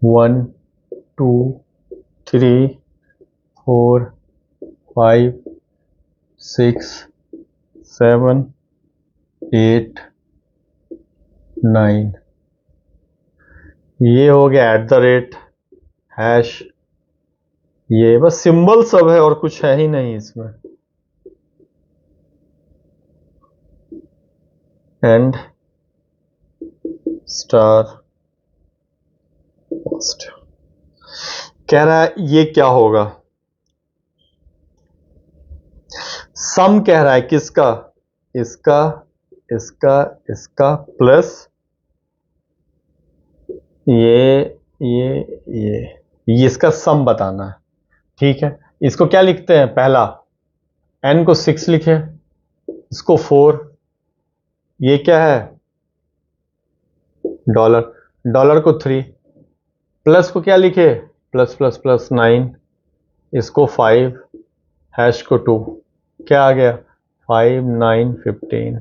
वन 2 3 4 5 6 7 8 9, ये हो गया @ हैश, ये बस सिंबल सब है और कुछ है ही नहीं इसमें, एंड स्टार पोस्ट। कह रहा है ये क्या होगा, सम कह रहा है किसका, इसका इसका इसका प्लस ये इसका सम बताना है। ठीक है, इसको क्या लिखते हैं, पहला n को 6 लिखे, इसको 4, ये क्या है डॉलर, डॉलर को 3, प्लस को क्या लिखे प्लस प्लस प्लस 9, इसको 5, हैश को 2, क्या आ गया 5 9 15,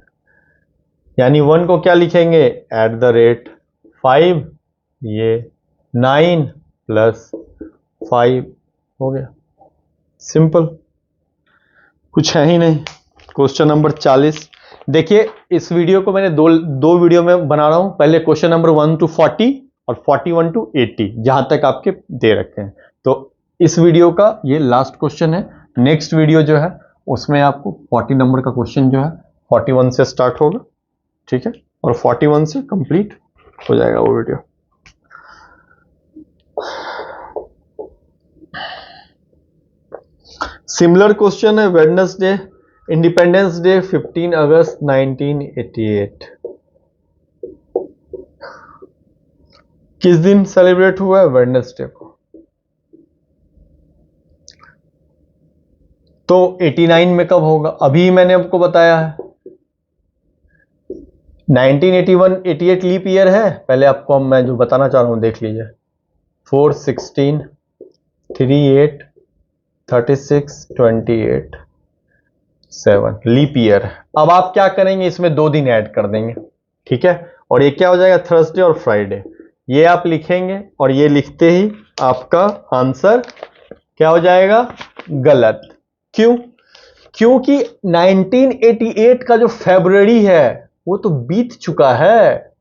यानी 1 को क्या लिखेंगे @5, ये 9 प्लस 5 हो गया, सिंपल, कुछ है ही नहीं। क्वेश्चन नंबर 40 देखिए, इस वीडियो को मैंने दो वीडियो में बना रहा हूं, पहले क्वेश्चन नंबर 1 to 40 और 41 to 80 जहां तक आपके दे रखे हैं, तो इस वीडियो का ये लास्ट क्वेश्चन है। नेक्स्ट वीडियो जो है उसमें आपको 40 नंबर का क्वेश्चन जो है 41 से स्टार्ट होगा, ठीक है, और 41 से कंप्लीट हो जाएगा वो वीडियो। सिमिलर क्वेश्चन है, वेडनेसडे, इंडिपेंडेंस डे 15 अगस्त 1988 किस दिन सेलिब्रेट हुआ है, वेडनेसडे को। तो 89 में कब होगा, अभी मैंने आपको बताया है 1981 88 लीप ईयर है, पहले आपको मैं जो बताना चाह रहा हूं देख लीजिए, 4 16 3 8 36 28 7 लीप ईयर। अब आप क्या करेंगे, इसमें 2 दिन ऐड कर देंगे, ठीक है, और ये क्या हो जाएगा थर्सडे और फ्राइडे, ये आप लिखेंगे और ये लिखते ही आपका आंसर क्या हो जाएगा गलत। क्यों, क्योंकि 1988 का जो फरवरी है वो तो बीत चुका है,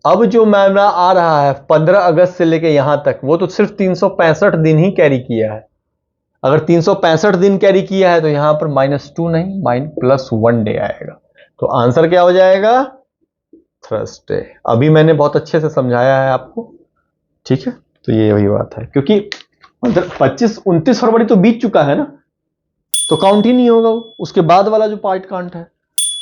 अब जो मामला आ रहा है 15 अगस्त से लेके यहां तक वो तो सिर्फ 365 दिन ही कैरी किया है। अगर 365 दिन कैरी किया है तो यहां पर -2 नहीं +1 डे आएगा, तो आंसर क्या हो जाएगा थर्सडे। अभी मैंने बहुत अच्छे से समझाया है आपको, ठीक है, तो ये वही बात है, क्योंकि 29 फरवरी तो बीत चुका है ना, तो काउंट ही नहीं होगा वो, उसके बाद वाला जो पार्ट काउंट है,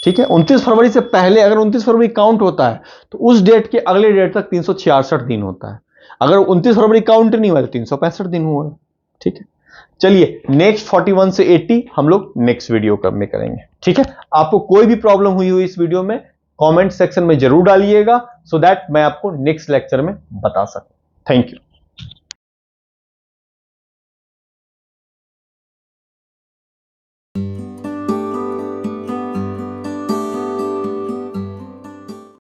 ठीक है। 29 फरवरी से पहले अगर 29 फरवरी काउंट होता है तो उस डेट के अगले डेट तक 366 दिन होता है, अगर 29 फरवरी काउंट नहीं हुआ तो 365 दिन हुआ, ठीक है। चलिए नेक्स्ट 41 से 80 हम लोग नेक्स्ट वीडियो में करेंगे, ठीक है। आपको कोई भी प्रॉब्लम हुई इस वीडियो में कमेंट सेक्शन में जरूर डालिएगा, सो दैट मैं आपको नेक्स्ट लेक्चर में बता सकूं। Thank you.